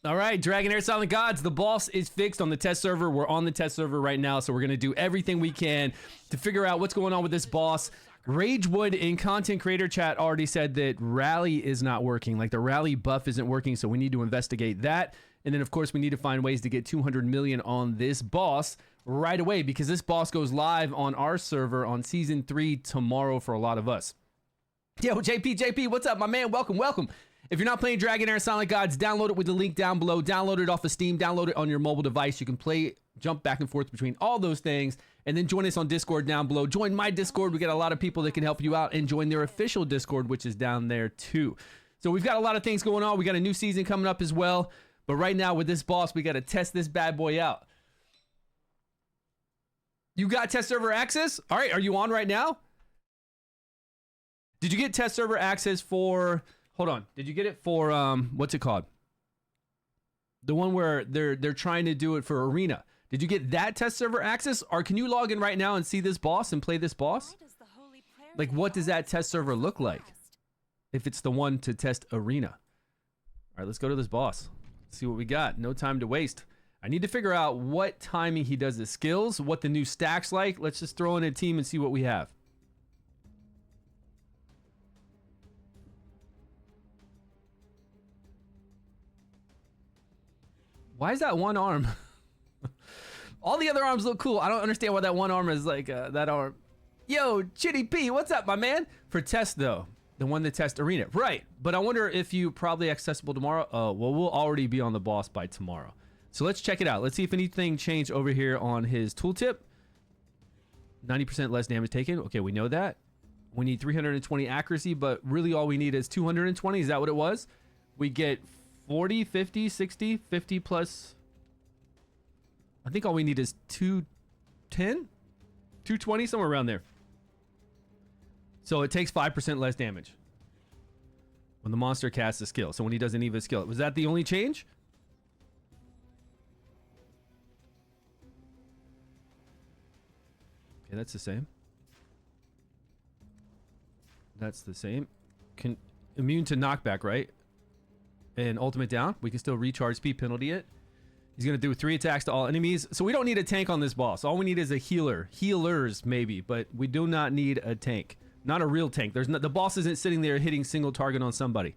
All right, Dragonheir Silent Gods, the boss is fixed on the test server. We're on the test server right now, so we're going to do everything we can to figure out what's going on with this boss. Ragewood in content creator chat already said that rally is not working. Like the rally buff isn't working, so we need to investigate that. And then, of course, we need to find ways to get 200 million on this boss right away because this boss goes live on our server on Season 3 tomorrow for a lot of us. Yo, JP, what's up, my man? Welcome, welcome. If you're not playing Dragonheir Silent Gods, download it with the link down below. Download it off of Steam. Download it on your mobile device. You can play, jump back and forth between all those things. And then join us on Discord down below. Join my Discord. We got a lot of people that can help you out. And join their official Discord, which is down there too. So we've got a lot of things going on. We got a new season coming up as well. But right now with this boss, we got to test this bad boy out. You got test server access? All right, are you on right now? Did you get test server access for... Hold on. Did you get it for what's it called? The one where they're trying to do it for Arena. Did you get that test server access, or can you log in right now and see this boss and play this boss? Like, what does that test server look like? If it's the one to test Arena. All right, let's go to this boss. See what we got. No time to waste. I need to figure out what timing he does his skills, what the new stack's like. Let's just throw in a team and see what we have. Why is that one arm? All the other arms look cool. I don't understand why that one arm is like that arm. Yo, Chitty P, what's up, my man? For test, though. The one that tests Arena. Right. But I wonder if you probably accessible tomorrow. Oh, well, we'll already be on the boss by tomorrow. So let's check it out. Let's see if anything changed over here on his tooltip. 90% less damage taken. Okay, we know that. We need 320 accuracy, but really all we need is 220. Is that what it was? We get 40, 50, 60, 50 plus. I think all we need is 210, 220, somewhere around there. So it takes 5% less damage when the monster casts a skill. So when he does any of his skill. Was that the only change? Okay, that's the same. That's the same. Immune to knockback, right? And ultimate down. We can still recharge speed penalty it. He's going to do 3 attacks to all enemies. So we don't need a tank on this boss. All we need is a healer. Healers, maybe. But we do not need a tank. Not a real tank. There's no, the boss isn't sitting there hitting single target on somebody.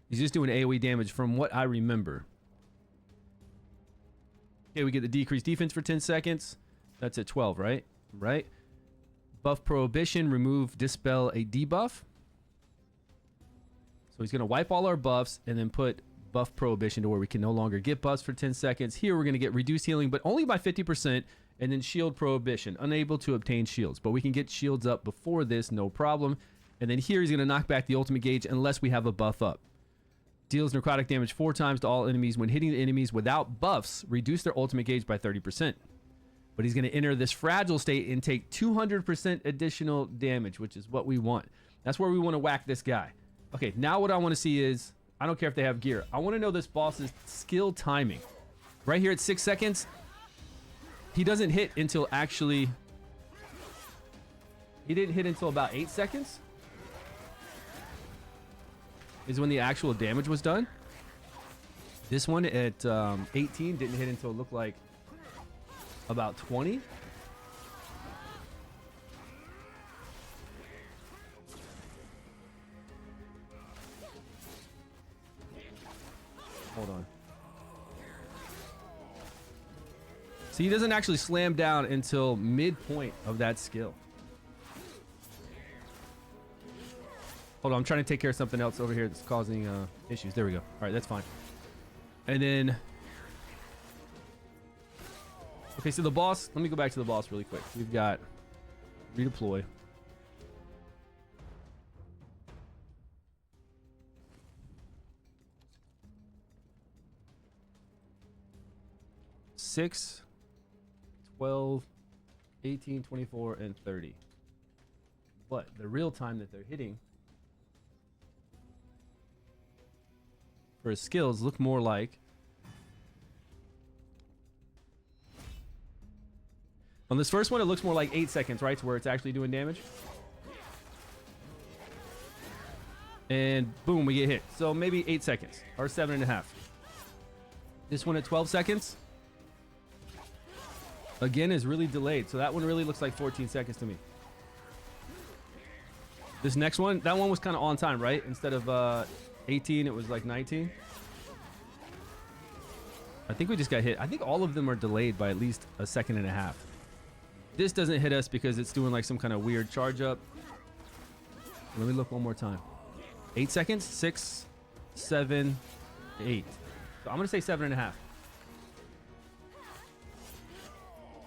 He's just doing AoE damage from what I remember. Okay, we get the decreased defense for 10 seconds. That's at 12, right? Right. Buff prohibition. Remove, dispel a debuff. So he's going to wipe all our buffs and then put buff prohibition to where we can no longer get buffs for 10 seconds. Here we're going to get reduced healing, but only by 50%, and then shield prohibition, unable to obtain shields. But we can get shields up before this, no problem. And then here he's going to knock back the ultimate gauge unless we have a buff up. Deals necrotic damage 4 times to all enemies. When hitting the enemies without buffs, reduce their ultimate gauge by 30%. But he's going to enter this fragile state and take 200% additional damage, which is what we want. That's where we want to whack this guy. Okay, now what I want to see is, I don't care if they have gear. I want to know this boss's skill timing. Right here at 6 seconds, he doesn't hit until actually... He didn't hit until about 8 seconds. Is when the actual damage was done. This one at 18 didn't hit until it looked like about 20. Hold on. See, he doesn't actually slam down until midpoint of that skill. Hold on, I'm trying to take care of something else over here that's causing issues. There we go. All right, that's fine. And then... Okay, so the boss... Let me go back to the boss really quick. We've got... Redeploy. Six, 12, 18, 24, and 30. But the real time that they're hitting for his skills look more like... On this first one, it looks more like 8 seconds, right? To where it's actually doing damage. And boom, we get hit. So maybe 8 seconds or 7.5. This one at 12 seconds. Again, is really delayed. So that one really looks like 14 seconds to me. This next one, that one was kind of on time, right? Instead of 18, it was like 19. I think we just got hit. I think all of them are delayed by at least a second and a half. This doesn't hit us because it's doing like some kind of weird charge up. Let me look one more time. 8 seconds, 6, 7, 8. So I'm gonna say 7.5.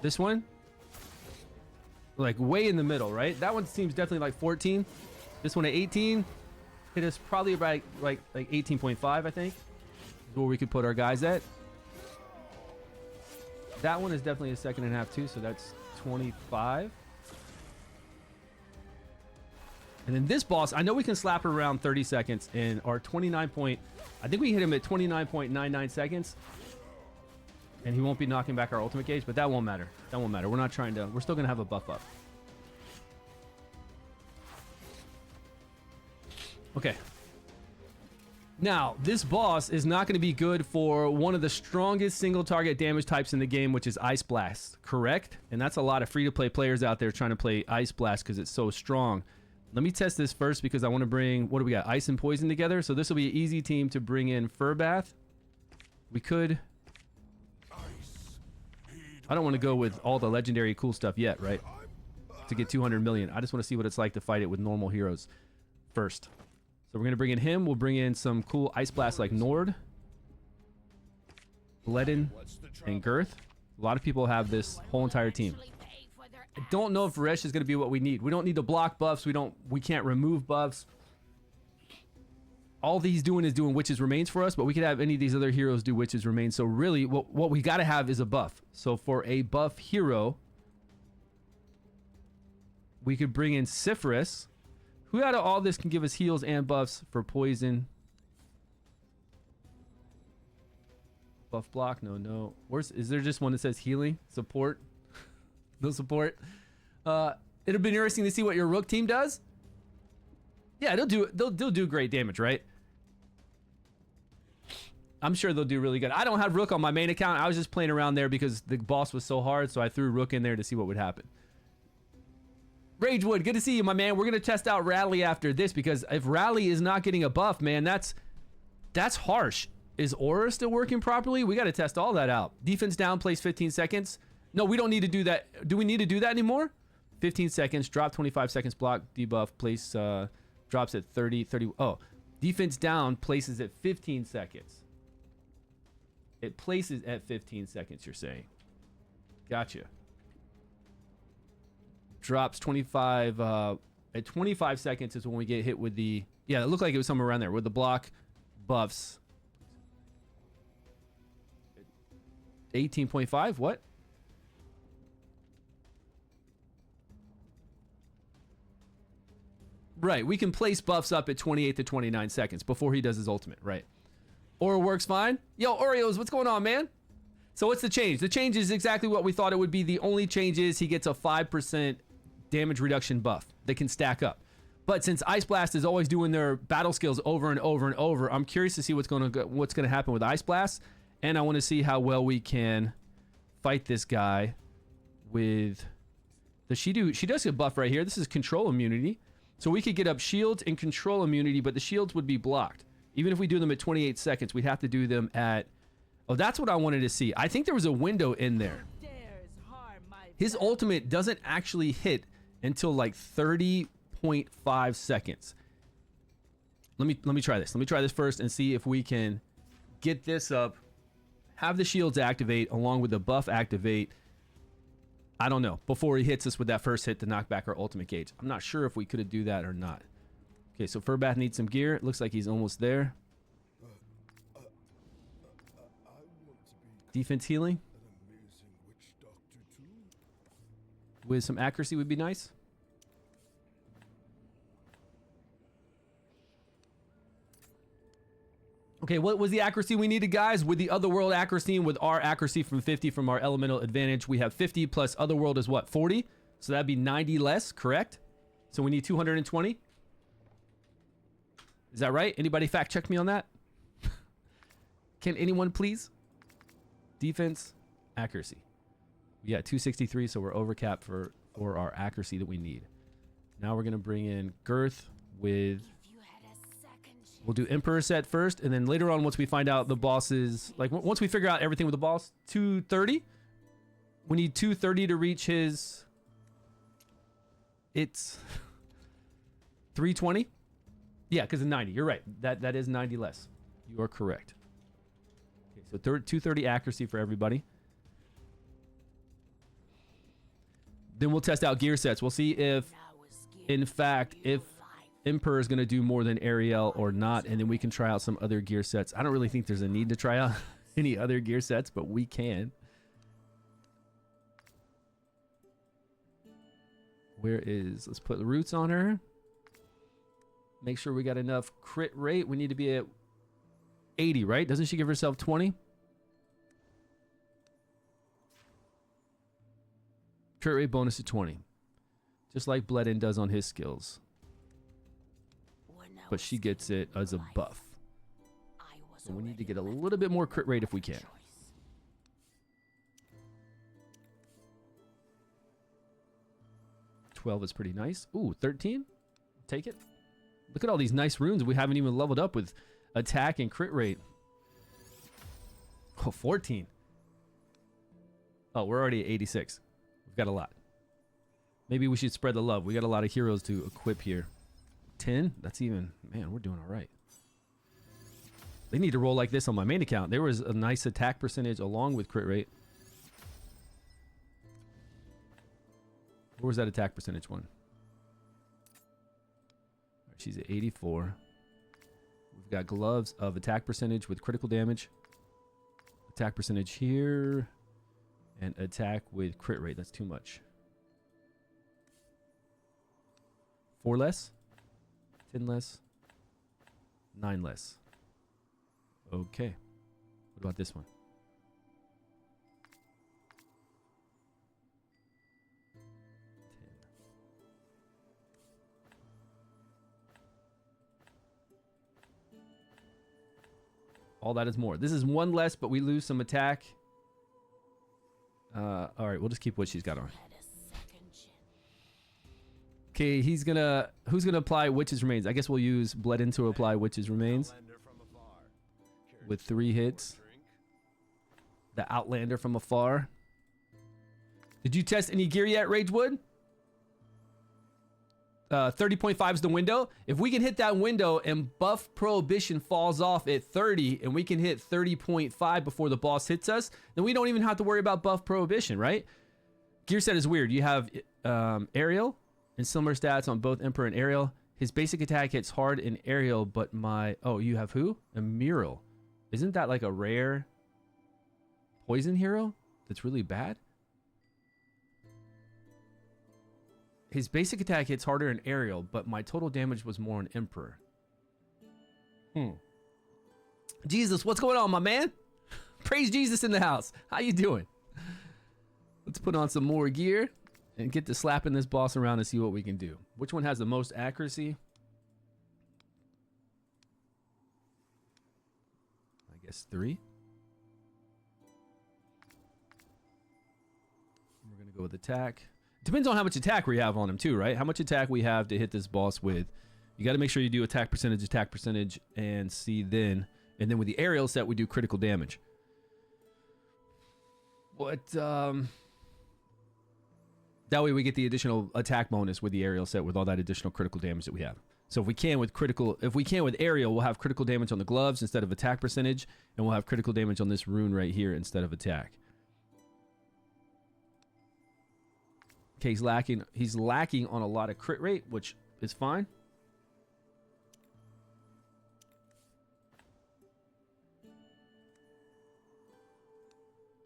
This one, like way in the middle, right? That one seems definitely like 14. This one at 18 hit us probably about like 18.5, I think, is where we could put our guys at. That one is definitely a second and a half too, so that's 25. And then this boss, I know we can slap her around 30 seconds and our 29 point, I think we hit him at 29.99 seconds. And he won't be knocking back our ultimate gauge, but that won't matter. That won't matter. We're not trying to, we're still going to have a buff up. Okay. Now, this boss is not going to be good for one of the strongest single target damage types in the game, which is Ice Blast, correct? And that's a lot of free-to-play players out there trying to play Ice Blast because it's so strong. Let me test this first because I want to bring, what do we got? Ice and Poison together. So this will be an easy team to bring in Fur Bath. We could... I don't want to go with all the legendary cool stuff yet, right? To get 200 million. I just want to see what it's like to fight it with normal heroes first. So we're going to bring in him. We'll bring in some cool Ice Blast like Nord, Bledin, and Girth. A lot of people have this whole entire team. I don't know if Resh is going to be what we need. We don't need to block buffs. We can't remove buffs. All he's doing is doing Witch's Remains for us, but we could have any of these other heroes do Witch's Remains. So really, what we got to have is a buff. So for a buff hero, we could bring in Cypherus. Who out of all this can give us heals and buffs for poison? Buff block? No. Is there just one that says healing? Support? No support. It'll be interesting to see what your Rook team does. Yeah, they'll do great damage, right? I'm sure they'll do really good. I don't have Rook on my main account. I was just playing around there because the boss was so hard, so I threw Rook in there to see what would happen. Ragewood, good to see you, my man. We're gonna test out Rally after this because if Rally is not getting a buff, man, that's harsh. Is Aura still working properly? We got to test all that out. Defense down, place 15 seconds. No, we don't need to do that. Do we need to do that anymore? 15 seconds, drop 25 seconds, block, debuff, place drops at 30. Oh, defense down places at 15 seconds. It places at 15 seconds, you're saying. Gotcha. Drops 25 at 25 seconds is when we get hit with the, yeah, it looked like it was somewhere around there with the block buffs. 18.5, what? Right, we can place buffs up at 28 to 29 seconds before he does his ultimate, right? Aura works fine. Yo, Oreos, what's going on, man? So what's the change? The change is exactly what we thought it would be. The only change is he gets a 5% damage reduction buff that can stack up. But since Ice Blast is always doing their battle skills over and over and over, I'm curious to see what's going to happen with Ice Blast, and I want to see how well we can fight this guy with. Does she do? She does get a buff right here. This is control immunity, so we could get up shields and control immunity, but the shields would be blocked. Even if we do them at 28 seconds, we'd have to do them at. Oh, that's what I wanted to see. I think there was a window in there. His ultimate doesn't actually hit until like 30.5 seconds. Let me try this. Let me try this first and see if we can get this up, have the shields activate along with the buff activate. I don't know, before he hits us with that first hit to knock back our ultimate gauge. I'm not sure if we could do that or not. Okay, so Furbath needs some gear. It looks like he's almost there. Defense healing with some accuracy would be nice. Okay, what was the accuracy we needed, guys? With the Otherworld accuracy and with our accuracy from 50 from our elemental advantage, we have 50 plus Otherworld is what, 40? So that'd be 90 less, correct? So we need 220. Is that right? Anybody fact check me on that? Can anyone please? Defense, accuracy. We got 263, so we're over cap for our accuracy that we need. Now we're gonna bring in girth with. We'll do Emperor set first, and then later on, once we find out the boss's, like once we figure out everything with the boss, 230. We need 230 to reach his. It's 320. Yeah, because of 90. You're right. That is 90 less. You are correct. Okay, so 230 accuracy for everybody. Then we'll test out gear sets. We'll see if, in fact, if Emperor is going to do more than Ariel or not, and then we can try out some other gear sets. I don't really think there's a need to try out any other gear sets, but we can. Let's put the roots on her. Make sure we got enough crit rate. We need to be at 80, right? Doesn't she give herself 20? Crit rate bonus to 20. Just like Bledin does on his skills. But she gets it as a buff. So we need to get a little bit more crit rate if we can. $12 is pretty nice. Ooh, 13? Take it. Look at all these nice runes we haven't even leveled up with attack and crit rate. Oh, 14. Oh, we're already at 86. We've got a lot. Maybe we should spread the love. We got a lot of heroes to equip here. 10? That's even... Man, we're doing all right. They need to roll like this on my main account. There was a nice attack percentage along with crit rate. Where was that attack percentage one? She's at 84. We've got gloves of attack percentage with critical damage. Attack percentage here. And attack with crit rate. That's too much. 4 less. 10 less. 9 less. Okay. What about this one? 10. All that is more. This is 1 less, but we lose some attack. All right, we'll just keep what she's got on. Okay, who's gonna apply Witch's Remains? I guess we'll use Bledin to apply Witch's Remains with 3 hits. The Outlander from afar. Did you test any gear yet, Ragewood? 30.5 is the window. If we can hit that window and buff Prohibition falls off at 30 and we can hit 30.5 before the boss hits us, then we don't even have to worry about buff Prohibition, right? Gear set is weird. You have Ariel and similar stats on both Emperor and Ariel. His basic attack hits hard in Ariel, but oh, you have who? A Mural. Isn't that like a rare poison hero that's really bad? His basic attack hits harder in Ariel, but my total damage was more in Emperor. Jesus, what's going on, my man? Praise Jesus in the house. How you doing? Let's put on some more gear and get to slapping this boss around and see what we can do. Which one has the most accuracy? I guess 3. We're going to go with attack. Depends on how much attack we have on him too, right? How much attack we have to hit this boss with. You got to make sure you do attack percentage, and see then. And then with the Ariel set, we do critical damage. That way we get the additional attack bonus with the Ariel set with all that additional critical damage that we have. So if we can with Ariel, we'll have critical damage on the gloves instead of attack percentage, and we'll have critical damage on this rune right here instead of attack. Okay, he's lacking on a lot of crit rate, which is fine.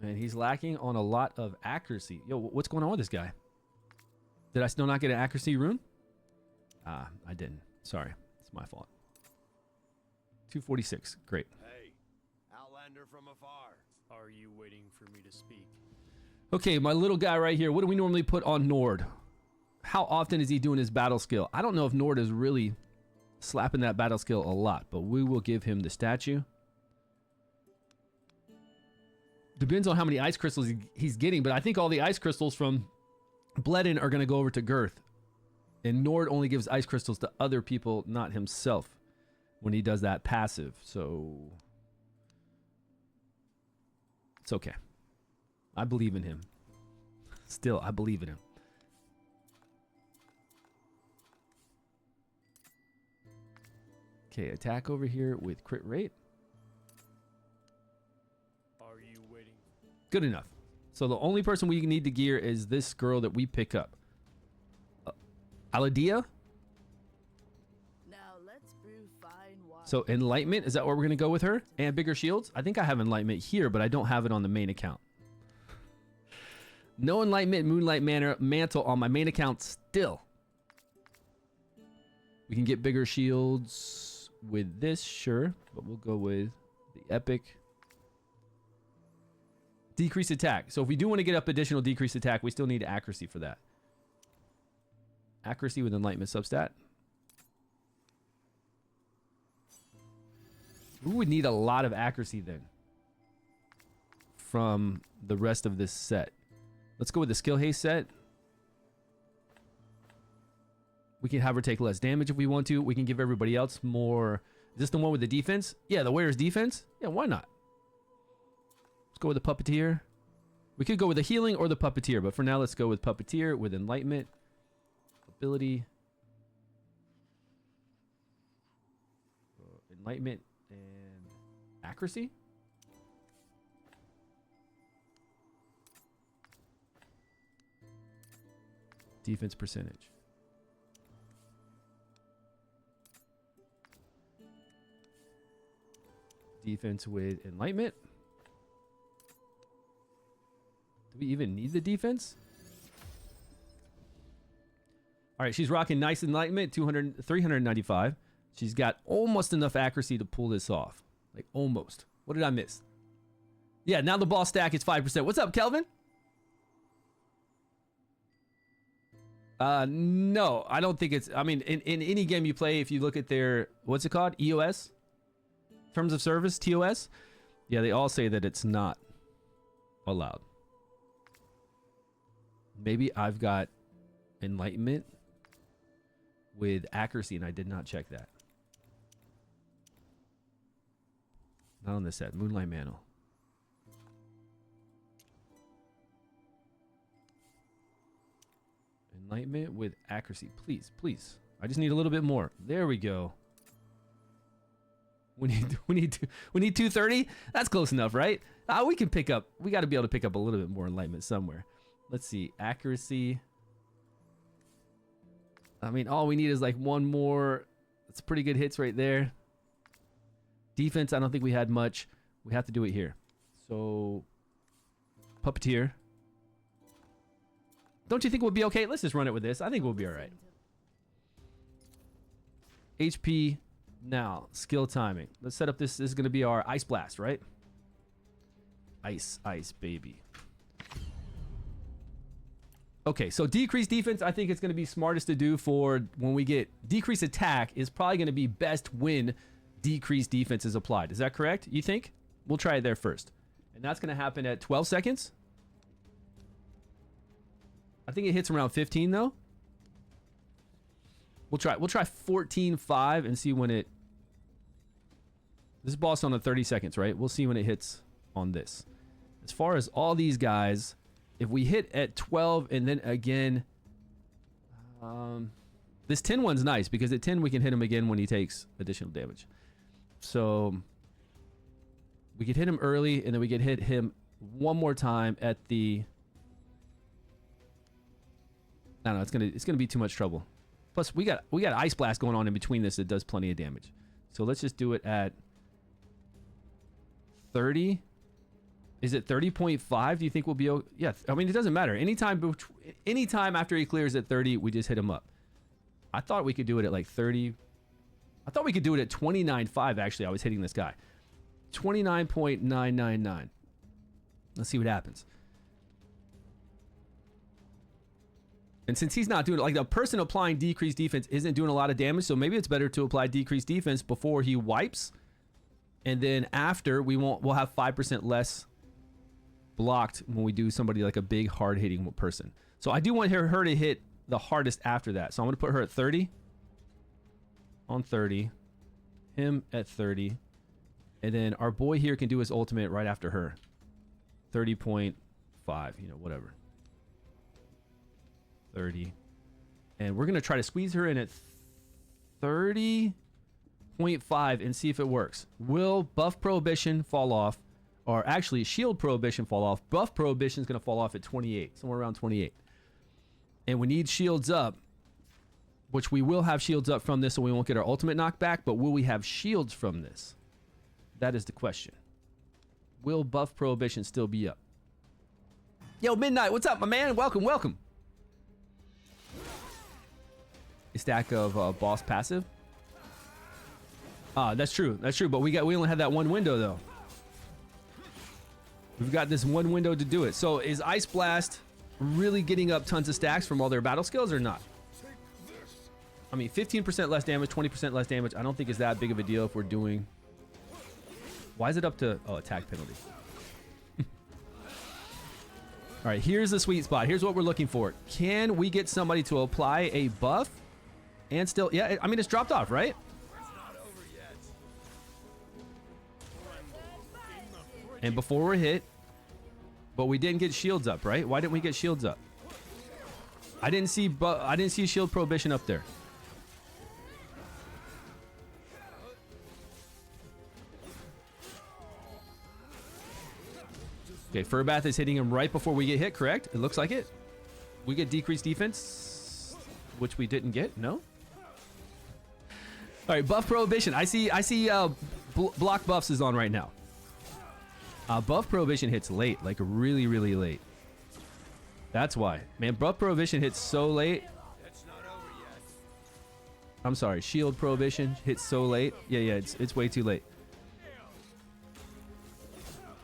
And he's lacking on a lot of accuracy. Yo, what's going on with this guy? Did I still not get an accuracy rune? Ah, I didn't. Sorry. It's my fault. 246. Great. Hey, Outlander from afar. Are you waiting for me to speak? Okay, my little guy right here. What do we normally put on Nord? How often is he doing his battle skill? I don't know if Nord is really slapping that battle skill a lot, but we will give him the statue. Depends on how many ice crystals he's getting, but I think all the ice crystals from Bledin are going to go over to Girth. And Nord only gives ice crystals to other people, not himself, when he does that passive. So it's okay. I believe in him. Still, I believe in him. Okay, attack over here with crit rate. Are you waiting? Good enough. So the only person we need to gear is this girl that we pick up. Aladia? Now let's brew fine wine. So Enlightenment, is that what we're going to go with her? And bigger shields? I think I have Enlightenment here, but I don't have it on the main account. No Enlightenment Moonlight Mantle on my main account still. We can get bigger shields with this, sure. But we'll go with the Epic. Decrease attack. So if we do want to get up additional decrease attack, we still need accuracy for that. Accuracy with Enlightenment substat. We would need a lot of accuracy then from the rest of this set. Let's go with the skill haste set. We can have her take less damage if we want to. We can give everybody else more. Is this the one with the defense? Yeah, the wearer's defense. Yeah, why not? Let's go with the puppeteer. We could go with the healing or the puppeteer, but for now, let's go with puppeteer with enlightenment, ability, enlightenment, and accuracy. Defense percentage. Defense with enlightenment. Do we even need the defense? All right, she's rocking nice enlightenment, 395. She's got almost enough accuracy to pull this off. Like almost. What did I miss? Yeah, now the ball stack is 5%. What's up, Kelvin? No, I don't think it's, I mean, in any game you play, if you look at their, what's it called? EOS? Terms of service, TOS? Yeah, they all say that it's not allowed. Maybe I've got enlightenment with accuracy and I did not check that. Not on this set. Moonlight Mantle. Enlightenment with accuracy. Please, please. I just need a little bit more. There we go. We need 230. That's close enough, right? We can pick up. We got to be able to pick up a little bit more enlightenment somewhere. Let's see. Accuracy. I mean, all we need is like one more. That's pretty good hits right there. Defense, I don't think we had much. We have to do it here. So, puppeteer. Don't you think we'll be okay? Let's just run it with this. I think we'll be all right. HP now. Skill timing. Let's set up this. This is going to be our Ice Blast, right? Ice, baby. Okay, so decrease defense, I think it's going to be smartest to do for when we get decrease attack is probably going to be best when decrease defense is applied. Is that correct? You think? We'll try it there first. And that's going to happen at 12 seconds. I think it hits around 15 though. We'll try 14.5 and see when it. This is boss on the 30 seconds, right? We'll see when it hits on this. As far as all these guys, if we hit at 12 and then again, this 10 one's nice because at 10 we can hit him again when he takes additional damage. So we could hit him early and then we could hit him one more time at the. I don't know, it's gonna be too much trouble. Plus we got Ice Blast going on in between this that does plenty of damage. So let's just do it at 30. Is it 30.5? Do you think we'll be okay? Yeah, I mean it doesn't matter. Anytime after he clears at 30, we just hit him up. I thought we could do it at like 30. I thought we could do it at 29.5 actually. I was hitting this guy. 29.999. Let's see what happens. And since he's not doing it, like the person applying decreased defense isn't doing a lot of damage, so maybe it's better to apply decreased defense before he wipes. And then after we'll have 5% less blocked when we do somebody like a big hard hitting person. So I do want her to hit the hardest after that. So I'm going to put her at 30. On 30. Him at 30. And then our boy here can do his ultimate right after her. 30.5, you know, whatever. 30. And we're going to try to squeeze her in at 30.5 and see if it works. Will buff prohibition fall off? Or actually, shield prohibition fall off. Buff prohibition is going to fall off at 28, somewhere around 28. And we need shields up, which we will have shields up from this, so we won't get our ultimate knockback. But will we have shields from this? That is the question. Will buff prohibition still be up? Yo, Midnight, what's up, my man? Welcome, welcome. A stack of boss passive. Ah, that's true. That's true. But we only had that one window though. We've got this one window to do it. So is Ice Blast really getting up tons of stacks from all their battle skills or not? I mean, 15% less damage, 20% less damage. I don't think it's that big of a deal if we're doing. Why is it up to attack penalty? All right, here's the sweet spot. Here's what we're looking for. Can we get somebody to apply a buff and still, yeah, I mean, it's dropped off, right? And before we're hit, but we didn't get shields up, right? Why didn't we get shields up? I didn't see shield prohibition up there. Okay, Furbath is hitting him right before we get hit, correct? It looks like it. We get decreased defense, which we didn't get, no? All right, buff prohibition. I see block buffs is on right now. Buff prohibition hits late, like really, really late. That's why. Man, buff prohibition hits so late. I'm sorry, shield prohibition hits so late. Yeah, it's way too late.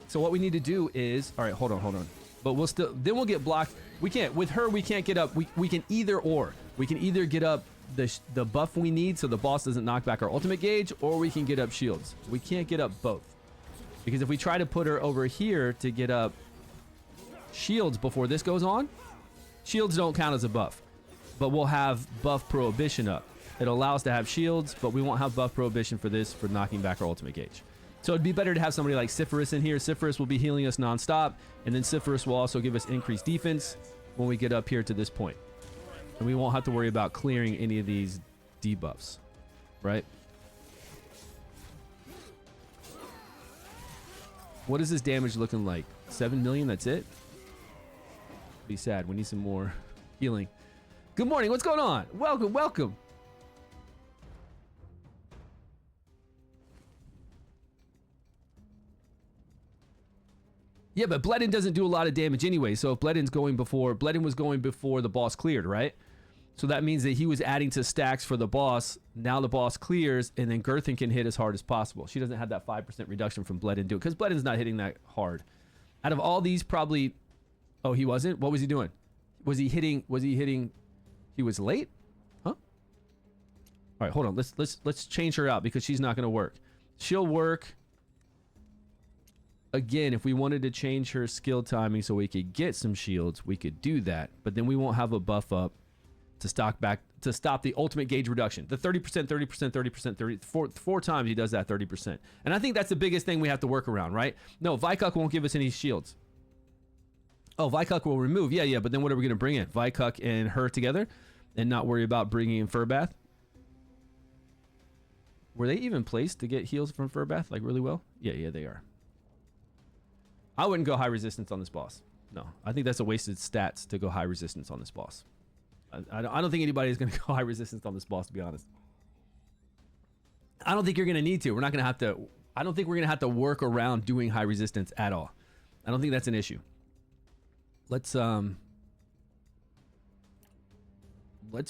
So what we need to do is, all right, hold on. But we'll get blocked. We can't, with her, we can't get up. We can either or. We can either get up the buff we need so the boss doesn't knock back our ultimate gauge, or we can get up shields. We can't get up both. Because if we try to put her over here to get up shields before this goes on, shields don't count as a buff. But we'll have buff prohibition up. It'll allow us to have shields, but we won't have buff prohibition for this, for knocking back our ultimate gauge. So it'd be better to have somebody like Sypherus in here. Sypherus will be healing us nonstop, and then Sypherus will also give us increased defense when we get up here to this point. And we won't have to worry about clearing any of these debuffs, right? What is this damage looking like? 7 million, that's it? Be sad. We need some more healing. Good morning. What's going on? Welcome, welcome. Yeah, but Bledin doesn't do a lot of damage anyway. So if Bledin was going before the boss cleared, right? So that means that he was adding to stacks for the boss. Now the boss clears, and then Gerthin can hit as hard as possible. She doesn't have that 5% reduction from Bledin do it, because Bledin's not hitting that hard. Out of all these, probably, oh, he wasn't. What was he doing? Was he hitting? He was late, huh? All right, hold on. Let's change her out because she's not going to work. She'll work. Again, if we wanted to change her skill timing so we could get some shields, we could do that. But then we won't have a buff up to stop the ultimate gauge reduction. The 30%, 30%, 30%, 30. Four times he does that 30%. And I think that's the biggest thing we have to work around, right? No, Vikuk won't give us any shields. Oh, Vikuk will remove. Yeah. But then what are we going to bring in? Vikuk and her together and not worry about bringing in Furbath? Were they even placed to get heals from Furbath like really well? Yeah, they are. I wouldn't go high resistance on this boss. No, I think that's a wasted stats to go high resistance on this boss. I don't think anybody is going to go high resistance on this boss, to be honest. I don't think you're going to need to. We're not going to have to. I don't think we're going to have to work around doing high resistance at all. I don't think that's an issue. Let's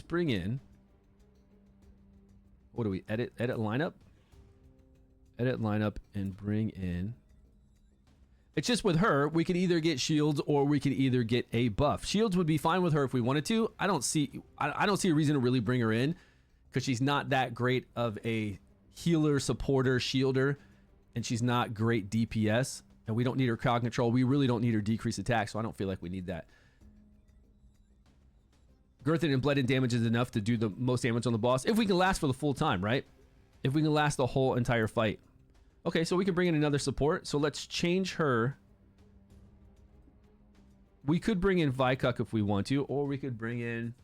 bring in. What do we edit lineup? Edit lineup and bring in. It's just with her, we could either get shields or we could either get a buff. Shields would be fine with her if we wanted to. I don't see a reason to really bring her in because she's not that great of a healer, supporter, shielder, and she's not great DPS. And we don't need her crowd control. We really don't need her decrease attack, so I don't feel like we need that. Girthen and Bled damage is enough to do the most damage on the boss. If we can last for the full time, right? If we can last the whole entire fight. Okay, so we can bring in another support. So let's change her. We could bring in Vikuk if we want to, or we could bring in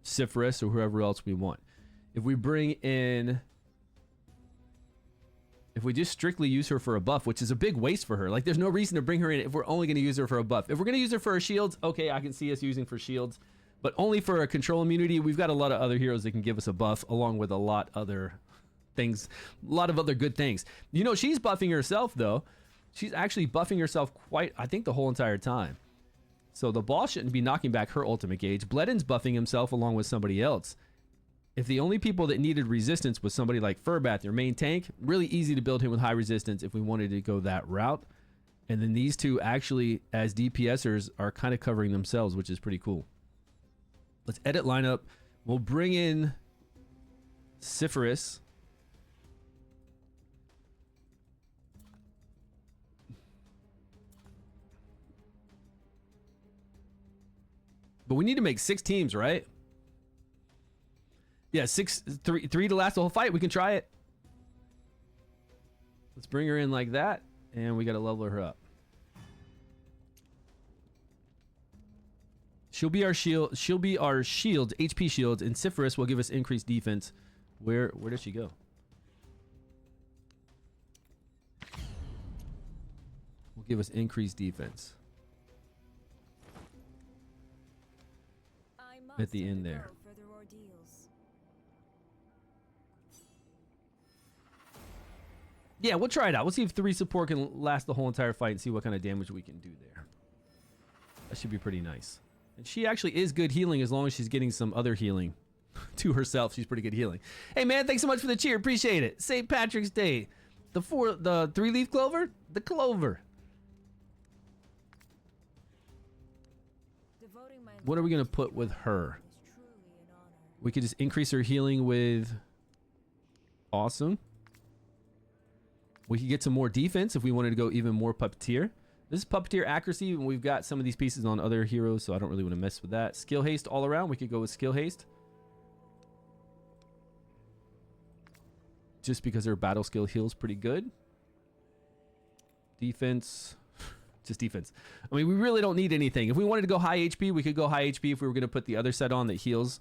Sifris or whoever else we want. If we bring in... If we just strictly use her for a buff, which is a big waste for her. Like, there's no reason to bring her in if we're only going to use her for a buff. If we're going to use her for her shields, okay, I can see us using for shields. But only for a control immunity, we've got a lot of other heroes that can give us a buff, along with a lot other things, a lot of other good things. You know, she's buffing herself, though. She's actually buffing herself quite, I think, the whole entire time. So the boss shouldn't be knocking back her ultimate gauge. Bleden's buffing himself along with somebody else. If the only people that needed resistance was somebody like Furbath, your main tank, really easy to build him with high resistance if we wanted to go that route. And then these two actually, as DPSers, are kind of covering themselves, which is pretty cool. Let's edit lineup. We'll bring in Sifris. But we need to make 6 teams, right? Yeah, three to last the whole fight. We can try it. Let's bring her in like that, and we got to level her up. She'll be our shield. She'll be our shields, HP shields, and Sifris will give us increased defense. Where does she go? Will give us increased defense. At the end there. Yeah, we'll try it out. We'll see if 3 support can last the whole entire fight and see what kind of damage we can do there. That should be pretty nice. And she actually is good healing as long as she's getting some other healing to herself. She's pretty good healing. Hey man, thanks so much for the cheer. Appreciate it. St. Patrick's Day. The 3-leaf clover? The clover. What are we going to put with her? We could just increase her healing with... Awesome. We could get some more defense if we wanted to go even more puppeteer. This is puppeteer accuracy, and we've got some of these pieces on other heroes, so I don't really want to mess with that. Skill haste all around. We could go with skill haste. Just because her battle skill heals pretty good. Defense. Just defense. I mean, we really don't need anything. If we wanted to go high HP, we could go high HP. If we were going to put the other set on that heals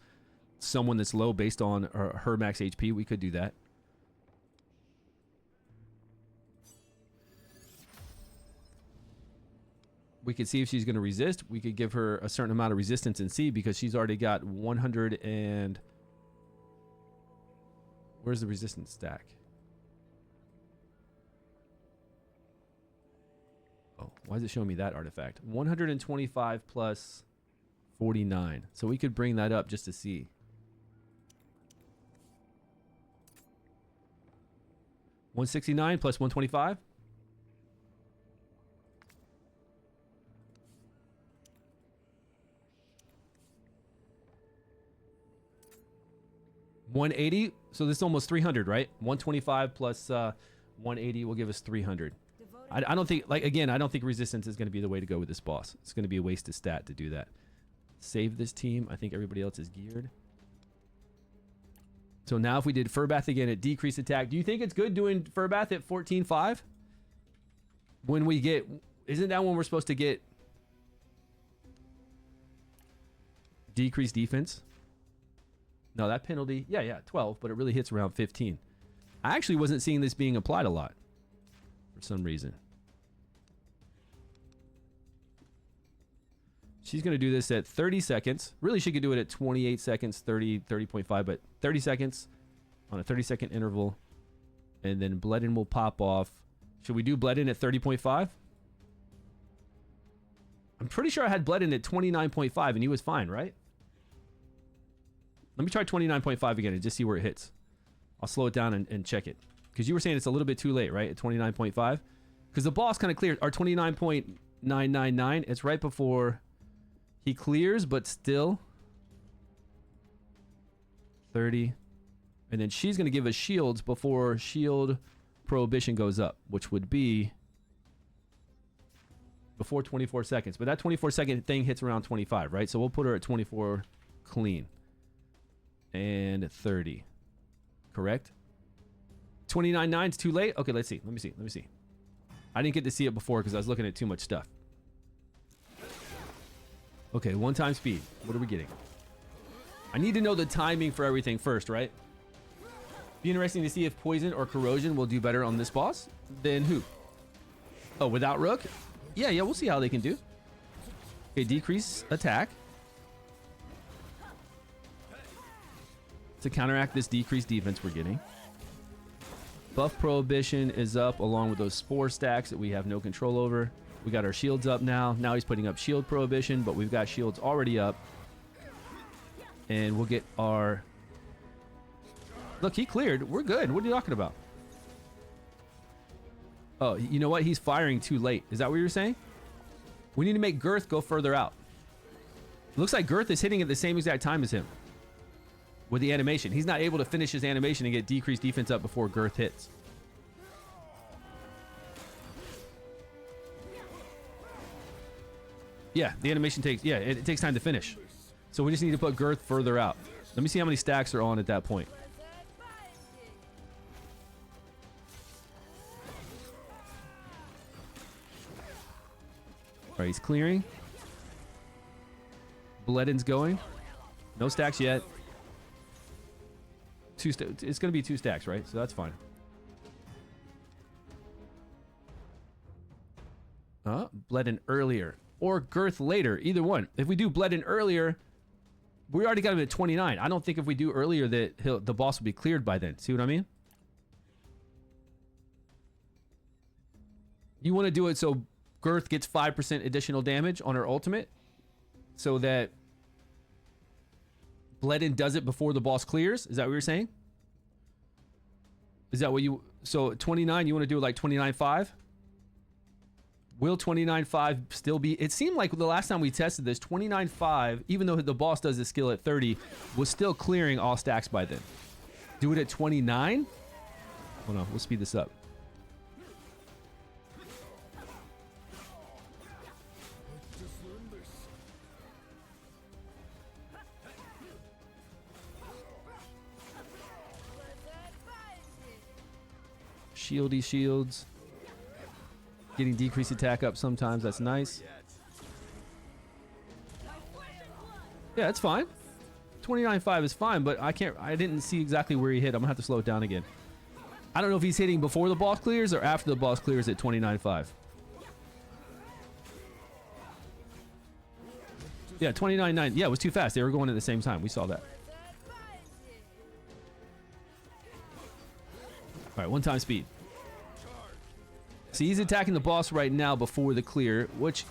someone that's low based on her max HP, we could do that. We could see if she's going to resist. We could give her a certain amount of resistance and see, because she's already got 100 and... Where's the resistance stack? Oh, why is it showing me that artifact? 125 plus 49. So we could bring that up just to see. $169 plus 125. $180. So this is almost 300, right? 125 plus 180 will give us 300. I don't think, like, again, I don't think resistance is going to be the way to go with this boss. It's going to be a waste of stat to do that. Save this team. I think everybody else is geared. So now if we did Furbath again at decreased attack, do you think it's good doing Furbath at 14.5? When we get, isn't that when we're supposed to get decreased defense? No, that penalty, yeah, 12, but it really hits around 15. I actually wasn't seeing this being applied a lot for some reason. She's going to do this at 30 seconds. Really, she could do it at 28 seconds, 30.5, but 30 seconds on a 30-second interval. And then Bleden will pop off. Should we do Bleden at 30.5? I'm pretty sure I had Bleden at 29.5 and he was fine, right? Let me try 29.5 again and just see where it hits. I'll slow it down and check it. Because you were saying it's a little bit too late, right? At 29.5? Because the boss kind of cleared. Our 29.999, it's right before he clears, but still 30. And then she's going to give us shields before shield prohibition goes up, which would be before 24 seconds. But that 24-second thing hits around 25, right? So we'll put her at 24 clean. And 30. Correct? 29.9 is too late? Okay, let's see. Let me see. I didn't get to see it before because I was looking at too much stuff. Okay, 1 time speed. What are we getting? I need to know the timing for everything first, right? Be interesting to see if poison or corrosion will do better on this boss than who? Oh, without Rook? Yeah, we'll see how they can do. Okay, decrease attack to counteract this decreased defense we're getting. Buff prohibition is up along with those spore stacks that we have no control over. We got our shields up now. Now he's putting up shield prohibition, but we've got shields already up. And we'll get our... Look, he cleared. We're good. What are you talking about? Oh, you know what? He's firing too late. Is that what you're saying? We need to make Girth go further out. Looks like Girth is hitting at the same exact time as him with the animation. He's not able to finish his animation and get decreased defense up before Girth hits. Yeah, the animation takes... Yeah, it takes time to finish. So we just need to put Girth further out. Let me see how many stacks are on at that point. All right, he's clearing. Bledden's going. No stacks yet. It's going to be 2 stacks, right? So that's fine. Bledden earlier. Or Girth later. Either one. If we do Bledden earlier, we already got him at 29. I don't think if we do earlier that the boss will be cleared by then. See what I mean? You want to do it so Girth gets 5% additional damage on her ultimate so that Bledden does it before the boss clears? Is that what you're saying? Is that what you... So 29, you want to do it like 29.5? Will 29.5 still be... It seemed like the last time we tested this, 29.5, even though the boss does his skill at 30, was still clearing all stacks by then. Do it at 29? Hold on, we'll speed this up. Shieldy shields. Getting decreased attack up sometimes. That's nice. Yeah, it's fine. 29.5 is fine, but I didn't see exactly where he hit. I'm gonna have to slow it down again. I don't know if he's hitting before the boss clears or after the boss clears at 29.5. Yeah, 29.9. Yeah, it was too fast. They were going at the same time. We saw that. All right, 1 time speed. See, he's attacking the boss right now before the clear, which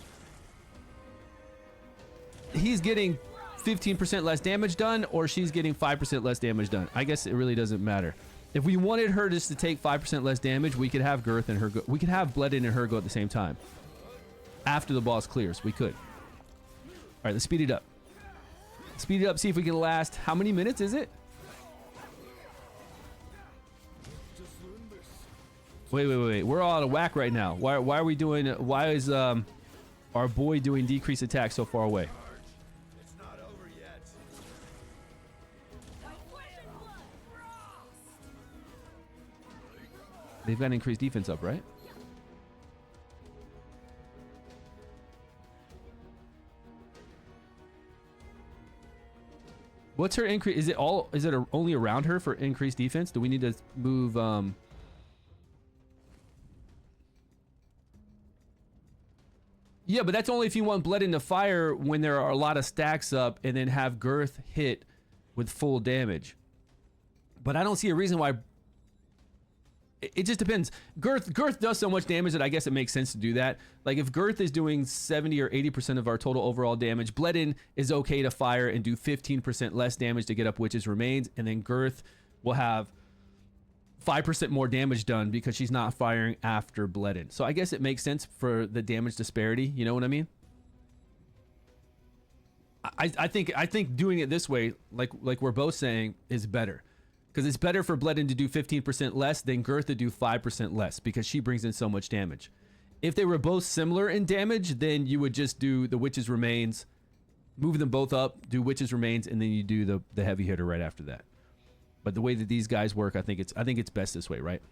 he's getting 15% less damage done, or she's getting 5% less damage done. I guess it really doesn't matter. If we wanted her just to take 5% less damage, we could have Girth and her go. We could have Bledden and her go at the same time. After the boss clears, we could. All right, let's speed it up. Speed it up, see if we can last. How many minutes is it? Wait. We're all out of whack right now. Why are we doing... Why is our boy doing decreased attack so far away? It's not over yet. They've got increased defense up, right? What's her increase? Is it only around her for increased defense? Do we need to move... Yeah, but that's only if you want Bledden to fire when there are a lot of stacks up and then have Girth hit with full damage. But I don't see a reason why... It just depends. Girth does so much damage that I guess it makes sense to do that. Like if Girth is doing 70 or 80% of our total overall damage, Bledden is okay to fire and do 15% less damage to get up Witch's Remains, and then Girth will have 5% more damage done because she's not firing after Bledden. So I guess it makes sense for the damage disparity. You know what I mean? I think doing it this way, like we're both saying, is better. Because it's better for Bledden to do 15% less than Girth to do 5% less because she brings in so much damage. If they were both similar in damage, then you would just do the Witch's Remains, move them both up, do Witch's Remains, and then you do the heavy hitter right after that. But the way that these guys work, I think it's best this way, right?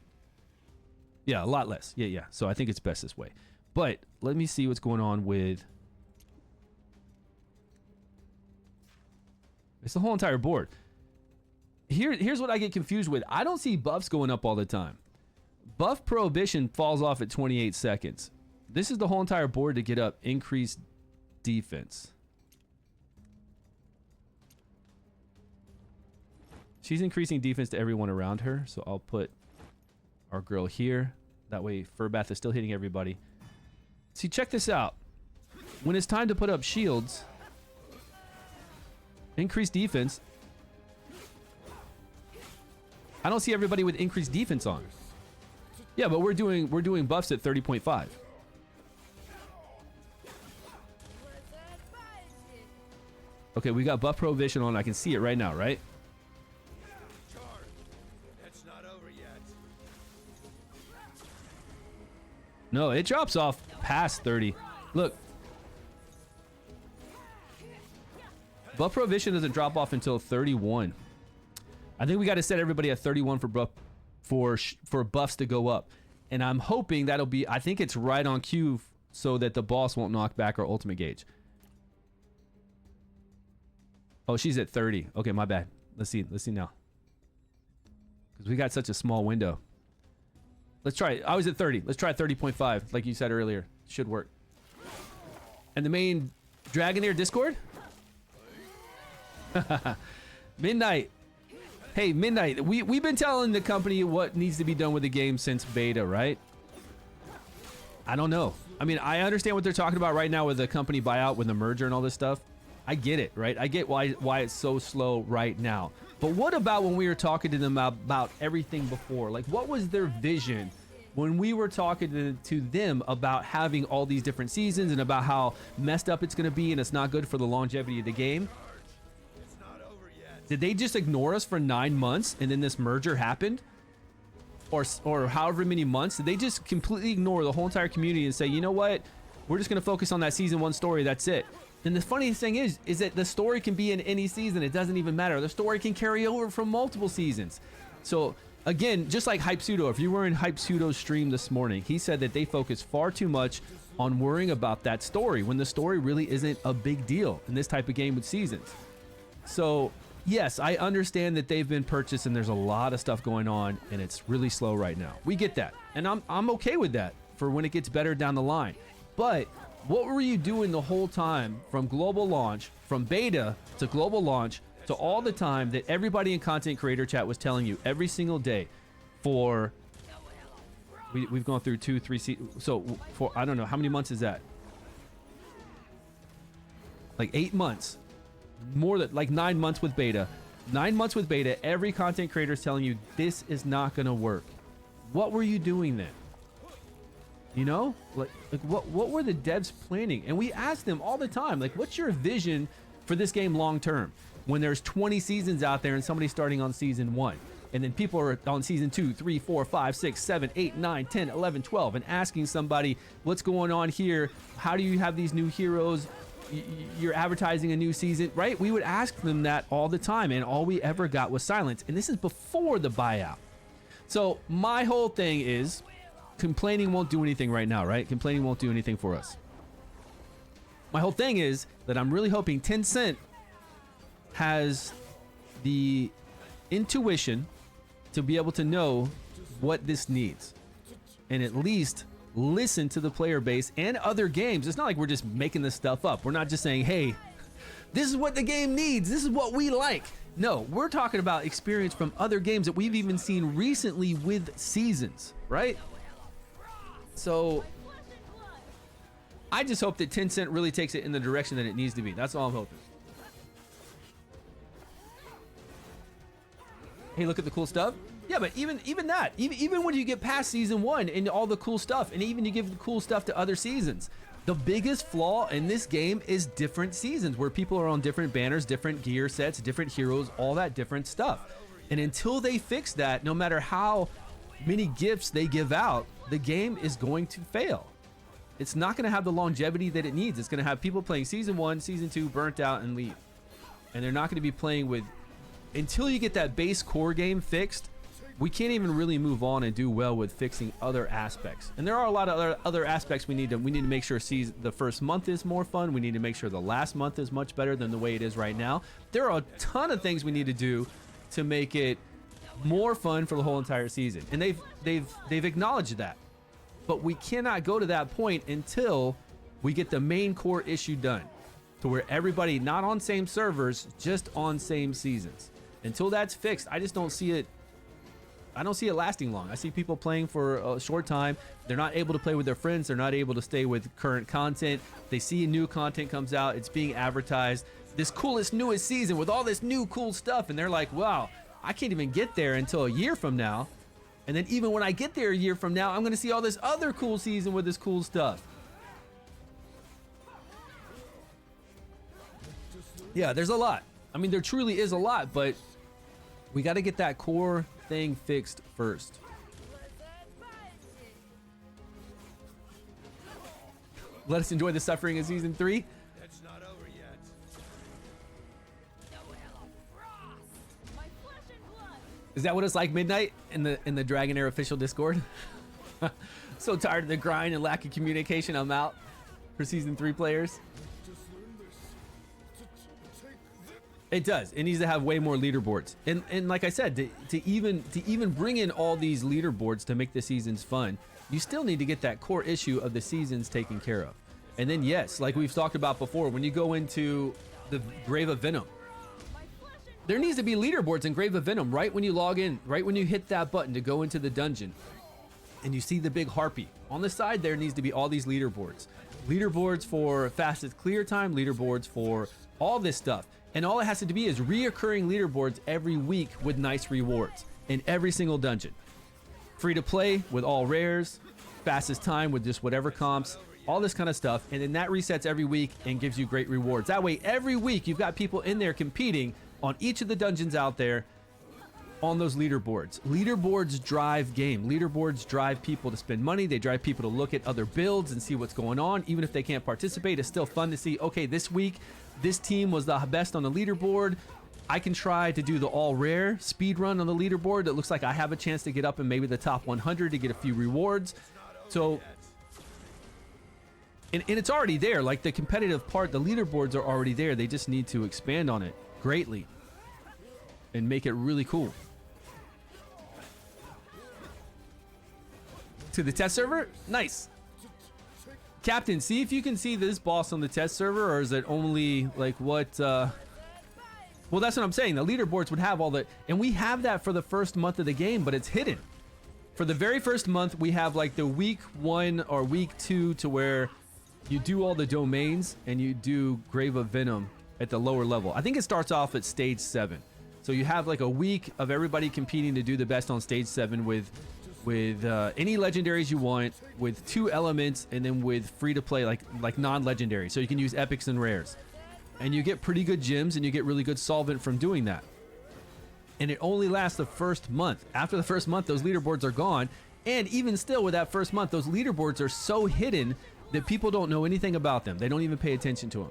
Yeah, a lot less. Yeah. So I think it's best this way. But let me see what's going on with... It's the whole entire board. Here's what I get confused with. I don't see buffs going up all the time. Buff Prohibition falls off at 28 seconds. This is the whole entire board to get up increased defense. She's increasing defense to everyone around her, so I'll put our girl here. That way Furbath is still hitting everybody. See, check this out. When it's time to put up shields, increased defense, I don't see everybody with increased defense on. Yeah, but we're doing buffs at 30.5. Okay, we got buff prohibition on. I can see it right now, right? It's not over yet. No, it drops off past 30. Look. Buff prohibition doesn't drop off until 31. I think we got to set everybody at 31 for buffs to go up. And I'm hoping that'll be, I think it's right on cue so that the boss won't knock back our ultimate gauge. Oh, she's at 30. Okay, my bad. Let's see now. Because we got such a small window. Let's try it. I was at 30. Let's try 30.5, like you said earlier. Should work. And the main Dragonheir Discord? Midnight. Hey, Midnight. We've been telling the company what needs to be done with the game since beta, right? I don't know. I mean, I understand what they're talking about right now with the company buyout, with the merger and all this stuff. I get it, right? I get why it's so slow right now. But what about when we were talking to them about everything before? Like, what was their vision when we were talking to them about having all these different seasons and about how messed up it's going to be and it's not good for the longevity of the game? It's not over yet. Did they just ignore us for 9 months and then this merger happened? Or however many months? Did they just completely ignore the whole entire community and say, you know what? We're just going to focus on that season 1 story. That's it. And the funniest thing is that the story can be in any season. It doesn't even matter. The story can carry over from multiple seasons. So again, just like Hype Pseudo, if you were in Hype Pseudo's stream this morning, he said that they focus far too much on worrying about that story when the story really isn't a big deal in this type of game with seasons. So yes, I understand that they've been purchased and there's a lot of stuff going on and it's really slow right now. We get that. And I'm okay with that for when it gets better down the line. But what were you doing the whole time from global launch, from beta to global launch, to all the time that everybody in content creator chat was telling you every single day for, we've gone through 2, 3 so for, I don't know, how many months is that? Like 8 months, more than like 9 months with beta. 9 months with beta, every content creator is telling you this is not going to work. What were you doing then? You know, like what were the devs planning? And we ask them all the time, like, what's your vision for this game long term? When there's 20 seasons out there and somebody's starting on season 1, and then people are on season 2, 3, 4, 5, 6, 7, 8, 9, 10, 11, 12, and asking somebody what's going on here? How do you have these new heroes? You're advertising a new season, right? We would ask them that all the time, and all we ever got was silence. And this is before the buyout. So my whole thing is, complaining won't do anything right now, right? Complaining won't do anything for us. My whole thing is that I'm really hoping Tencent has the intuition to be able to know what this needs and at least listen to the player base and other games. It's not like we're just making this stuff up. We're not just saying, hey, this is what the game needs. This is what we like. No, we're talking about experience from other games that we've even seen recently with seasons, right? So I just hope that Tencent really takes it in the direction that it needs to be. That's all I'm hoping. Hey, look at the cool stuff. Yeah, but even that, even when you get past season 1 and all the cool stuff, and even you give the cool stuff to other seasons, the biggest flaw in this game is different seasons where people are on different banners, different gear sets, different heroes, all that different stuff. And until they fix that, no matter how many gifts they give out, the game is going to fail. it's not going to have the longevity that it needs. It's going to have people playing season 1, season 2, burnt out, and leave. And they're not going to be playing with, until you get that base core game fixed, we can't even really move on and do well with fixing other aspects. And there are a lot of other aspects we need to make sure the first month is more fun. We need to make sure the last month is much better than the way it is right now. There are a ton of things we need to do to make it more fun for the whole entire season. And they've acknowledged that. But we cannot go to that point until we get the main core issue done, to where everybody not on same servers, just on same seasons. Until that's fixed, I just don't see it. I don't see it lasting long. I see people playing for a short time. They're not able to play with their friends. They're not able to stay with current content. They see new content comes out. It's being advertised. This coolest, newest season with all this new cool stuff. And they're like, wow, I can't even get there until a year from now. And then even when I get there a year from now, I'm going to see all this other cool season with this cool stuff. Yeah, there's a lot. I mean, there truly is a lot, but we got to get that core thing fixed first. Let us enjoy the suffering of season 3. It's not over yet. Is that what it's like midnight in the Dragonheir official Discord? So tired of the grind and lack of communication. I'm out for season 3 players. It does. It needs to have way more leaderboards. And like I said, to even bring in all these leaderboards to make the seasons fun, you still need to get that core issue of the seasons taken care of. And then yes, like we've talked about before, when you go into the Grave of Venom, there needs to be leaderboards in Grave of Venom right when you log in, right when you hit that button to go into the dungeon and you see the big harpy. On the side there needs to be all these leaderboards. Leaderboards for fastest clear time, leaderboards for all this stuff. And all it has to be is reoccurring leaderboards every week with nice rewards in every single dungeon. Free to play with all rares, fastest time with just whatever comps, all this kind of stuff. And then that resets every week and gives you great rewards. That way, every week you've got people in there competing on each of the dungeons out there on those leaderboards. Leaderboards drive game. Leaderboards drive people to spend money. They drive people to look at other builds and see what's going on. Even if they can't participate, it's still fun to see, okay, this week, this team was the best on the leaderboard. I can try to do the all rare speed run on the leaderboard. It looks like I have a chance to get up in maybe the top 100 to get a few rewards. So, and it's already there. Like the competitive part, the leaderboards are already there. They just need to expand on it greatly and make it really cool. To the test server? Nice. Captain, see if you can see this boss on the test server, or is it only like what? Well, that's what I'm saying. The leaderboards would have all that, and we have that for the first month of the game, but it's hidden. For the very first month, we have like the week 1 or week 2 to where you do all the domains and you do Grave of Venom at the lower level. I think it starts off at stage 7. So you have like a week of everybody competing to do the best on stage 7 with any legendaries you want, with 2 elements, and then with free to play like non-legendary, so you can use epics and rares, and you get pretty good gems and you get really good solvent from doing that. And it only lasts the first month. After the first month, those leaderboards are gone, and even still with that first month, those leaderboards are so hidden that people don't know anything about them. They don't even pay attention to them.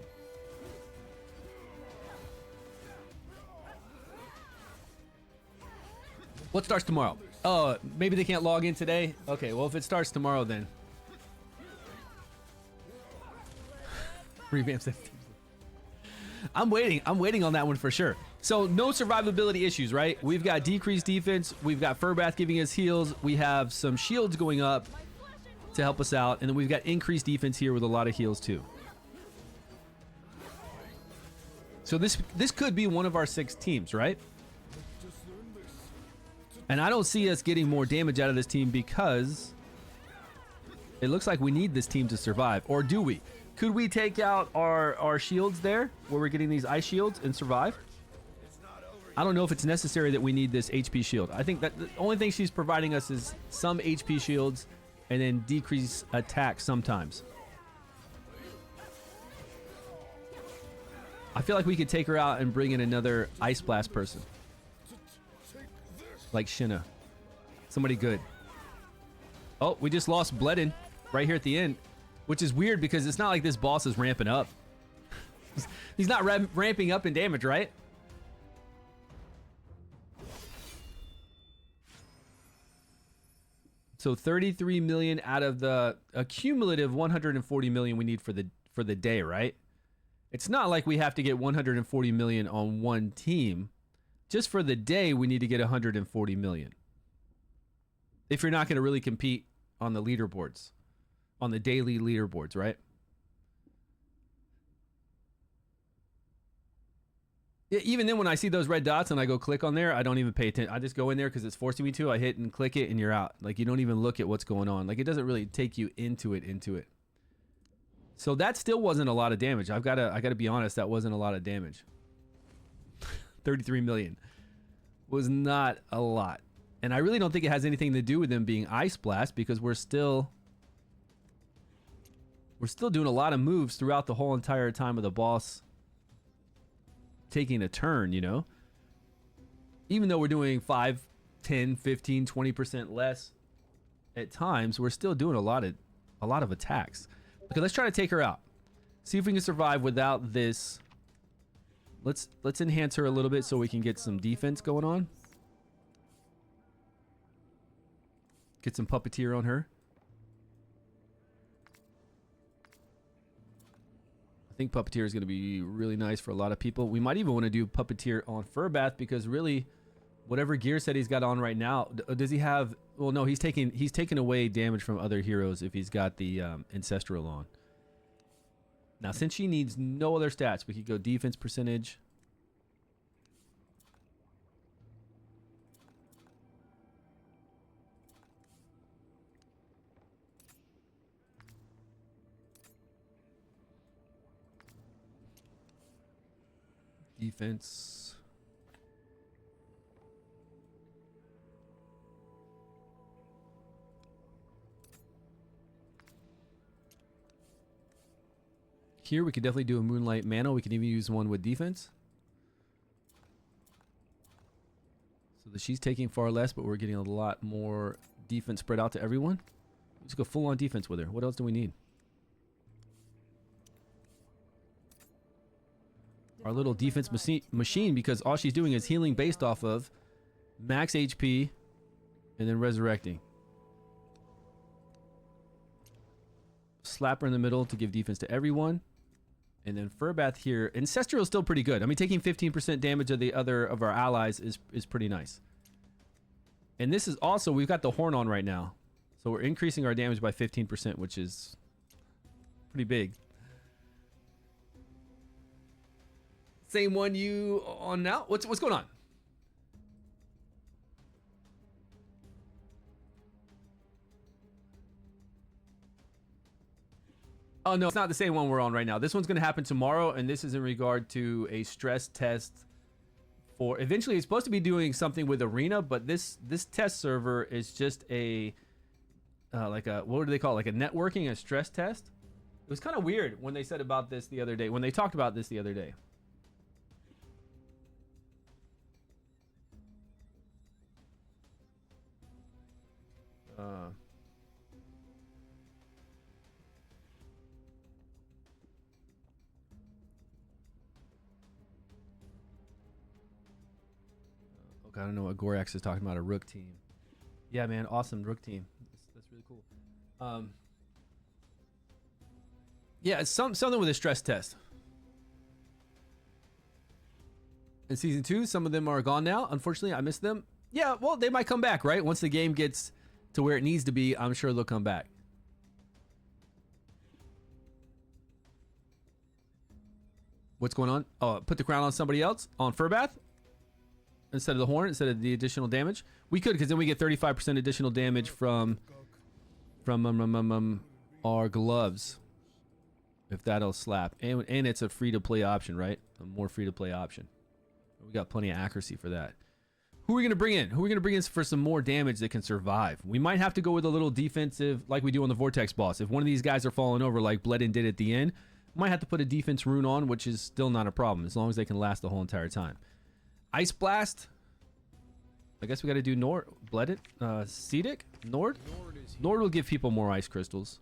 What starts tomorrow? Oh, maybe they can't log in today? Okay, well, if it starts tomorrow, then. Revamp system. I'm waiting on that one for sure. So, no survivability issues, right? We've got decreased defense. We've got Furbath giving us heals. We have some shields going up to help us out. And then we've got increased defense here with a lot of heals, too. So, this could be one of our 6 teams, right? And I don't see us getting more damage out of this team because it looks like we need this team to survive. Or do we? Could we take out our shields there where we're getting these ice shields and survive? I don't know if it's necessary that we need this HP shield. I think that the only thing she's providing us is some HP shields and then decrease attack sometimes. I feel like we could take her out and bring in another Ice Blast person. Like Shinna. Somebody good. Oh, we just lost Bledin right here at the end. which is weird because it's not like this boss is ramping up. He's not ramping up in damage, right? So 33 million out of the accumulative 140 million we need for the day, right? It's not like we have to get 140 million on one team. Just for the day, we need to get 140 million. If you're not going to really compete on the leaderboards, on the daily leaderboards, right? Yeah, even then, when I see those red dots and I go click on there, I don't even pay attention. I just go in there because it's forcing me to. I hit and click it, and you're out. Like, you don't even look at what's going on. Like, it doesn't really take you into it. So that still wasn't a lot of damage. I gotta be honest, that wasn't a lot of damage. 33 million was not a lot. And I really don't think it has anything to do with them being Ice Blast, because we're still doing a lot of moves throughout the whole entire time of the boss taking a turn, you know? Even though we're doing 5, 10, 15, 20% less at times, we're still doing a lot of attacks. Okay, let's try to take her out. See if we can survive without this. Let's enhance her a little bit so we can get some defense going on. Get some puppeteer on her. I think puppeteer is going to be really nice for a lot of people. We might even want to do puppeteer on Furbath, because really, whatever gear set he's got on right now, does he have? Well, no, he's taking away damage from other heroes if he's got the ancestral on. Now, since she needs no other stats, we could go defense percentage. Defense. Here we could definitely do a Moonlight Mana. We can even use one with defense. So that she's taking far less, but we're getting a lot more defense spread out to everyone. Let's go full on defense with her. What else do we need? Our little defense machine, because all she's doing is healing based off of max HP and then resurrecting. Slap her in the middle to give defense to everyone. And then Furbath here. Ancestral is still pretty good. I mean, taking 15% damage of the other of our allies is pretty nice. And this is also, we've got the horn on right now. So we're increasing our damage by 15%, which is pretty big. Same one you on now? What's going on? Oh, no, it's not the same one we're on right now. This one's going to happen tomorrow, and this is in regard to a stress test for... Eventually, it's supposed to be doing something with Arena, but this test server is just a... like a... What do they call it? Like a networking, a stress test? It was kind of weird when they said about this the other day, when they talked about this the other day. Okay, I don't know what Gorax is talking about, a Rook team. Yeah, man, awesome Rook team. That's really cool. Yeah, it's something with a stress test. In season 2, some of them are gone now. Unfortunately, I missed them. Yeah, well, they might come back, right? Once the game gets to where it needs to be, I'm sure they'll come back. What's going on? Oh, put the crown on somebody else? On Furbath? Instead of the horn, instead of the additional damage? We could, because then we get 35% additional damage from our gloves. If that'll slap. And it's a free-to-play option, right? A more free-to-play option. We got plenty of accuracy for that. Who are we going to bring in? Who are we going to bring in for some more damage that can survive? We might have to go with a little defensive, like we do on the Vortex boss. If one of these guys are falling over like Bledin did at the end, we might have to put a defense rune on, which is still not a problem, as long as they can last the whole entire time. Ice Blast. I guess we got to do Nord. Bledin? Cedic? Nord? Nord will give people more ice crystals.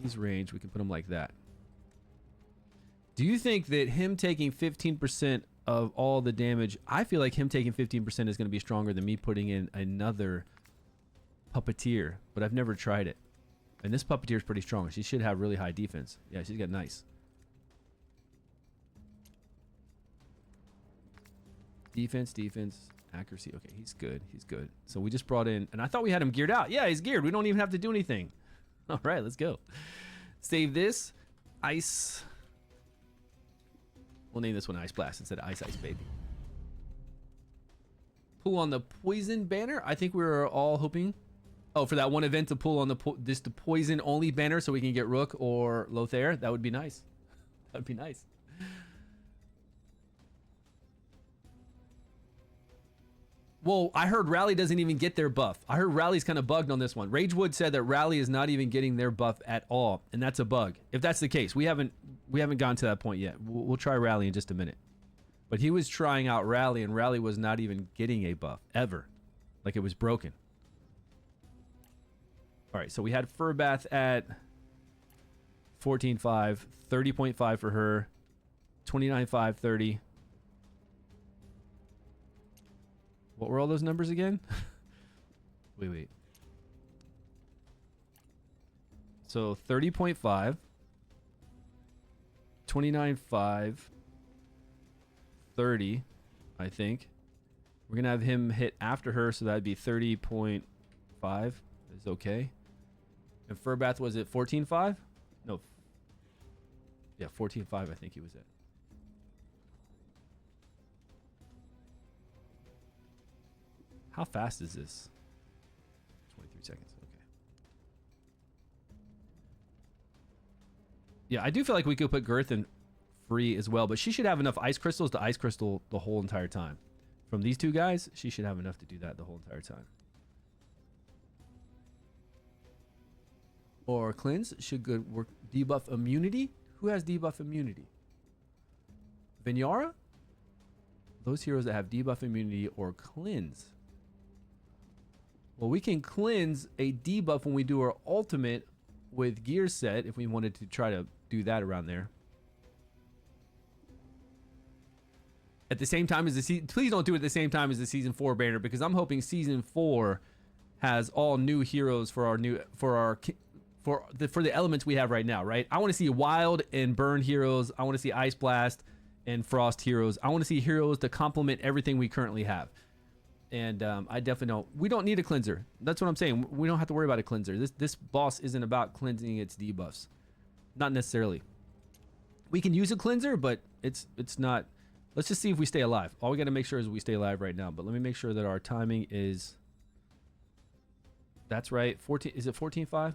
He's ranged. We can put him like that. Do you think that him taking 15% of all the damage, I feel like him taking 15% is going to be stronger than me putting in another puppeteer, but I've never tried it. And this puppeteer is pretty strong. She should have really high defense. Yeah, she's got nice. Defense, accuracy. Okay, he's good. He's good. So we just brought in, and I thought we had him geared out. Yeah, he's geared. We don't even have to do anything. All right, let's go. Save this. Ice. We'll name this one Ice Blast instead of Ice Ice Baby. Pull on the poison banner. I think we were all hoping, oh, for that one event to pull on the poison only banner so we can get Rook or Lothair. That would be nice. That'd be nice. Well, I heard Rally doesn't even get their buff. I heard Rally's kind of bugged on this one. Ragewood said that Rally is not even getting their buff at all, and that's a bug. If that's the case, we haven't gotten to that point yet. We'll try Rally in just a minute. But he was trying out Rally, and Rally was not even getting a buff ever, like it was broken. All right, so we had Furbath at 14.5, 30.5 for her, 29.5, 30. What were all those numbers again? Wait. So 30.5, 29.5, 30, I think. We're going to have him hit after her, so that'd be 30.5 is okay. And Furbath was at 14.5? No. Yeah, 14.5 I think he was at. How fast is this? 23 seconds. Okay. Yeah, I do feel like we could put Girth in free as well, but she should have enough ice crystals to ice crystal the whole entire time. From these two guys, she should have enough to do that the whole entire time. Or cleanse should good work. Debuff immunity. Who has debuff immunity? Vinyara? Those heroes that have debuff immunity or cleanse. Well, we can cleanse a debuff when we do our ultimate with gear set if we wanted to try to do that around there. At the same time as the season, please don't do it at the same time as the season 4 banner, because I'm hoping season 4 has all new heroes for our new for the elements we have right now, right? I want to see wild and burn heroes. I want to see ice blast and frost heroes. I want to see heroes to complement everything we currently have. And I definitely don't. We don't need a cleanser. That's what I'm saying. We don't have to worry about a cleanser. This boss isn't about cleansing its debuffs. Not necessarily. We can use a cleanser, but it's not. Let's just see if we stay alive. All we got to make sure is we stay alive right now. But let me make sure that our timing is. That's right. 14. Is it 14.5?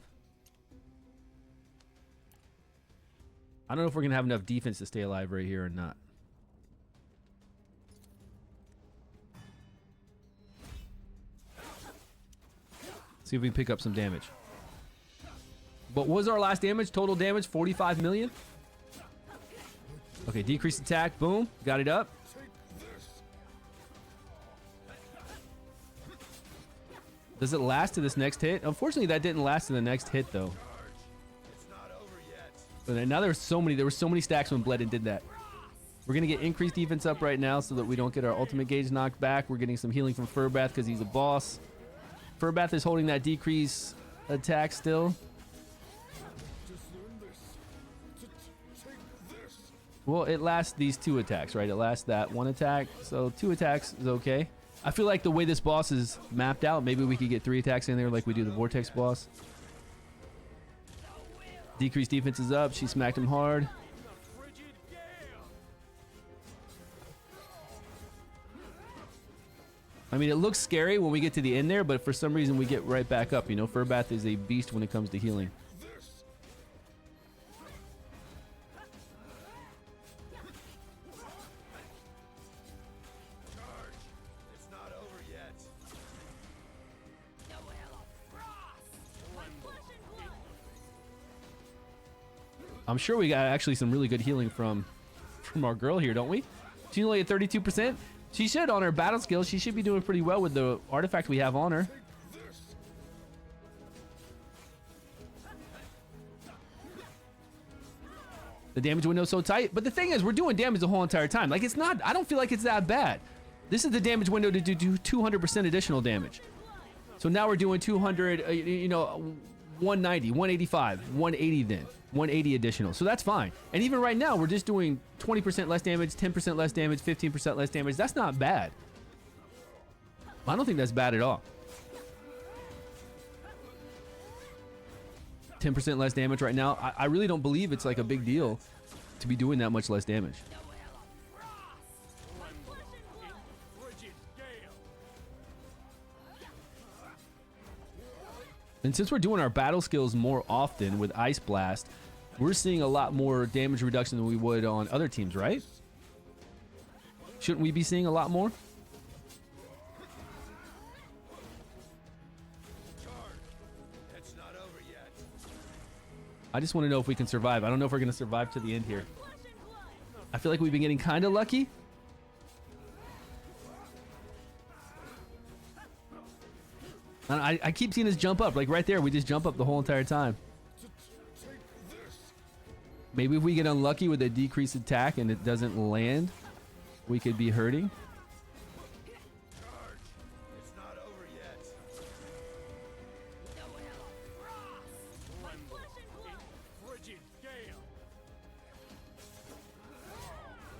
I don't know if we're gonna have enough defense to stay alive right here or not. See if we can pick up some damage. But what was our last damage? Total damage 45 million. Okay, decreased attack. Boom. Got it up. Does it last to this next hit? Unfortunately, that didn't last to the next hit though. But now there were so many stacks when Bled and did that. We're gonna get increased defense up right now so that we don't get our ultimate gauge knocked back. We're getting some healing from Furbath because he's a boss. Furbath is holding that decrease attack still. Well, it lasts these 2 attacks, right? It lasts that 1 attack, so 2 attacks is okay. I feel like the way this boss is mapped out, maybe we could get 3 attacks in there like we do the Vortex boss. Decreased defense is up. She smacked him hard. I mean, it looks scary when we get to the end there, but for some reason we get right back up. You know, Furbath is a beast when it comes to healing. I'm sure we got actually some really good healing from our girl here, don't we? She's only at 32%. She should, on her battle skills, she should be doing pretty well with the artifact we have on her. The damage window's so tight. But the thing is, we're doing damage the whole entire time. Like, it's not, I don't feel like it's that bad. This is the damage window to do 200% additional damage. So now we're doing 200, you know, 190, 185, 180 then. 180 additional. So that's fine. And even right now, we're just doing 20% less damage, 10% less damage, 15% less damage. That's not bad. I don't think that's bad at all. 10% less damage right now. I really don't believe it's like a big deal to be doing that much less damage. And since we're doing our battle skills more often with Ice Blast, we're seeing a lot more damage reduction than we would on other teams, right? Shouldn't we be seeing a lot more? I just want to know if we can survive. I don't know if we're going to survive to the end here. I feel like we've been getting kind of lucky. And I keep seeing us jump up. Like right there, we just jump up the whole entire time. Maybe if we get unlucky with a decreased attack and it doesn't land, we could be hurting.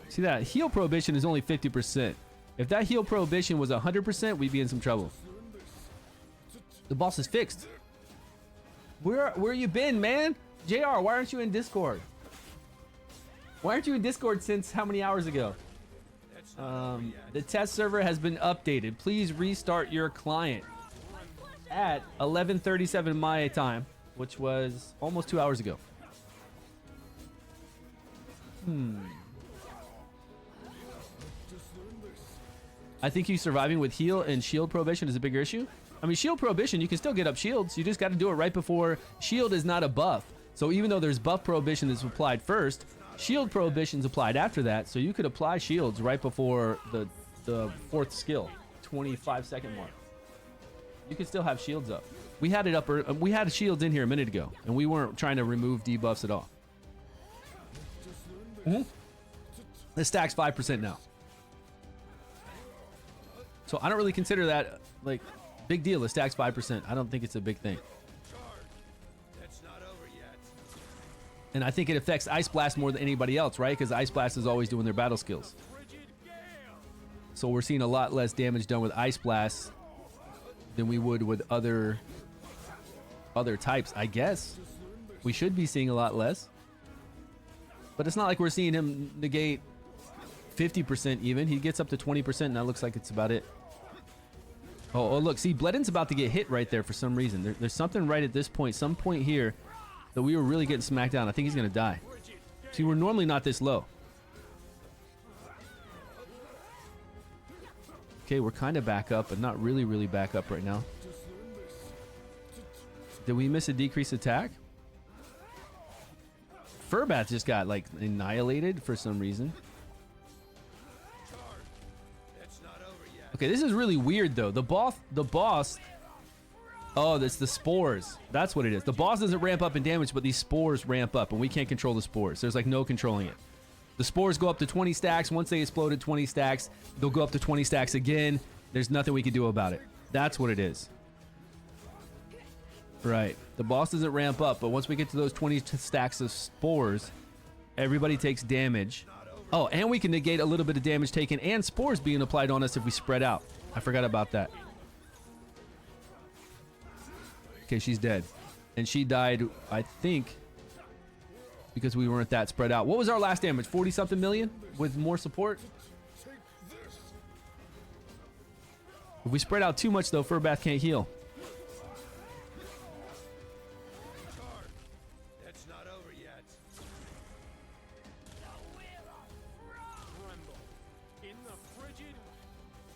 See that? Heal prohibition is only 50%. If that heal prohibition was 100%, we'd be in some trouble. The boss is fixed. Where you been, man? JR, why aren't you in Discord? Why aren't you in Discord since how many hours ago? The test server has been updated. Please restart your client at 11:37 my time, which was almost 2 hours ago. I think you surviving with heal and shield prohibition is a bigger issue. I mean, shield prohibition, you can still get up shields. You just got to do it right before. Shield is not a buff. So even though there's buff prohibition that's applied first, shield prohibition's applied after that. So you could apply shields right before the fourth skill, 25-second mark. You could still have shields up. We had it up. We had shields in here a minute ago, and we weren't trying to remove debuffs at all. The stack's 5% now. So I don't really consider that like big deal. The stack's 5%. I don't think it's a big thing. And I think it affects Ice Blast more than anybody else, right? Because Ice Blast is always doing their battle skills. So we're seeing a lot less damage done with Ice Blast than we would with other types, I guess. We should be seeing a lot less. But it's not like we're seeing him negate 50% even. He gets up to 20%, and that looks like it's about it. Oh, look, see, Bledden's about to get hit right there for some reason. There's something right at this point, some point here, that we were really getting smacked down. I think he's going to die. See, we're normally not this low. Okay, we're kind of back up, but not really, really back up right now. Did we miss a decreased attack? Furbath just got, like, annihilated for some reason. Okay, this is really weird though. The boss. Oh, that's the spores. That's what it is. The boss doesn't ramp up in damage, but these spores ramp up, and we can't control the spores. There's like no controlling it. The spores go up to 20 stacks. Once they explode at 20 stacks, they'll go up to 20 stacks again. There's nothing we can do about it. That's what it is. Right. The boss doesn't ramp up, but once we get to those 20 stacks of spores, everybody takes damage. Oh, and we can negate a little bit of damage taken and spores being applied on us if we spread out. I forgot about that. Okay, she's dead. And she died, I think, because we weren't that spread out. What was our last damage? 40-something million with more support? If we spread out too much, though, Furbath can't heal.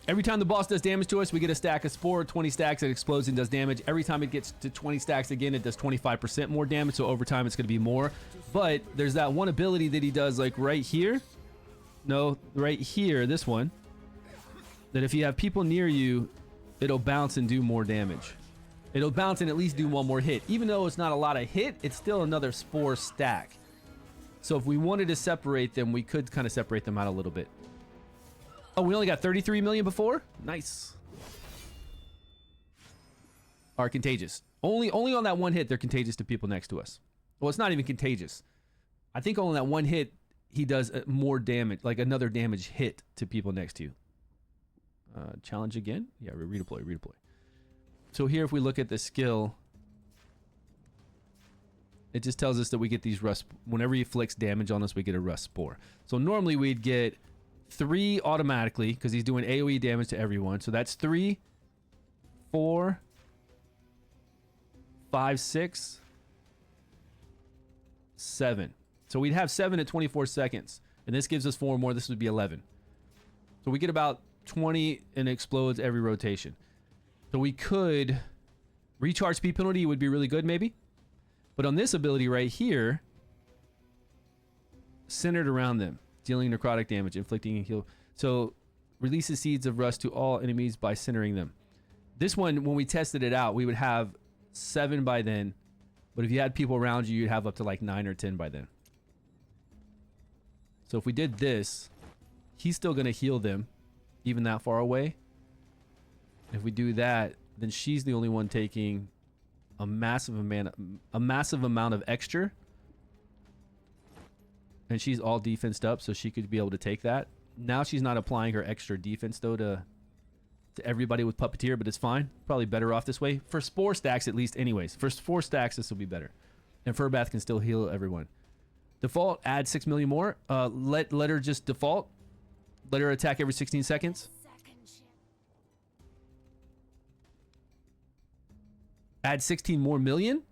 Every time the boss does damage to us, we get a stack of spore. 20 stacks, it explodes and does damage. Every time it gets to 20 stacks again, it does 25% more damage. So over time, it's going to be more. But there's that one ability that he does, like right here. No, right here, this one. That if you have people near you, it'll bounce and do more damage. It'll bounce and at least do one more hit. Even though it's not a lot of hit, it's still another spore stack. So if we wanted to separate them, we could kind of separate them out a little bit. Oh, we only got 33 million before? Nice. Are contagious. Only on that one hit, they're contagious to people next to us. Well, it's not even contagious. I think only that one hit, he does more damage, like another damage hit to people next to you. Challenge again? Yeah, redeploy. So here, if we look at the skill, it just tells us that we get these rust. Whenever he inflicts damage on us, we get a rust spore. So normally we'd get 3 automatically because he's doing AoE damage to everyone. So that's 3, 4, 5, 6, 7. So we'd have 7 at 24 seconds. And this gives us 4 more. This would be 11. So we get about 20 and it explodes every rotation. So we could recharge speed penalty would be really good maybe. But on this ability right here, centered around them, dealing necrotic damage, inflicting and heal. So releases seeds of rust to all enemies by centering them. This one, when we tested it out, we would have 7 by then. But if you had people around you, you'd have up to like 9 or 10 by then. So if we did this, he's still going to heal them, even that far away. If we do that, then she's the only one taking a massive amount of extra. And she's all defensed up, so she could be able to take that. Now she's not applying her extra defense, though, to everybody with Puppeteer, but it's fine. Probably better off this way. For Spore stacks, at least, anyways. For 4 stacks, this will be better. And Furbath can still heal everyone. Default, add 6 million more. Let her just default. Let her attack every 16 seconds. Add 16 more million.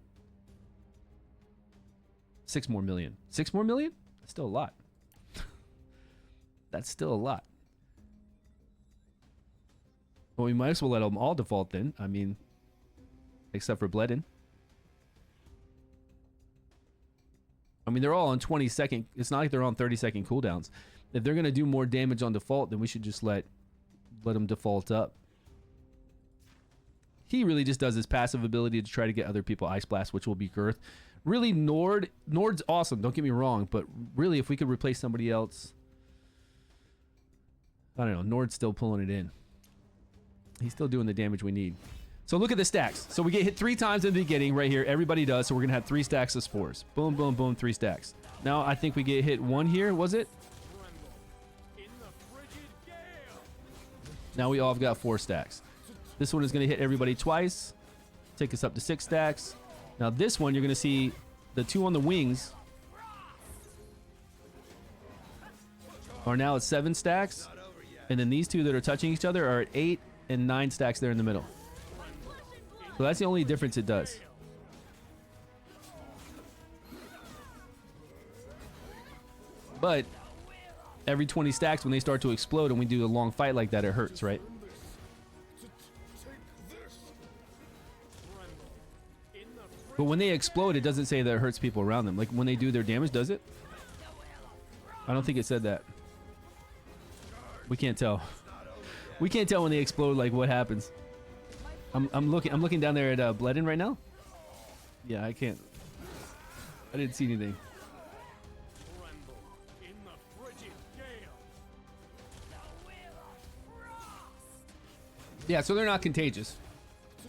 6 more million. 6 more million? That's still a lot. That's still a lot. Well, we might as well let them all default then. I mean, except for Bledin. I mean, they're all on 20-second. It's not like they're on 30-second cooldowns. If they're going to do more damage on default, then we should just let them default up. He really just does his passive ability to try to get other people Ice Blast, which will be Girth. Really, Nord's awesome, don't get me wrong, but really, if we could replace somebody else, I don't know, Nord's still pulling it in. He's still doing the damage we need. So look at the stacks. So we get hit 3 times in the beginning right here. Everybody does, so we're going to have 3 stacks of spores. Boom, boom, boom, 3 stacks. Now I think we get hit 1 here, was it? Now we all have got 4 stacks. This one is going to hit everybody twice. Take us up to 6 stacks. Now this one, you're going to see the 2 on the wings are now at 7 stacks. And then these 2 that are touching each other are at 8 and 9 stacks there in the middle. So that's the only difference it does. But every 20 stacks, when they start to explode and we do a long fight like that, it hurts, right? But when they explode, it doesn't say that it hurts people around them. Like when they do their damage, does it? I don't think it said that. We can't tell. We can't tell when they explode, like what happens. I'm looking down there at Bledin right now. Yeah, I can't. I didn't see anything. Yeah, so they're not contagious.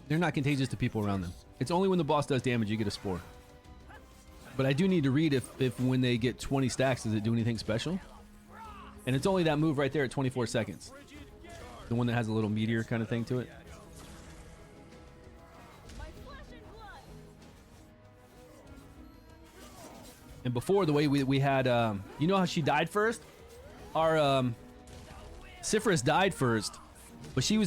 They're not contagious to people around them. It's only when the boss does damage you get a spore. But I do need to read if when they get 20 stacks, does it do anything special? And it's only that move right there at 24 seconds. The one that has a little meteor kind of thing to it. And before, the way we had, you know how she died first? Our Cypherus died first, but she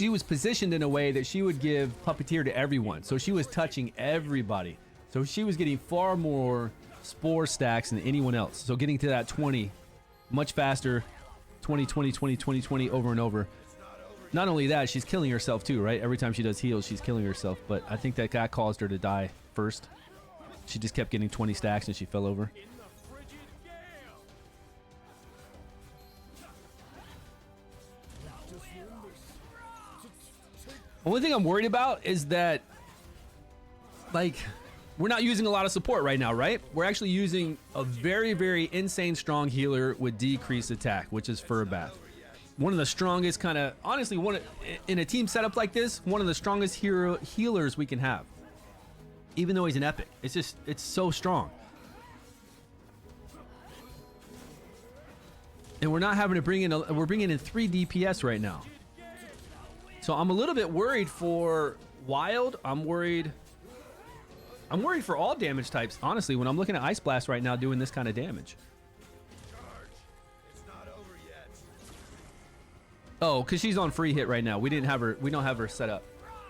was positioned in a way that she would give Puppeteer to everyone. So she was touching everybody. So she was getting far more spore stacks than anyone else. So getting to that 20 much faster, 20, 20, 20, 20, 20 over and over. Not only that, she's killing herself too, right? Every time she does heals, she's killing herself. But I think that caused her to die first. She just kept getting 20 stacks and she fell over. Only thing I'm worried about is that, like, we're not using a lot of support right now, right? We're actually using a very, very insane strong healer with decreased attack, which is Furbath. One of the strongest kind of, honestly, in a team setup like this, one of the strongest healers we can have. Even though he's an epic, it's so strong. And we're not having to bring in, we're bringing in 3 DPS right now. So I'm a little bit worried for Wild. I'm worried for all damage types, honestly, when I'm looking at Ice Blast right now doing this kind of damage. Oh, because she's on free hit right now. We don't have her set up.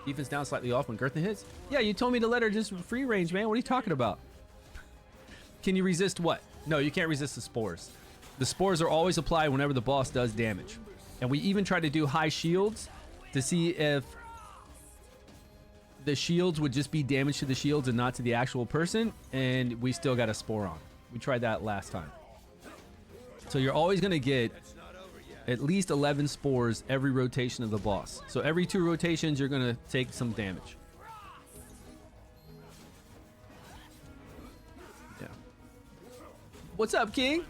Defense down slightly off when Girthin hits. Yeah, you told me to let her just free range, man. What are you talking about? Can you resist what? No, you can't resist the spores. The spores are always applied whenever the boss does damage. And we even try to do high shields to see if the shields would just be damage to the shields and not to the actual person, and we still got a spore on. We tried that last time. So you're always going to get at least 11 spores every rotation of the boss. So every 2 rotations, you're going to take some damage. Yeah. What's up, King?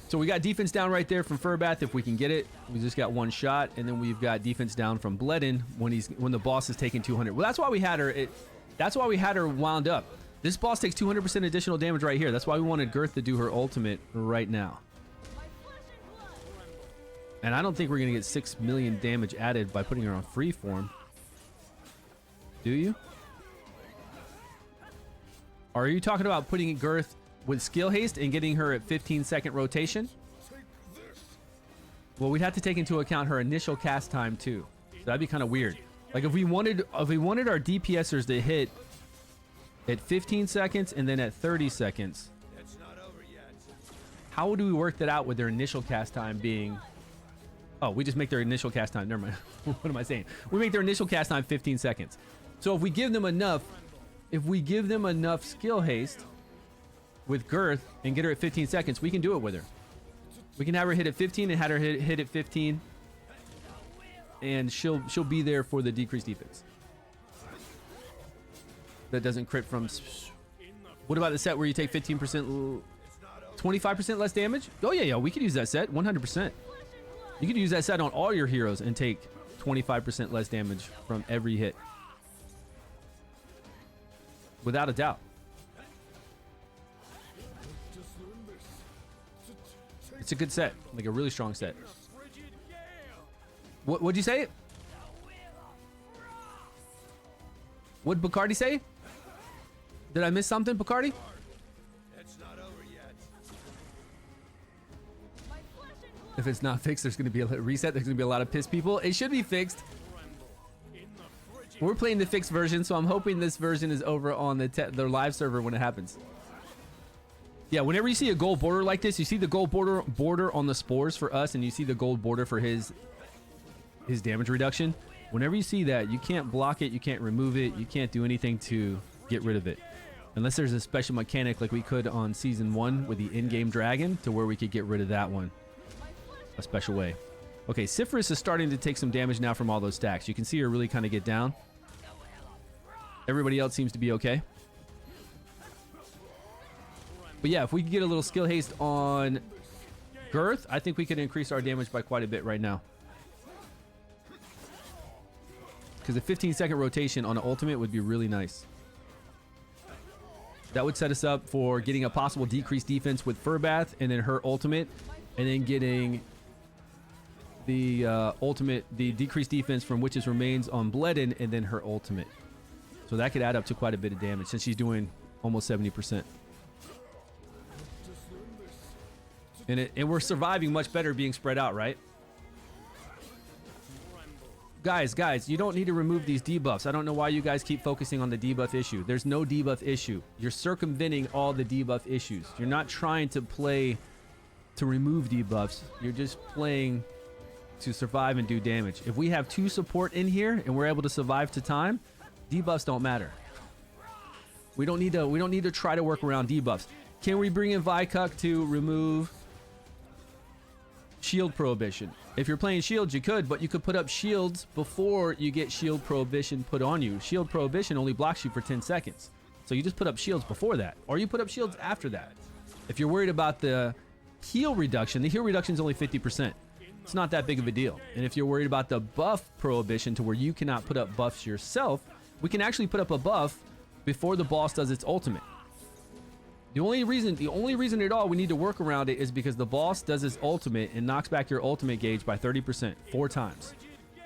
So we got defense down right there from Furbath if we can get it. We just got 1 shot, and then we've got defense down from Bledin when the boss is taking 200. Well, that's why we had her. That's why we had her wound up. This boss takes 200% additional damage right here. That's why we wanted Girth to do her ultimate right now. And I don't think we're gonna get 6 million damage added by putting her on free form. Do you? Or are you talking about putting Girth with skill haste and getting her at 15-second rotation? Well, we'd have to take into account her initial cast time too. So that'd be kind of weird. Like if we wanted our DPSers to hit at 15 seconds and then at 30 seconds, how do we work that out with their initial cast time being... Oh, we just make their initial cast time. Never mind. What am I saying? We make their initial cast time 15 seconds. So if we give them enough skill haste with Girth and get her at 15 seconds, we can do it with her. We can have her hit at 15 and have her hit at 15, and she'll be there for the decreased defense. That doesn't crit from... What about the set where you take 15%, 25% less damage? Oh yeah, we could use that set 100%. You could use that set on all your heroes and take 25% less damage from every hit, without a doubt. It's a good set, like a really strong set. What'd you say? What'd Bacardi say? Did I miss something, Bacardi? If it's not fixed, there's going to be a reset. There's going to be a lot of pissed people. It should be fixed. We're playing the fixed version, so I'm hoping this version is over on the live server when it happens. Yeah, whenever you see a gold border like this, you see the gold border on the spores for us, and you see the gold border for his damage reduction. Whenever you see that, you can't block it, you can't remove it, you can't do anything to get rid of it. Unless there's a special mechanic like we could on Season 1 with the in-game dragon, to where we could get rid of that one a special way. Okay, Cypherus is starting to take some damage now from all those stacks. You can see her really kind of get down. Everybody else seems to be okay. But yeah, if we could get a little skill haste on Girth, I think we could increase our damage by quite a bit right now. Because a 15-second rotation on an ultimate would be really nice. That would set us up for getting a possible decreased defense with Furbath, and then her ultimate, and then getting the the decreased defense from Witch's Remains on Bledin, and then her ultimate. So that could add up to quite a bit of damage, since she's doing almost 70%. And we're surviving much better being spread out, right? Guys, you don't need to remove these debuffs. I don't know why you guys keep focusing on the debuff issue. There's no debuff issue. You're circumventing all the debuff issues. You're not trying to play to remove debuffs. You're just playing to survive and do damage. If we have 2 support in here and we're able to survive to time, debuffs don't matter. We don't need to try to work around debuffs. Can we bring in Vikuk to remove shield prohibition. If you're playing shields, you could, but you could put up shields before you get shield prohibition put on you. Shield prohibition only blocks you for 10 seconds. So you just put up shields before that, or you put up shields after that. If you're worried about the heal reduction, the heal reduction is only 50%. It's not that big of a deal. And if you're worried about the buff prohibition to where you cannot put up buffs yourself, we can actually put up a buff before the boss does its ultimate. The only reason at all we need to work around it is because the boss does his ultimate and knocks back your ultimate gauge by 30%, 4 times.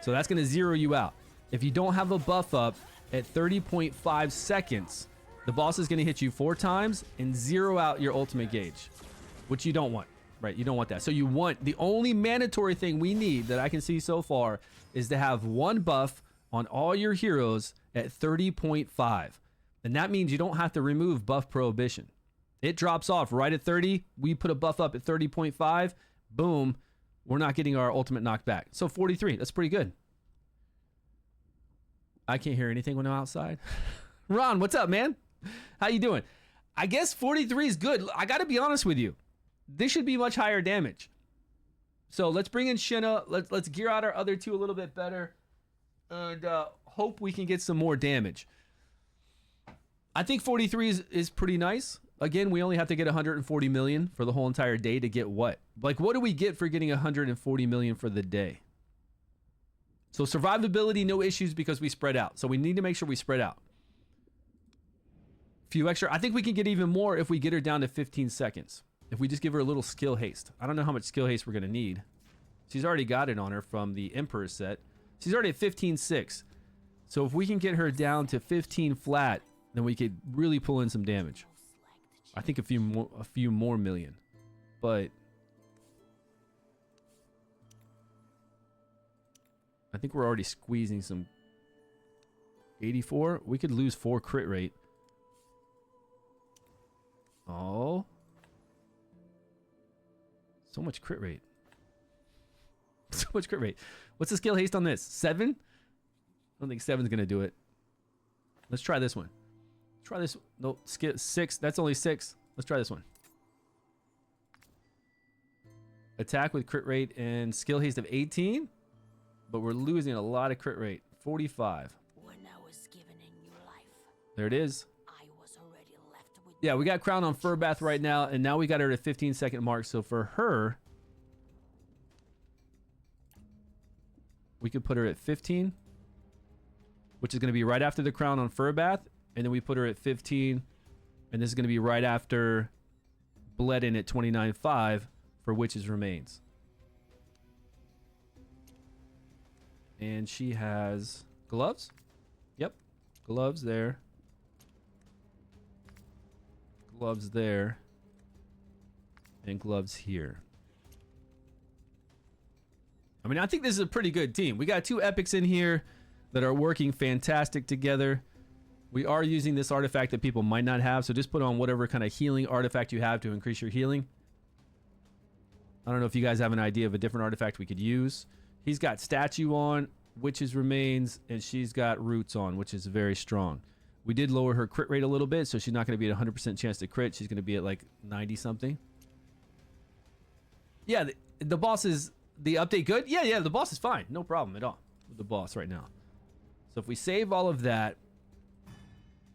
So that's going to zero you out. If you don't have a buff up at 30.5 seconds, the boss is going to hit you 4 times and zero out your ultimate gauge, which you don't want, right? You don't want that. So you want, the only mandatory thing we need that I can see so far is to have 1 buff on all your heroes at 30.5. And that means you don't have to remove buff prohibition. It drops off right at 30. We put a buff up at 30.5. Boom. We're not getting our ultimate knocked back. So 43. That's pretty good. I can't hear anything when I'm outside. Ron, what's up, man? How you doing? I guess 43 is good. I got to be honest with you. This should be much higher damage. So let's bring in Shinna. Let's gear out our other 2 a little bit better. And hope we can get some more damage. I think 43 is pretty nice. Again, we only have to get 140 million for the whole entire day to get what? Like, what do we get for getting 140 million for the day? So survivability, no issues because we spread out. So we need to make sure we spread out. Few extra. I think we can get even more if we get her down to 15 seconds. If we just give her a little skill haste. I don't know how much skill haste we're going to need. She's already got it on her from the Emperor set. She's already at 15.6. So if we can get her down to 15 flat, then we could really pull in some damage. I think a few more million, but I think we're already squeezing some. 84. We could lose 4 crit rate. Oh, so much crit rate. So much crit rate. What's the skill haste on this? 7? I don't think 7's gonna do it. Let's try this one. Try this. Nope. Skip 6. That's only 6. Let's try this one. Attack with crit rate and skill haste of 18. But we're losing a lot of crit rate. 45. When I was given a new life, There it is. I was already left with Yeah, we got Crown on Furbath right now. And now we got her at a 15-second mark. So for her, we could put her at 15. Which is going to be right after the Crown on Furbath. And then we put her at 15. And this is going to be right after Bled in at 29.5 for Witch's Remains. And she has gloves. Yep. Gloves there. Gloves there. And gloves here. I mean, I think this is a pretty good team. We got 2 epics in here that are working fantastic together. We are using this artifact that people might not have, so just put on whatever kind of healing artifact you have to increase your healing. I don't know if you guys have an idea of a different artifact we could use. He's got Statue on, Witch's Remains, and she's got Roots on, which is very strong. We did lower her crit rate a little bit, so she's not going to be at 100% chance to crit. She's going to be at like 90-something. Yeah, the boss is... The update good? Yeah, the boss is fine. No problem at all with the boss right now. So if we save all of that...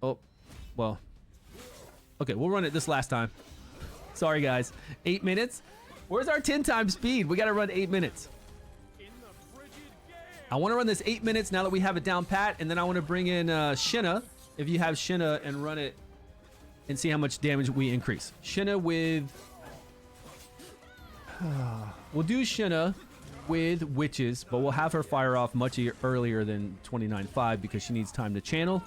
Oh, well. Okay, we'll run it this last time. Sorry, guys. 8 minutes? Where's our 10 times speed? We got to run 8 minutes. I want to run this 8 minutes now that we have it down pat, and then I want to bring in Shinna, if you have Shinna, and run it and see how much damage we increase. Shinna with... We'll do Shinna with Witches, but we'll have her fire off much earlier than 29.5 because she needs time to channel.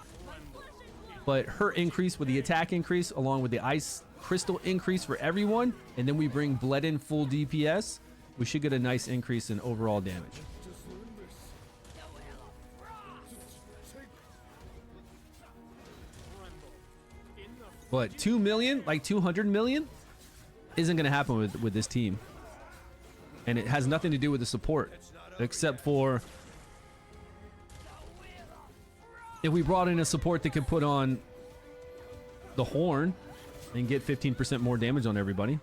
But her increase with the attack increase, along with the ice crystal increase for everyone, and then we bring Bled in full DPS, we should get a nice increase in overall damage. But 2 million, like 200 million, isn't going to happen with this team. And it has nothing to do with the support, except for if we brought in a support that could put on the horn and get 15% more damage on everybody.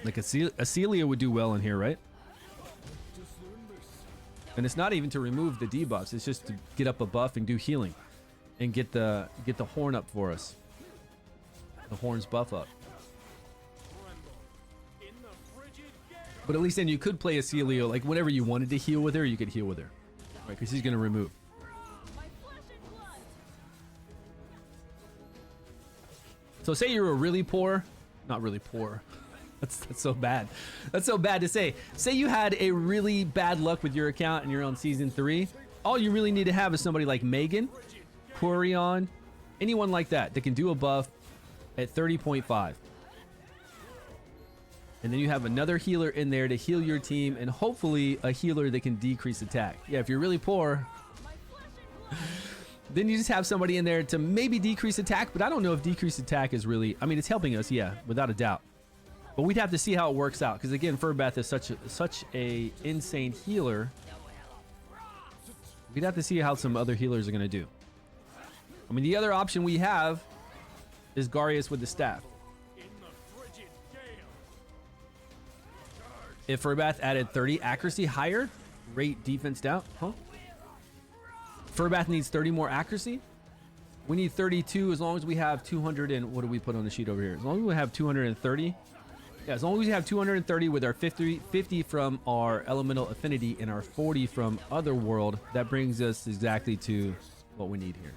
Like a Celia would do well in here, right? And it's not even to remove the debuffs. It's just to get up a buff and do healing, and get the horn up for us. The horn's buff up. But at least then you could play a Celia, like whenever you wanted to heal with her, you could heal with her, right? Because he's gonna remove. So say you were really poor, not really poor. That's so bad. That's so bad to say. Say you had a really bad luck with your account and you're on season 3. All you really need to have is somebody like Megan, Purion, anyone like that that can do a buff at 30.5. And then you have another healer in there to heal your team, and hopefully a healer that can decrease attack. Yeah, if you're really poor, then you just have somebody in there to maybe decrease attack, but I don't know if decreased attack is really, I mean, it's helping us, yeah, without a doubt. But we'd have to see how it works out, because again, Furbath is such a insane healer. We'd have to see how some other healers are going to do. I mean, the other option we have is Garius with the staff. If Furbath added 30 accuracy higher, rate defense down. Huh? Furbath needs 30 more accuracy. We need 32 as long as we have 200 and what do we put on the sheet over here? As long as we have 230. Yeah, as long as we have 230 with our 50 from our elemental affinity and our 40 from Otherworld, that brings us exactly to what we need here.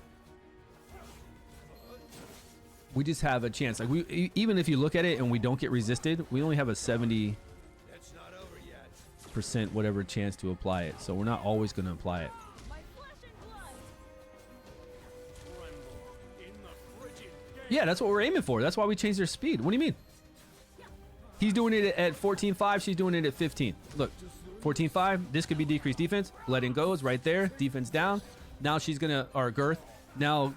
We just have a chance. Like even if you look at it and we don't get resisted, we only have a 70% whatever chance to apply it. So we're not always going to apply it. Yeah, that's what we're aiming for. That's why we changed their speed. What do you mean? He's doing it at 14.5. She's doing it at 15. Look, 14.5. This could be decreased defense. Letting go is right there. Defense down. Now she's going to, or girth. Now,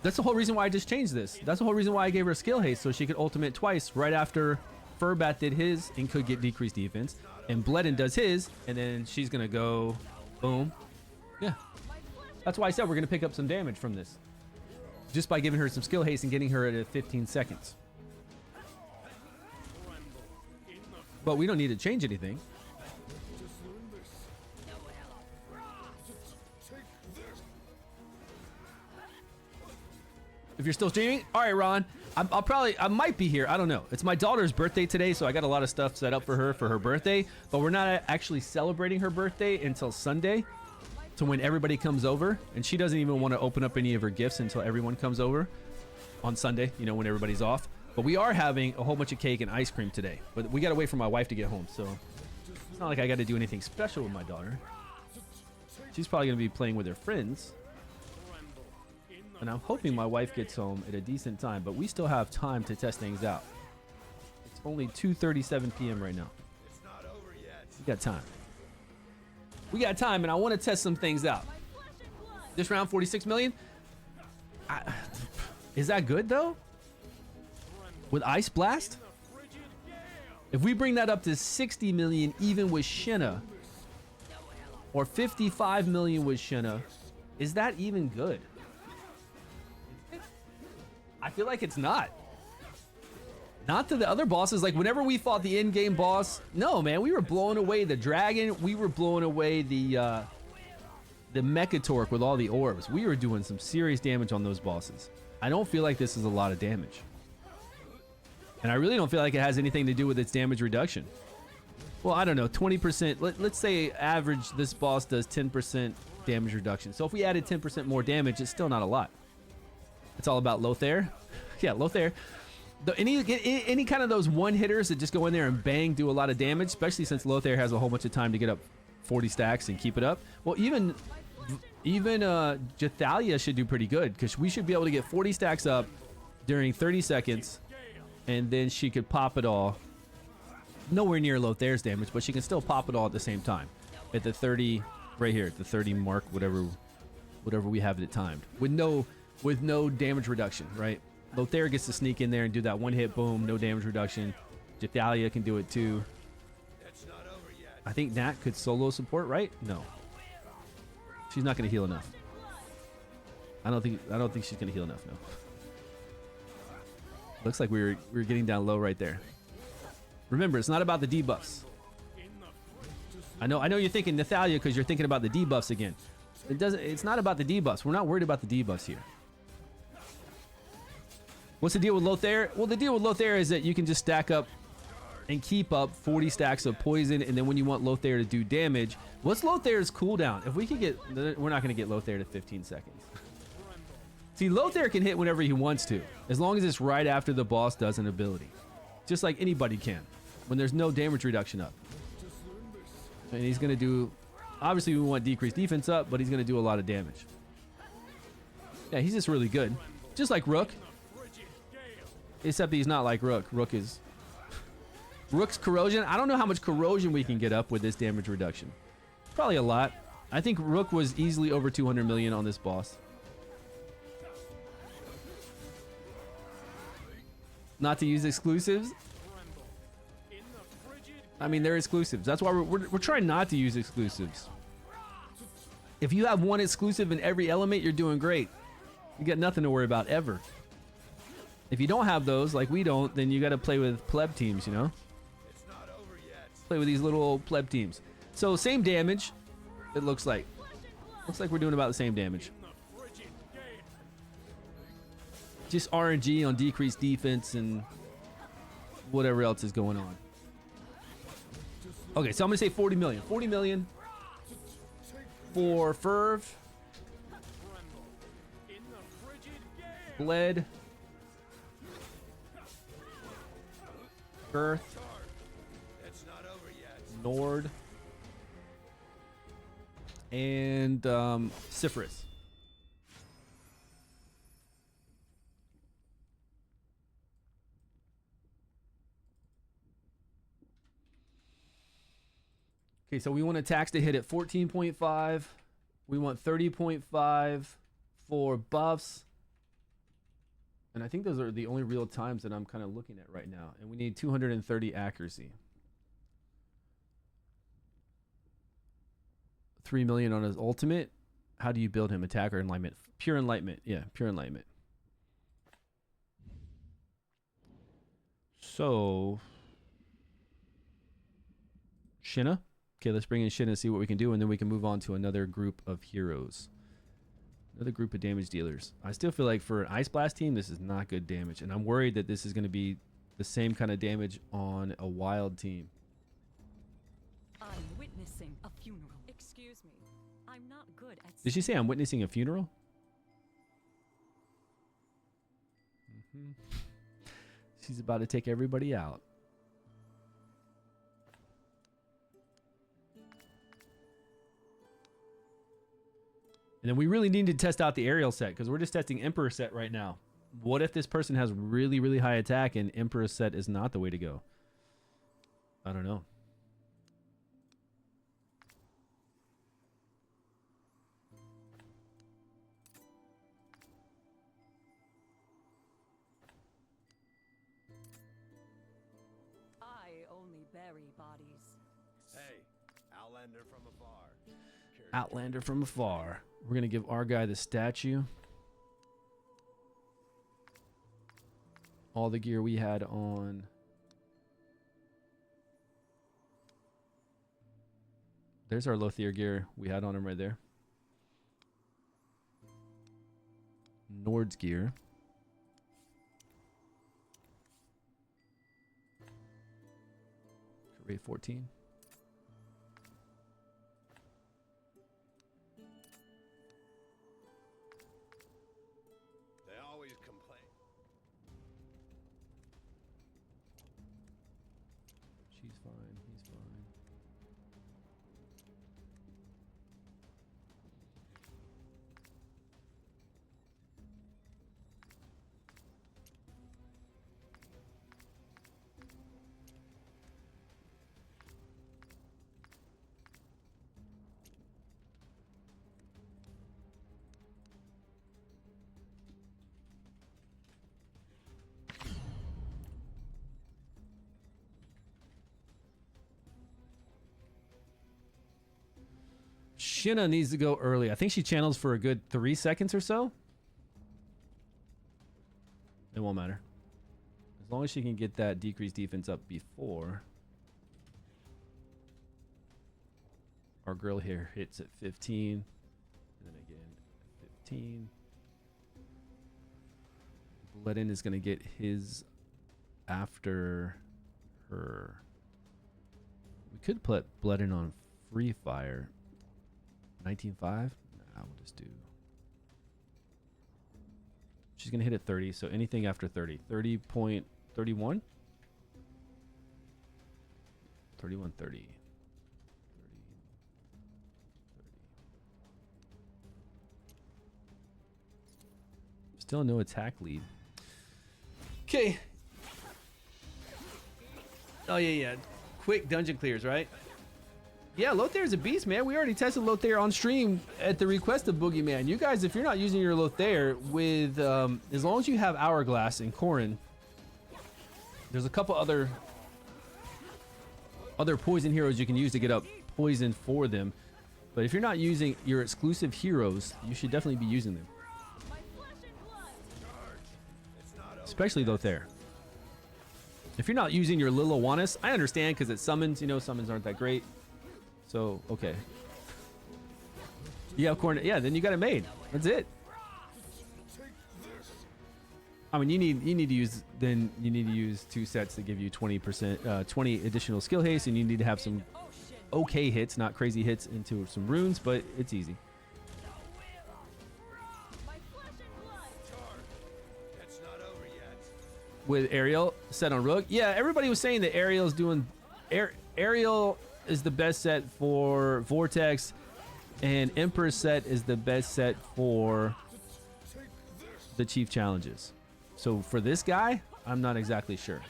that's the whole reason why I just changed this. That's the whole reason why I gave her skill haste, so she could ultimate twice right after Furbath did his and could get decreased defense. And Bledden does his, and then she's going to go, boom. Yeah. That's why I said we're going to pick up some damage from this. Just by giving her some skill haste and getting her at 15 seconds. But we don't need to change anything. If you're still streaming, all right, Ron. I might be here. I don't know. It's my daughter's birthday today, so I got a lot of stuff set up for her birthday. But we're not actually celebrating her birthday until Sunday, to when everybody comes over, and she doesn't even want to open up any of her gifts until everyone comes over on Sunday. You know, when everybody's off. But we are having a whole bunch of cake and ice cream today. But we got to wait for my wife to get home, so it's not like I got to do anything special with my daughter. She's probably going to be playing with her friends. And I'm hoping my wife gets home at a decent time, but we still have time to test things out. It's only 2:37 p.m. right now. We got time. We got time, and I want to test some things out. This round, 46 million. Is that good, though? With Ice Blast? If we bring that up to 60 million, even with Shinna, or 55 million with Shinna, is that even good? I feel like it's not. Not to the other bosses. Like, whenever we fought the in-game boss, no, man, we were blowing away the dragon. We were blowing away the Mechatork with all the orbs. We were doing some serious damage on those bosses. I don't feel like this is a lot of damage. And I really don't feel like it has anything to do with its damage reduction. Well, I don't know, 20%. Let's say average this boss does 10% damage reduction. So if we added 10% more damage, it's still not a lot. It's all about Lothair. Yeah, Lothair. Any kind of those one hitters that just go in there and bang, do a lot of damage, especially since Lothair has a whole bunch of time to get up 40 stacks and keep it up. Well, even Jathalia should do pretty good, because we should be able to get 40 stacks up during 30 seconds, and then she could pop it all. Nowhere near Lothair's damage, but she can still pop it all at the same time. At the 30, right here, at the 30 mark, whatever we have it timed. With no damage reduction, right? Lothair gets to sneak in there and do that one hit, boom, no damage reduction. Jathalia can do it too. I think Nat could solo support, right? No. She's not going to heal enough. I don't think she's going to heal enough, no. Looks like we were getting down low right there. Remember, it's not about the debuffs. I know you're thinking Nathalia because you're thinking about the debuffs again. It's not about the debuffs. We're not worried about the debuffs here. What's the deal with Lothair? Well, the deal with Lothair is that you can just stack up and keep up 40 stacks of poison, and then when you want Lothair to do damage, what's Lothair's cooldown? If we could get, we're not going to get Lothair to 15 seconds. See, Lothair can hit whenever he wants to, as long as it's right after the boss does an ability. Just like anybody can, when there's no damage reduction up. And he's going to do, obviously we want decreased defense up, but he's going to do a lot of damage. Yeah, he's just really good. Just like Rook. Except he's not like Rook. Rook's corrosion. I don't know how much corrosion we can get up with this damage reduction. Probably a lot. I think Rook was easily over 200 million on this boss. Not to use exclusives. I mean, they're exclusives. That's why we're trying not to use exclusives. If you have one exclusive in every element, you're doing great. You got nothing to worry about ever. If you don't have those, like we don't, then you got to play with pleb teams, you know? Play with these little pleb teams. So same damage, it looks like. Looks like we're doing about the same damage. Just RNG on decreased defense and whatever else is going on. Okay, so I'm going to say 40 million. 40 million for Ferv. Bled. Earth. Nord. And Cypherus. Okay, so we want attacks to hit at 14.5. We want 30.5 for buffs. And I think those are the only real times that I'm kind of looking at right now. And we need 230 accuracy. 3 million on his ultimate. How do you build him? Attack or enlightenment? Pure enlightenment. Yeah, pure enlightenment. So, Shinna. Okay, let's bring in Shinna and see what we can do, and then we can move on to another group of heroes. Another group of damage dealers. I still feel like for an Ice Blast team, this is not good damage, and I'm worried that this is going to be the same kind of damage on a wild team. I'm witnessing a funeral. Excuse me. I'm not good at... Did she say I'm witnessing a funeral? She's about to take everybody out. And then we really need to test out the aerial set because we're just testing Emperor set right now. What if this person has really, really high attack and Emperor set is not the way to go? I don't know. I only bury bodies. Hey, Outlander from afar. Outlander from afar. We're going to give our guy the statue. All the gear we had on. There's our Lothair gear we had on him right there. Nord's gear. Rate 14. She's fine. He's fine. Shinna needs to go early. I think she channels for a good 3 seconds or so. It won't matter. As long as she can get that decreased defense up before. Our girl here hits at 15. And then again, 15. Bledin is going to get his after her. We could put Bledin on free fire. 19.5? Nah, we'll just do. She's going to hit at 30, so anything after 30. 30.31? 31.30. Still no attack lead. Okay. Oh, yeah. Quick dungeon clears, right? Yeah, Lothair's a beast, man. We already tested Lothair on stream at the request of Boogeyman. You guys, if you're not using your Lothair with, as long as you have Hourglass and Corrin, there's a couple other poison heroes you can use to get up poison for them. But if you're not using your exclusive heroes, you should definitely be using them. Especially Lothair. If you're not using your Liliwannis, I understand because it summons, you know, summons aren't that great. So, okay. You have Corn, yeah, then you got it made. That's it. I mean, you need to use 2 sets to give you 20%, 20 additional skill haste, and you need to have some okay hits, not crazy hits, into some runes, but it's easy. With Ariel set on Rook. Yeah, everybody was saying that Ariel's doing... Ariel is the best set for Vortex, and Emperor's set is the best set for the Chief Challenges. So for this guy, I'm not exactly sure.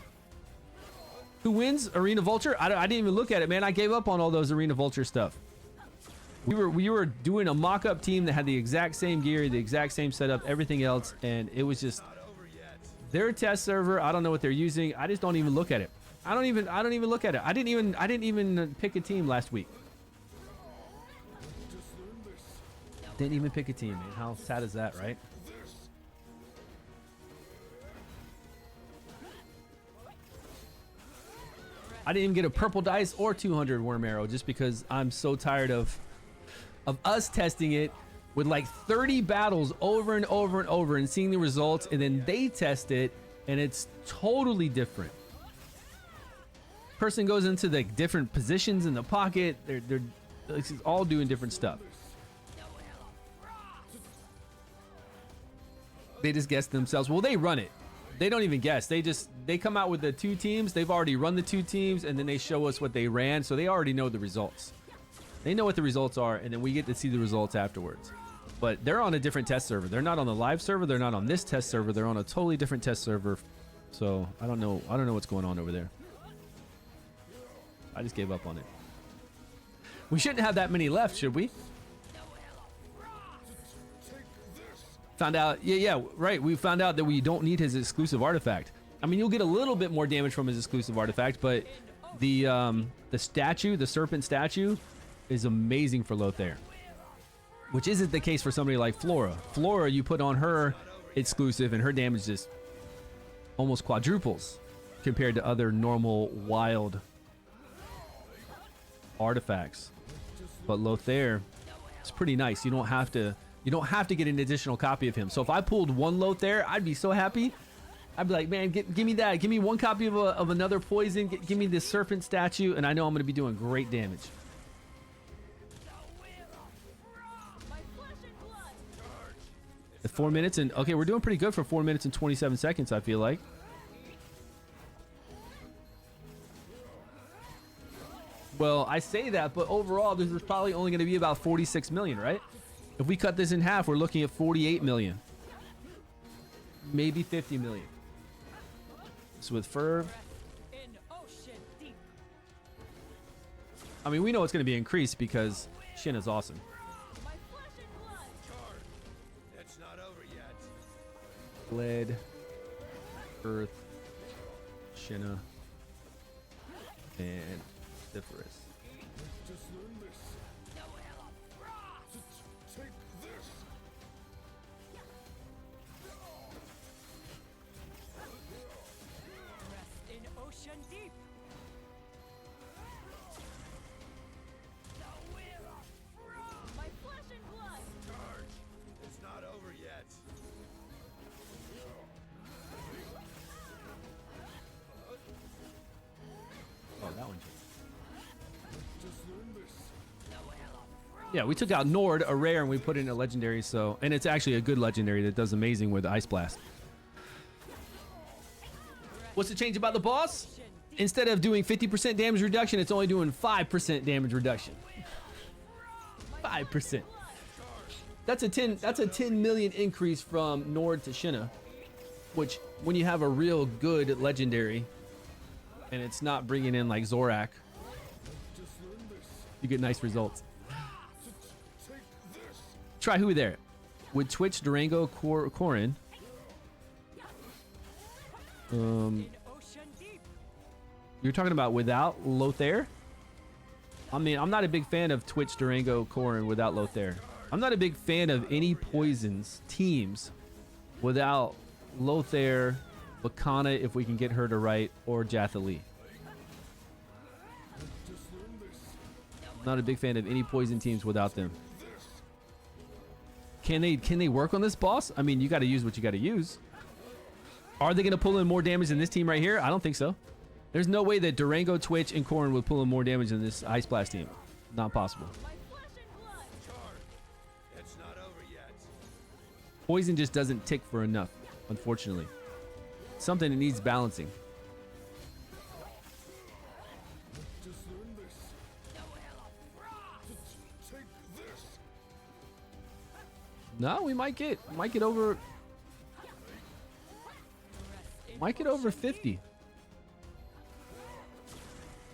Who wins? Arena Vulture? I didn't even look at it, man. I gave up on all those Arena Vulture stuff. We were doing a mock-up team that had the exact same gear, the exact same setup, everything else, and it was just... Their test server, I don't know what they're using. I just don't even look at it. I don't even look at it. I didn't even pick a team last week. Didn't even pick a team, man. How sad is that, right? I didn't even get a purple dice or 200 worm arrow just because I'm so tired of us testing it with like 30 battles over and over and over and seeing the results, and then they test it and it's totally different. Person goes into the different positions in the pocket. They're all doing different stuff. They just guess themselves. Well, they run it. They don't even guess. They come out with the 2 teams. They've already run the 2 teams, and then they show us what they ran. So they already know the results. They know what the results are, and then we get to see the results afterwards. But they're on a different test server. They're not on the live server. They're not on this test server. They're on a totally different test server. So I don't know what's going on over there. I just gave up on it. We shouldn't have that many left, should we? Found out, yeah, right. We found out that we don't need his exclusive artifact. I mean, you'll get a little bit more damage from his exclusive artifact, but the statue, the serpent statue, is amazing for Lothair, which isn't the case for somebody like Flora. Flora, you put on her exclusive, and her damage just almost quadruples compared to other normal wild artifacts. But Lothair, it's pretty nice. You don't have to get an additional copy of him. So if I pulled one Lothair, I'd be so happy. I'd be like, man, give me that. Give me one copy of another poison. Give me this serpent statue, and I know I'm going to be doing great damage. At 4 minutes and okay, we're doing pretty good for 4 minutes and 27 seconds. I feel like. Well, I say that, but overall, this is probably only going to be about 46 million, right? If we cut this in half, we're looking at 48 million. Maybe 50 million. So with Ferv, I mean, we know it's going to be increased because Shin is awesome. Lead, Earth, Shinna, and Nuverse. Yeah, we took out Nord, a rare, and we put in a legendary. So, and it's actually a good legendary that does amazing with Ice Blast. What's the change about the boss? Instead of doing 50% damage reduction, it's only doing 5% damage reduction. 5%. That's a 10 million increase from Nord to Shinna, which when you have a real good legendary and it's not bringing in like Zorak, you get nice results. Try who there? With Twitch, Durango, Corin. You're talking about without Lothair? I mean, I'm not a big fan of Twitch, Durango, Corin without Lothair. I'm not a big fan of any Poisons teams without Lothair, Bakana if we can get her to right, or Jathalee. Not a big fan of any Poison teams without them. Can they work on this boss? I mean, you got to use what you got to use. Are they going to pull in more damage than this team right here? I don't think so. There's no way that Durango, Twitch, and Corin would pull in more damage than this Ice Blast team. Not possible. It's not over yet. Poison just doesn't tick for enough, unfortunately. Something that needs balancing. No, we might get over 50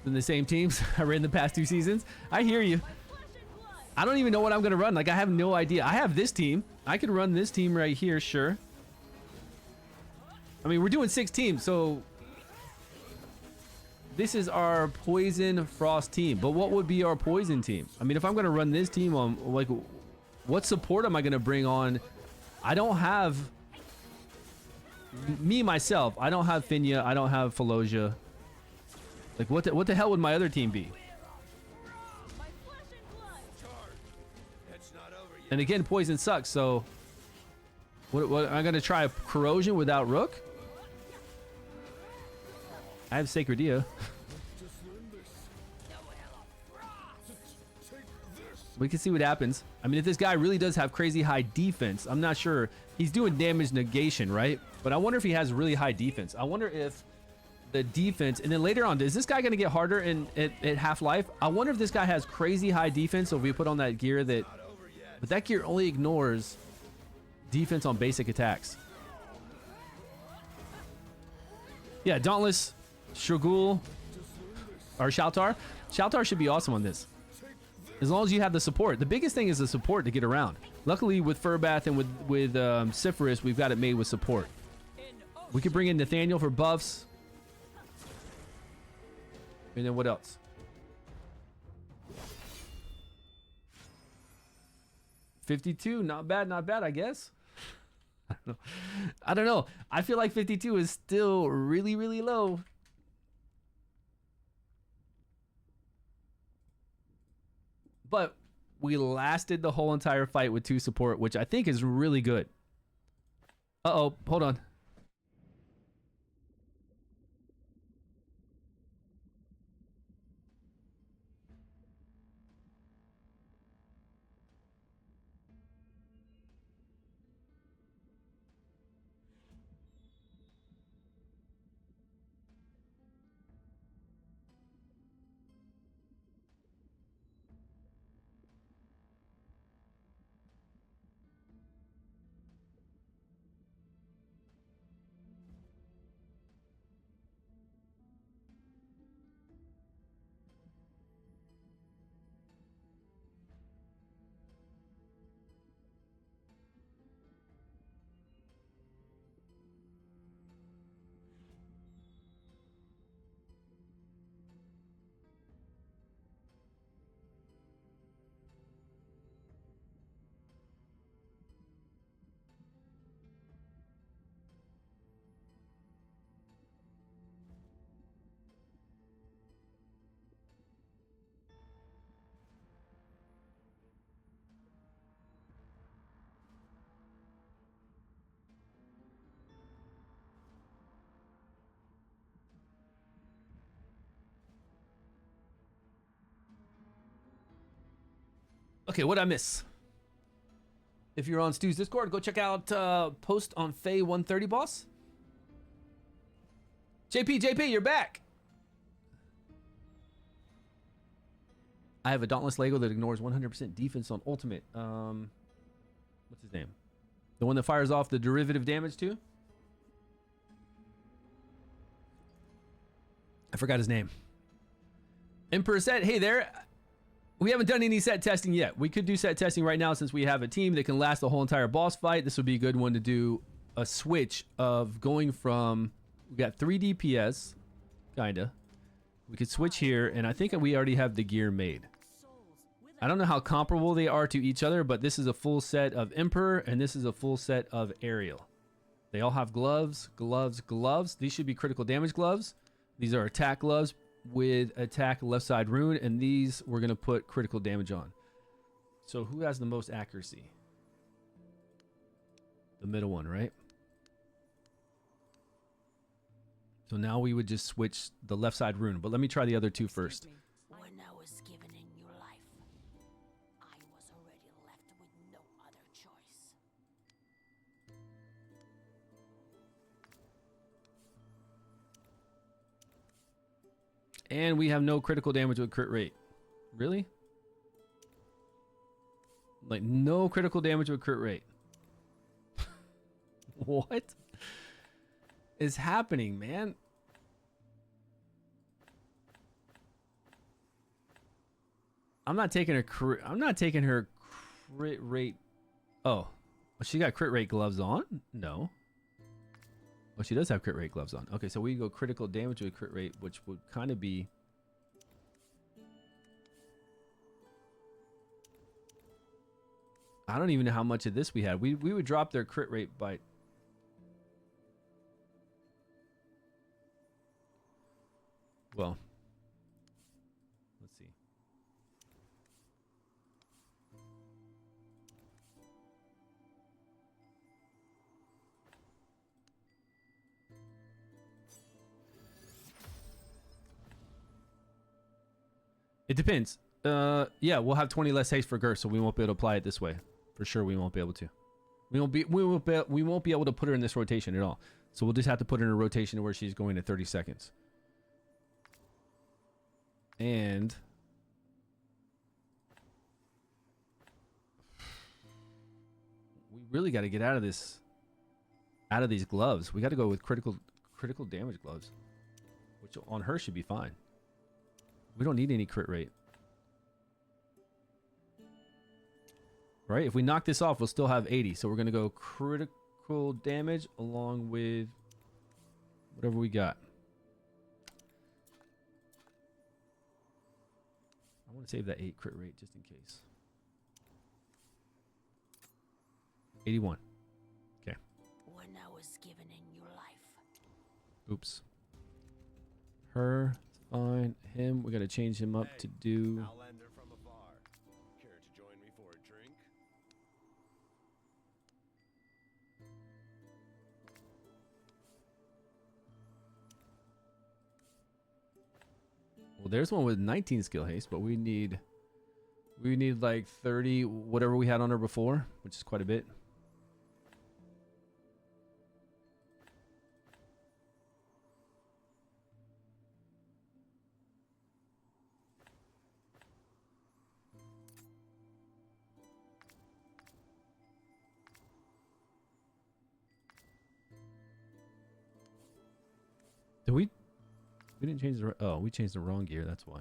in the same teams I ran the past 2 seasons. I hear you. I don't even know what I'm gonna run. Like, I have no idea. I have this team. I could run this team right here, sure. I mean, we're doing 6 teams, so this is our Poison Frost team. But what would be our Poison team? I mean, if I'm gonna run this team on, like, what support am I gonna bring on? I don't have myself. I don't have Finya. I don't have Falosia. Like, what the hell would my other team be? And again, Poison sucks. So, what I'm gonna try a Corrosion without Rook. I have Sacredia. We can see what happens. I mean, if this guy really does have crazy high defense, I'm not sure. He's doing damage negation, right? But I wonder if he has really high defense. I wonder if the defense, and then later on, is this guy going to get harder at Half-Life? I wonder if this guy has crazy high defense. So if we put on that gear but that gear only ignores defense on basic attacks. Yeah, Dauntless, Shogul, or Shaltar. Shaltar should be awesome on this. As long as you have the support. The biggest thing is the support to get around. Luckily with Furbath and with Cypherus, we've got it made with support. We could bring in Nathaniel for buffs. And then what else? $52, not bad, I guess. I don't know. I feel like 52 is still really, really low. But we lasted the whole entire fight with 2 support, which I think is really good. Uh-oh, hold on. Okay, what'd I miss? If you're on Stew's Discord, go check out post on Faye 130 boss. JP, you're back. I have a Dauntless Lego that ignores 100% defense on ultimate. What's his name? The one that fires off the derivative damage too? I forgot his name. Emperor said, hey there. We haven't done any set testing yet. We could do set testing right now since we have a team that can last the whole entire boss fight. This would be a good one to do a switch of going from, we got 3 DPS, kinda. We could switch here, and I think we already have the gear made. I don't know how comparable they are to each other, but this is a full set of Emperor, and this is a full set of Aerial. They all have gloves. These should be critical damage gloves. These are attack gloves with attack left side rune, and these we're going to put critical damage on. So who has the most accuracy? The middle one, right? So now we would just switch the left side rune, but let me try the other two first. When I was given a new life, I was already left with no other choice. And we have no critical damage with crit rate. Really? Like no critical damage with crit rate. What is happening, man? I'm not taking her crit rate. Oh, she got crit rate gloves on? No. Oh, she does have crit rate gloves on. Okay, so we go critical damage with crit rate, which would kind of be... I don't even know how much of this we had. We would drop their crit rate by... Well, let's see. It depends. Yeah, we'll have 20 less haste for Girth, so we won't be able to apply it this way. For sure, we won't be able to. We won't be able to put her in this rotation at all. So we'll just have to put her in a rotation where she's going at 30 seconds. And we really got to get out of this, out of these gloves. We got to go with critical damage gloves, which on her should be fine. We don't need any crit rate. Right? If we knock this off, we'll still have 80. So we're going to go critical damage along with whatever we got. I want to save that 8 crit rate just in case. 81. Okay. When I was given a new life. Oops. Her, fine. Him, we got to change him up to do... Outlander from afar. Care to join me for a drink? Well, there's one with 19 skill haste, but we need like 30, whatever we had on her before, which is quite a bit. Did we didn't change the... Oh, we changed the wrong gear. That's why.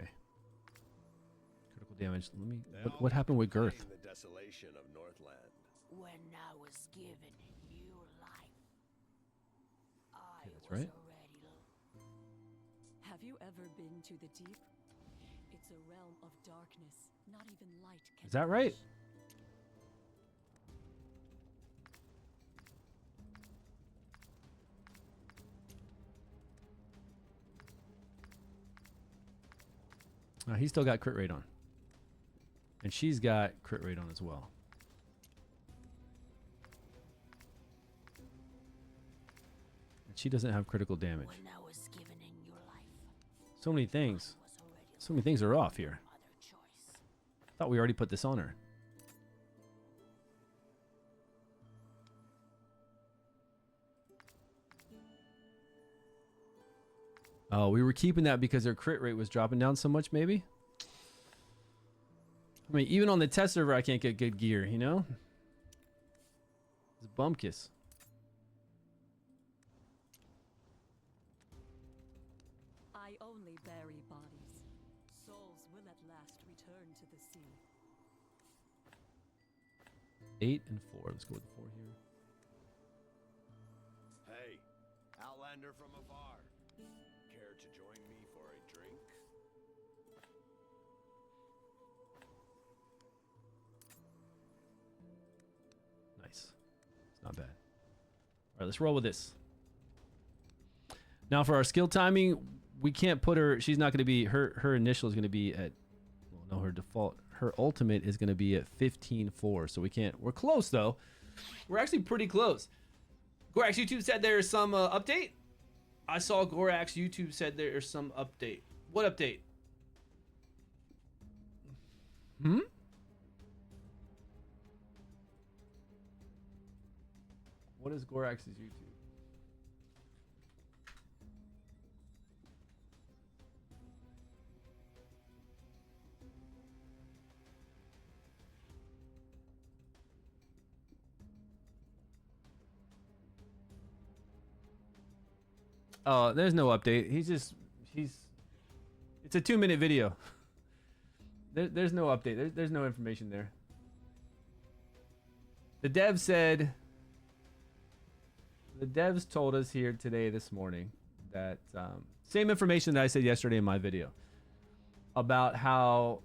Okay. Critical damage. Let me... What happened with Girth? The desolation of Northland. When I was given a new life, I Okay, that's was right. already... Have you ever been to the deep? It's a realm of darkness. Not even light can Is that right? reach. He's still got crit rate on. And she's got crit rate on as well. And she doesn't have critical damage. When I was So many things. was already So many things are off here. other choice. Thought we already put this on her. Oh, we were keeping that because her crit rate was dropping down so much, maybe? I mean, even on the test server, I can't get good gear, you know? It's bumpkiss. I only bury bodies. Souls will at last return to the sea. 8 and 4. Let's go with the 4 here. Hey, Outlander from afar. Care to join me for a drink? Nice. It's not bad. All right, let's roll with this. Now for our skill timing, we can't put her. She's not going to be her initial is going to be at. Well, no, her default. Her ultimate is going to be at 15-4. So we can't. We're close though. We're actually pretty close. Gorax YouTube said there's some update. I saw Gorax YouTube said there's some update. What update? Hmm? What is Gorax's YouTube? Oh, there's no update. It's a 2-minute video. There's no update. There's no information there. The devs told us here today, this morning, that same information that I said yesterday in my video about how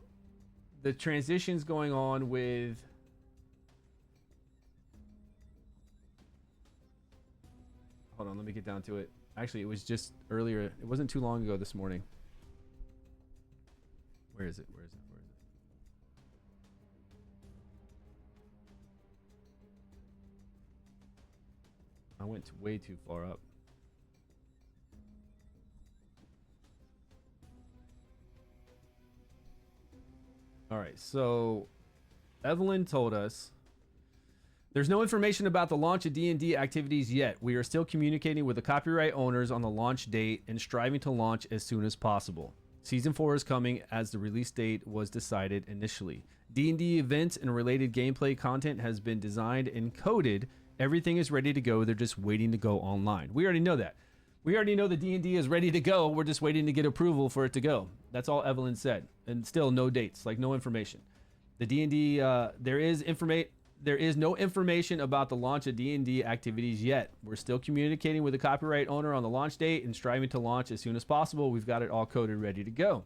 the transition's going on with hold on, let me get down to it. Actually, it was just earlier. It wasn't too long ago this morning. Where is it? Where is it? Where is it? I went way too far up. All right, so Evelyn told us there's no information about the launch of D&D activities yet. We are still communicating with the copyright owners on the launch date and striving to launch as soon as possible. Season 4 is coming as the release date was decided initially. D&D events and related gameplay content has been designed and coded. Everything is ready to go. They're just waiting to go online. We already know that. We already know the D&D is ready to go. We're just waiting to get approval for it to go. That's all Evelyn said. And still no dates, like no information. The D&D, there is no information about the launch of D&D activities yet. We're still communicating with the copyright owner on the launch date and striving to launch as soon as possible. We've got it all coded, ready to go.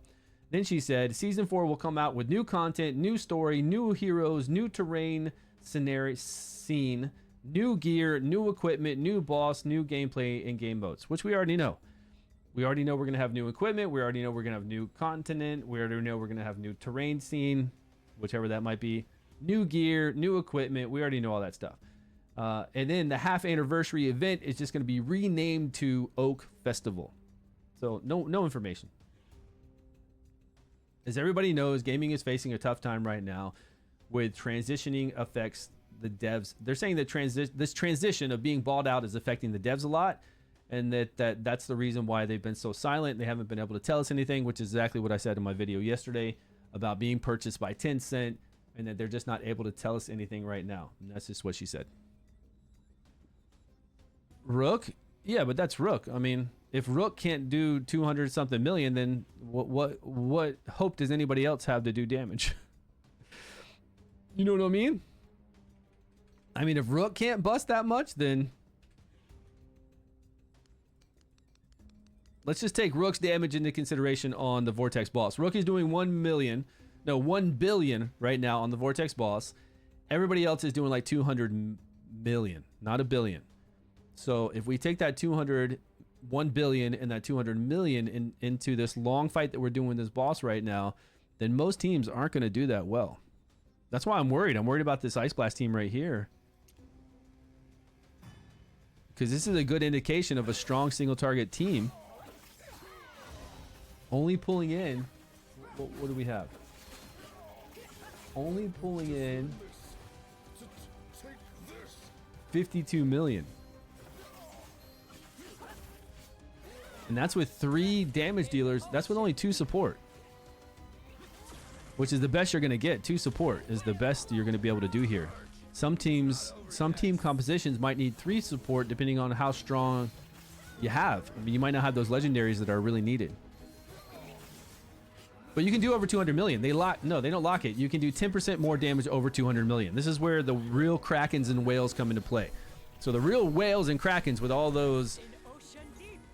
Then she said, Season 4 will come out with new content, new story, new heroes, new terrain, scenario, scene, new gear, new equipment, new boss, new gameplay, and game modes, which we already know. We already know we're going to have new equipment. We already know we're going to have new continent. We already know we're going to have new terrain scene, whichever that might be. New gear, new equipment. We already know all that stuff. And then the half anniversary event is just going to be renamed to Oak Festival. So no information. As everybody knows, gaming is facing a tough time right now with transitioning affects the devs. They're saying that this transition of being balled out is affecting the devs a lot, and that's the reason why they've been so silent. They haven't been able to tell us anything, which is exactly what I said in my video yesterday about being purchased by Tencent, and that they're just not able to tell us anything right now. And that's just what she said. Rook? Yeah, but that's Rook. I mean, if Rook can't do 200 something million, then what hope does anybody else have to do damage? You know what I mean? I mean, if Rook can't bust that much, then let's just take Rook's damage into consideration on the Vortex boss. Rook is doing 1 billion right now on the Vortex boss. Everybody else is doing like 200 million, not a billion. So if we take that 1 billion and that 200 million into this long fight that we're doing with this boss right now, then most teams aren't going to do that well. That's why I'm worried. I'm worried about this Ice Blast team right here, because this is a good indication of a strong single target team. Only pulling in. What do we have? Only pulling in 52 million. And that's with 3 damage dealers. That's with only 2 support. Which is the best you're going to get. 2 support is the best you're going to be able to do here. Some teams, some team compositions might need 3 support depending on how strong you have. I mean, you might not have those legendaries that are really needed. But you can do over 200 million. They lock, no, they don't lock it. You can do 10% more damage over 200 million. This is where the real Krakens and whales come into play. So the real whales and Krakens with all those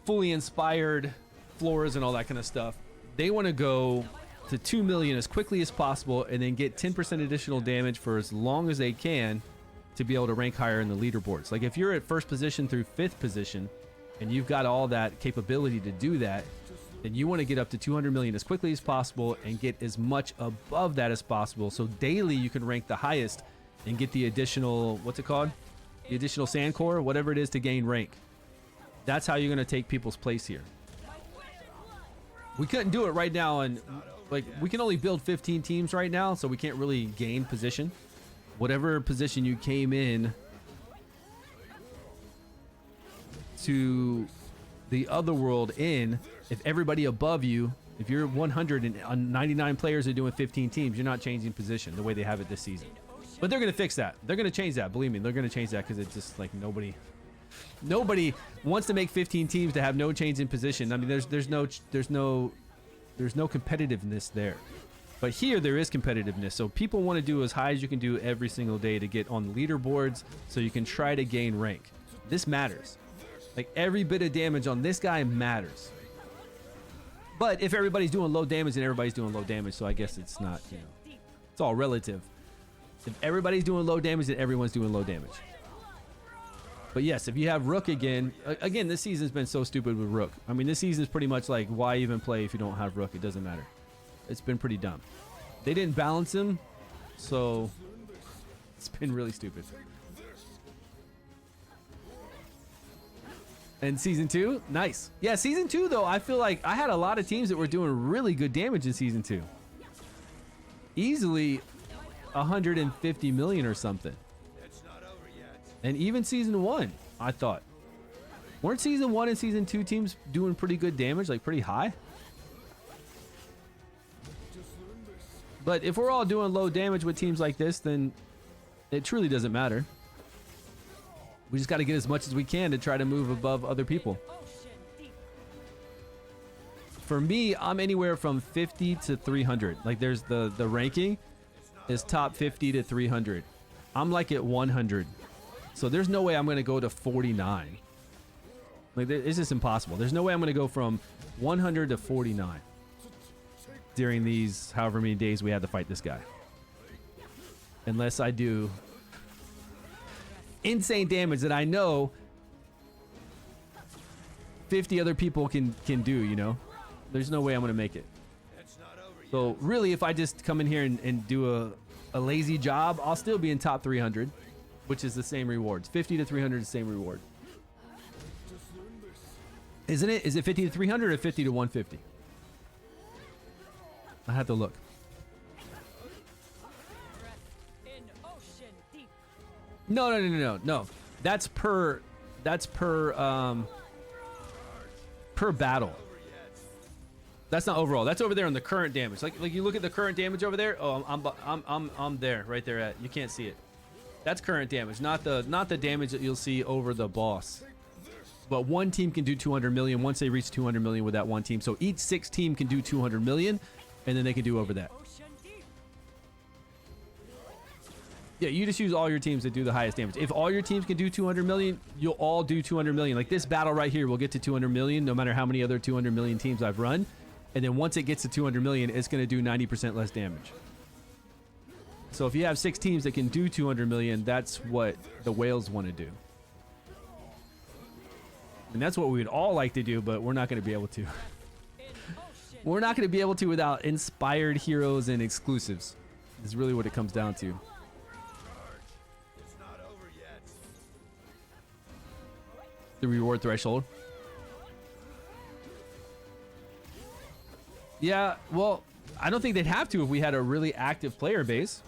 fully inspired floras and all that kind of stuff, they want to go to 2 million as quickly as possible and then get 10% additional damage for as long as they can to be able to rank higher in the leaderboards. Like if you're at 1st position through 5th position and you've got all that capability to do that, then you want to get up to 200 million as quickly as possible and get as much above that as possible. So daily you can rank the highest and get the additional, what's it called? The additional sand core, whatever it is to gain rank. That's how you're going to take people's place here. We couldn't do it right now, and like we can only build 15 teams right now, so we can't really gain position. Whatever position you came in to the other world in, if everybody above you, if you're 199 players are doing 15 teams, you're not changing position the way they have it this season. But they're going to fix that. They're going to change that. Believe me, they're going to change that because it's just like nobody wants to make 15 teams to have no change in position. I mean, there's no competitiveness there. But here there is competitiveness. So people want to do as high as you can do every single day to get on the leaderboards so you can try to gain rank. This matters. Like every bit of damage on this guy matters. But if everybody's doing low damage, then everybody's doing low damage. So I guess it's not, you know, it's all relative. If everybody's doing low damage, then everyone's doing low damage. But yes, if you have Rook again, this season's been so stupid with Rook. I mean, this season's pretty much like, why even play if you don't have Rook? It doesn't matter. It's been pretty dumb. They didn't balance him, so it's been really stupid. And season 2, nice. Yeah, season 2 though, I feel like I had a lot of teams that were doing really good damage in season 2. Easily 150 million or something. And even season 1, I thought. Weren't season 1 and season 2 teams doing pretty good damage, like pretty high? But if we're all doing low damage with teams like this, then it truly doesn't matter. We just got to get as much as we can to try to move above other people. For me, I'm anywhere from 50 to 300. Like there's the ranking is top 50 to 300. I'm like at 100. So there's no way I'm going to go to 49. Like it's just impossible. There's no way I'm going to go from 100 to 49 during these however many days we had to fight this guy. Unless I do insane damage that I know 50 other people can do, you know. There's no way I'm going to make it. So really, if I just come in here and do a lazy job, I'll still be in top 300. Which is the same rewards. 50 to 300 is the same reward. Isn't it? Is it 50 to 300 or 50 to 150? I have to look. No. That's per battle. That's not overall. That's over there on the current damage. Like you look at the current damage over there. Oh, I'm there, right there at. You can't see it. That's current damage, not the damage that you'll see over the boss. But one team can do 200 million once they reach 200 million with that one team. So each 6 team can do 200 million, and then they can do over that. Yeah, you just use all your teams that do the highest damage. If all your teams can do 200 million, you'll all do 200 million. Like this battle right here will get to 200 million no matter how many other 200 million teams I've run. And then once it gets to 200 million, it's going to do 90% less damage. So if you have 6 teams that can do 200 million, that's what the whales want to do. And that's what we would all like to do, but we're not going to be able to. We're not going to be able to without inspired heroes and exclusives. Is really what it comes down to. The reward threshold. Yeah, well, I don't think they'd have to if we had a really active player base.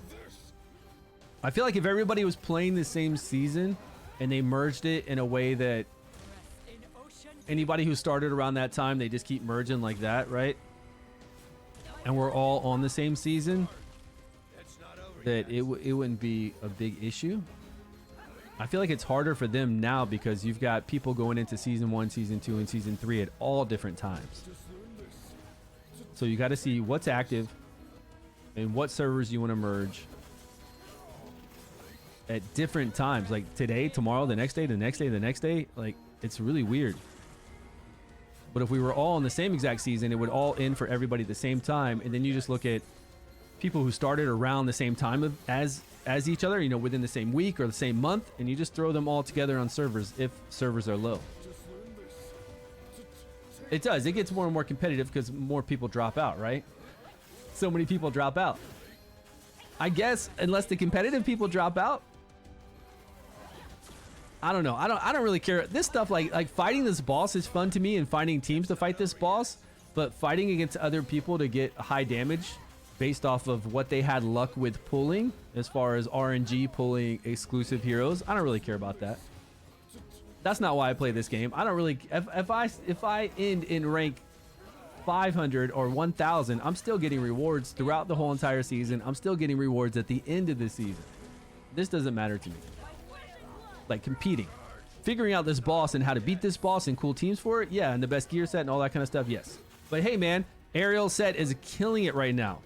I feel like if everybody was playing the same season and they merged it in a way that anybody who started around that time, they just keep merging like that, right? And we're all on the same season, that it wouldn't be a big issue. I feel like it's harder for them now because you've got people going into season 1, season 2, and season 3 at all different times. So you got to see what's active and what servers you want to merge at different times, like today, tomorrow, the next day, the next day, the next day. Like, it's really weird. But if we were all in the same exact season, it would all end for everybody at the same time. And then you just look at people who started around the same time as each other, you know, within the same week or the same month, and you just throw them all together on servers if servers are low. It does. It gets more and more competitive because more people drop out, right? So many people drop out. I guess unless the competitive people drop out, I don't know. I don't really care. This stuff like fighting this boss is fun to me, and finding teams to fight this boss, but fighting against other people to get high damage based off of what they had luck with pulling, as far as RNG pulling exclusive heroes, I don't really care about that. That's not why I play this game. I don't really, if I end in rank 500 or 1000, I'm still getting rewards throughout the whole entire season. I'm still getting rewards at the end of the season. This doesn't matter to me. Like competing, figuring out this boss and how to beat this boss and cool teams for it, yeah, and the best gear set and all that kind of stuff, yes. But hey man, Aerial Set is killing it right now.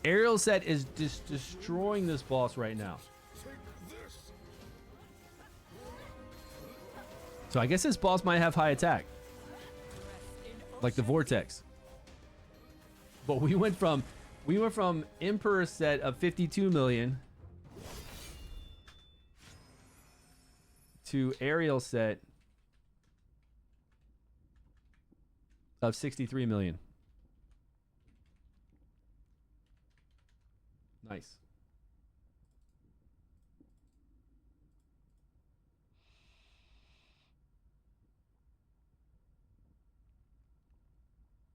Aerial Set is just destroying this boss right now. So I guess this boss might have high attack, like the Vortex. But we went from Emperor Set of 52 million to Aerial Set of 63 million. Nice.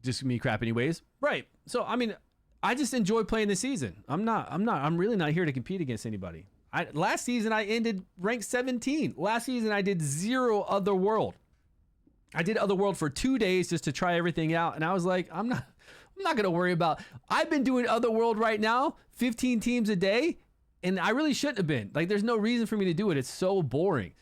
Just me crap anyways. Right. So, I mean, I just enjoy playing the season. I'm really not here to compete against anybody. Last season I ended ranked 17. Last season I did 0 Otherworld. I did Otherworld for 2 days just to try everything out, and I was like, I'm not gonna worry about. I've been doing Otherworld right now, 15 teams a day, and I really shouldn't have been. Like, there's no reason for me to do it. It's so boring.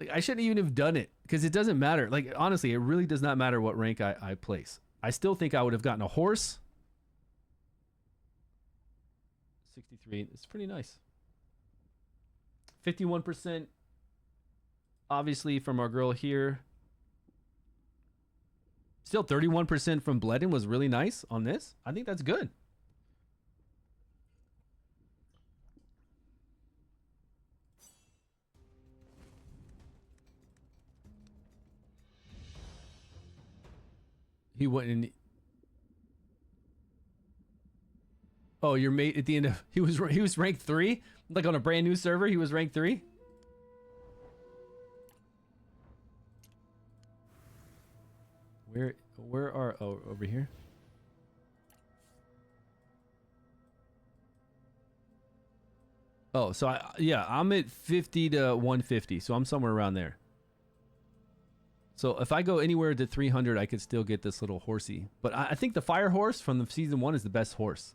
Like, I shouldn't even have done it because it doesn't matter. Like, honestly, it really does not matter what rank I place. I still think I would have gotten a horse. 63. It's pretty nice. 51%, obviously, from our girl here. Still 31% from Bledden was really nice on this. I think that's good. He went in. Oh, your mate at the end of he was ranked 3, like on a brand new server. He was ranked 3. Where are over here? Oh, so I'm at 50 to 150, so I'm somewhere around there. So if I go anywhere to 300, I could still get this little horsey. But I think the fire horse from the season 1 is the best horse.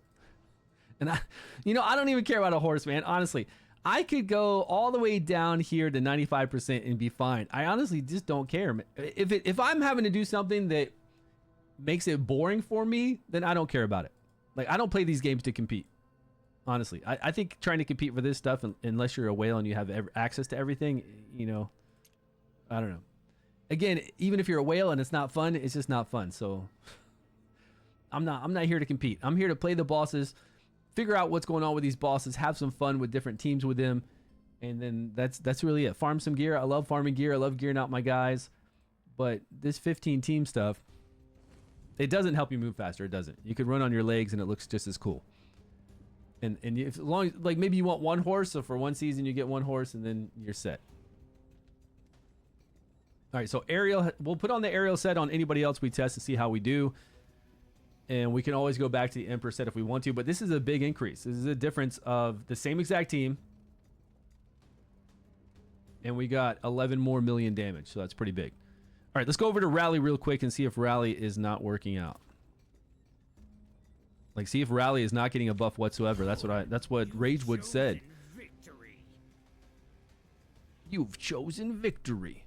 And I don't even care about a horse, man. Honestly, I could go all the way down here to 95% and be fine. I honestly just don't care. If I'm having to do something that makes it boring for me, then I don't care about it. Like, I don't play these games to compete. Honestly, I think trying to compete for this stuff, unless you're a whale and you have access to everything, I don't know. Again, even if you're a whale and it's not fun, it's just not fun. So I'm not here to compete. I'm here to play the bosses, figure out what's going on with these bosses, have some fun with different teams with them, and then that's really it. Farm some gear. I love farming gear. I love gearing out my guys. But this 15 team stuff, it doesn't help you move faster. It doesn't. You could run on your legs and it looks just as cool. And if, as long as, like, maybe you want one horse, so for one season you get one horse and then you're set. All right, so aerial, we'll put on the aerial set on anybody else we test to see how we do. And we can always go back to the Emperor set if we want to, but this is a big increase. This is a difference of the same exact team. And we got 11 more million damage, so that's pretty big. All right, let's go over to Rally real quick and see if Rally is not working out. Like, see if Rally is not getting a buff whatsoever. That's what Ragewood said. You've chosen victory.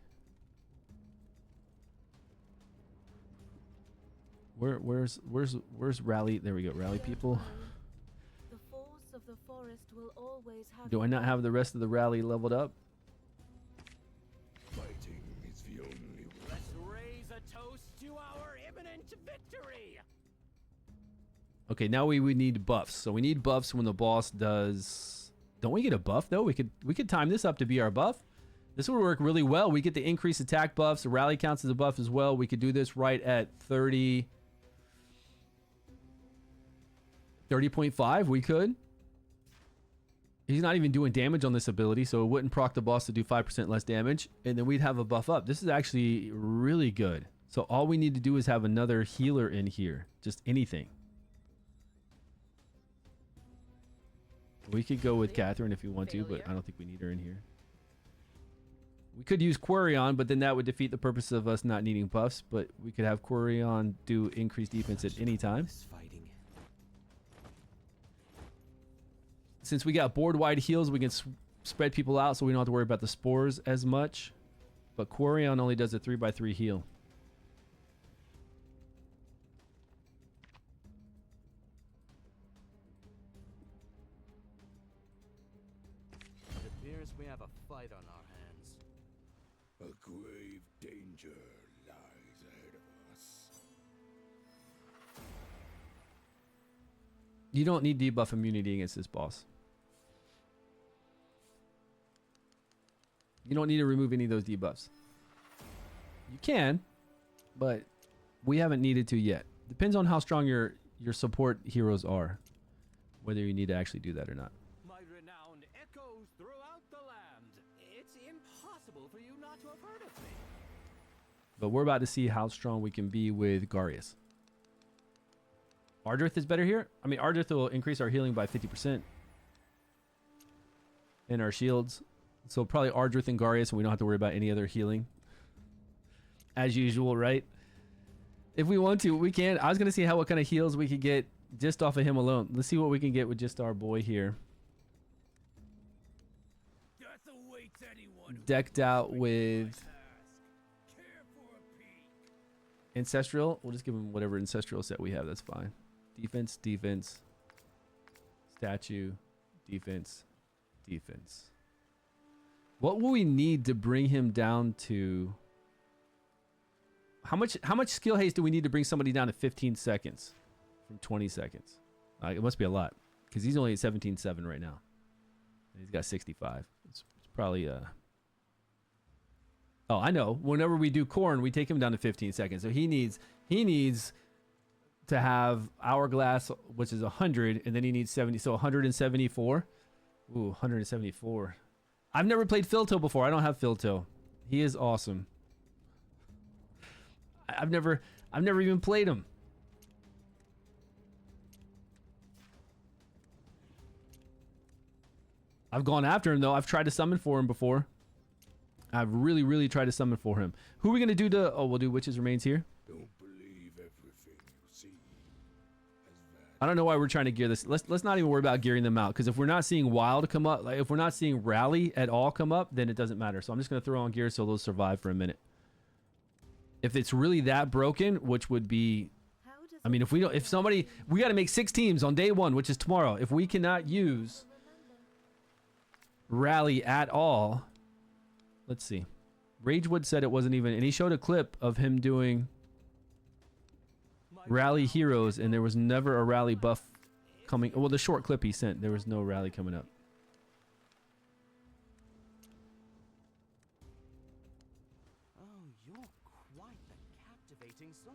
Where's Rally? There we go. Rally people. The force of the forest will always have. Do I not have the rest of the Rally leveled up? Fighting is the only way. Let's raise a toast to our imminent victory. Okay, now we would need buffs. So we need buffs when the boss does. Don't we get a buff though? We could time this up to be our buff. This would work really well. We get the increased attack buffs. The Rally counts as a buff as well. We could do this right at 30.5. We could. He's not even doing damage on this ability, so it wouldn't proc the boss to do 5% less damage, and then we'd have a buff up. This is actually really good. So all we need to do is have another healer in here. Just anything. We could go with Catherine if you want to, but I don't think we need her in here. We could use Quarion, but then that would defeat the purpose of us not needing buffs, but we could have Quarion do increased defense at any time. Since we got board-wide heals, we can spread people out so we don't have to worry about the spores as much. But Quarion only does a 3x3 heal. It appears we have a fight on our hands. A grave danger lies ahead of us. You don't need debuff immunity against this boss. You don't need to remove any of those debuffs. You can, but we haven't needed to yet. Depends on how strong your support heroes are, whether you need to actually do that or not. My renown echoes throughout the land. It's impossible for you not to have heard of me. But we're about to see how strong we can be with Garius. Ardrith is better here. I mean, Ardrith will increase our healing by 50%. And our shields. So probably Ardrith and Garius, and we don't have to worry about any other healing. As usual, right? If we want to, we can. I was going to see what kind of heals we could get just off of him alone. Let's see what we can get with just our boy here. Decked out with Ancestral. We'll just give him whatever Ancestral set we have. That's fine. Defense, defense, statue, defense, defense. What will we need to bring him down to? How much skill haste do we need to bring somebody down to 15 seconds from 20 seconds? It must be a lot because he's only at 17.7 right now. And he's got 65. It's probably Oh, I know. Whenever we do Corn, we take him down to 15 seconds. So he needs to have Hourglass, which is 100, and then he needs 70. So 174. Ooh, 174. I've never played Filto before. I don't have Filto. He is awesome. I've never even played him. I've gone after him though. I've tried to summon for him before. I've really tried to summon for him. Who are we gonna do to? Oh, we'll do Witches Remains here. Don't believe everything you see. I don't know why we're trying to gear this. Let's not even worry about gearing them out, because if we're not seeing Wild come up, like if we're not seeing Rally at all come up, then it doesn't matter. So I'm just gonna throw on gear so they'll survive for a minute. If it's really that broken, which would be, I mean, we got to make 6 teams on day 1, which is tomorrow. If we cannot use Rally at all, let's see. Ragewood said it wasn't even, and he showed a clip of him doing Rally Heroes, and there was never a Rally buff coming. Well, the short clip he sent, there was no Rally coming up. Oh, you're quite the captivating sort.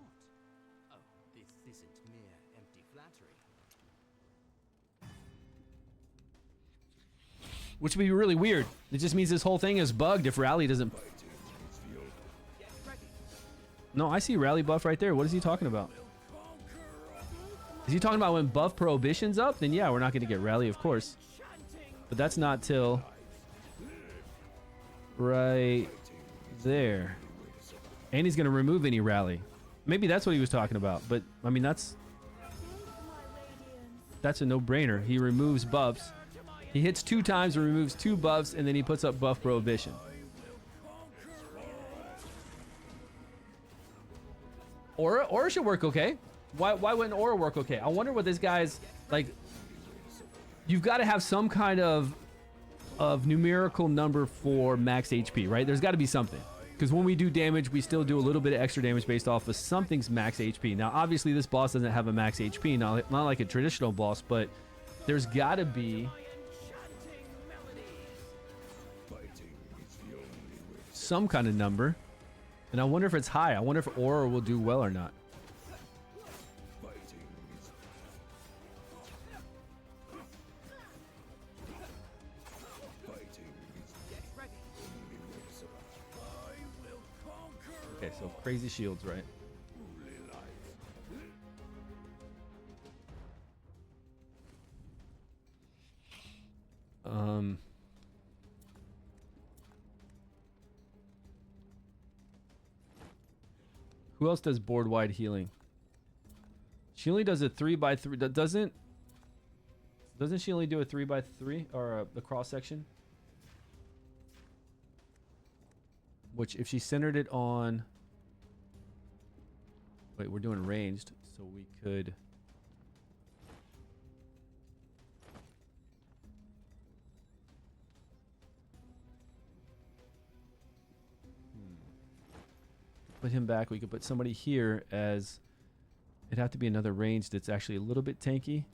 Oh, this isn't mere empty flattery. Which would be really weird. It just means this whole thing is bugged if Rally doesn't. No, I see rally buff right there. What is he talking about? Is he talking about when buff prohibition's up? Then yeah, we're not going to get rally, of course. But that's not till right there. And he's going to remove any rally. Maybe that's what he was talking about. But I mean, that's a no-brainer. He removes buffs. He hits 2 times and removes 2 buffs, and then he puts up buff prohibition. Aura should work okay. Why wouldn't Aura work okay? I wonder what this guy's like. You've got to have some kind of numerical number for max HP, right? There's got to be something. Because when we do damage, we still do a little bit of extra damage based off of something's max HP. Now, obviously, this boss doesn't have a max HP, not like a traditional boss, but there's got to be some kind of number. And I wonder if it's high. I wonder if Aura will do well or not. Okay, so crazy shields, right? Who else does board wide healing? She only does a 3x3. Doesn't she only do a 3x3 or the cross section? Which, if she centered it on, wait, we're doing ranged, so we could. Put him back. We could put somebody here as it'd have to be another range that's actually a little bit tanky.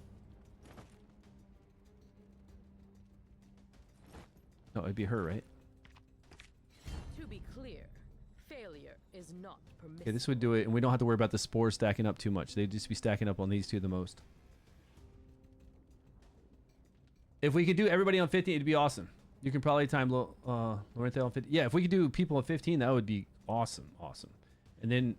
No, it'd be her, right? To be clear, failure is not permissible. Okay, this would do it, and we don't have to worry about the spores stacking up too much. They'd just be stacking up on these two the most. If we could do everybody on 15, it'd be awesome. You can probably time Lorenzo on 15. Yeah, if we could do people on 15, that would be awesome. Awesome. And then,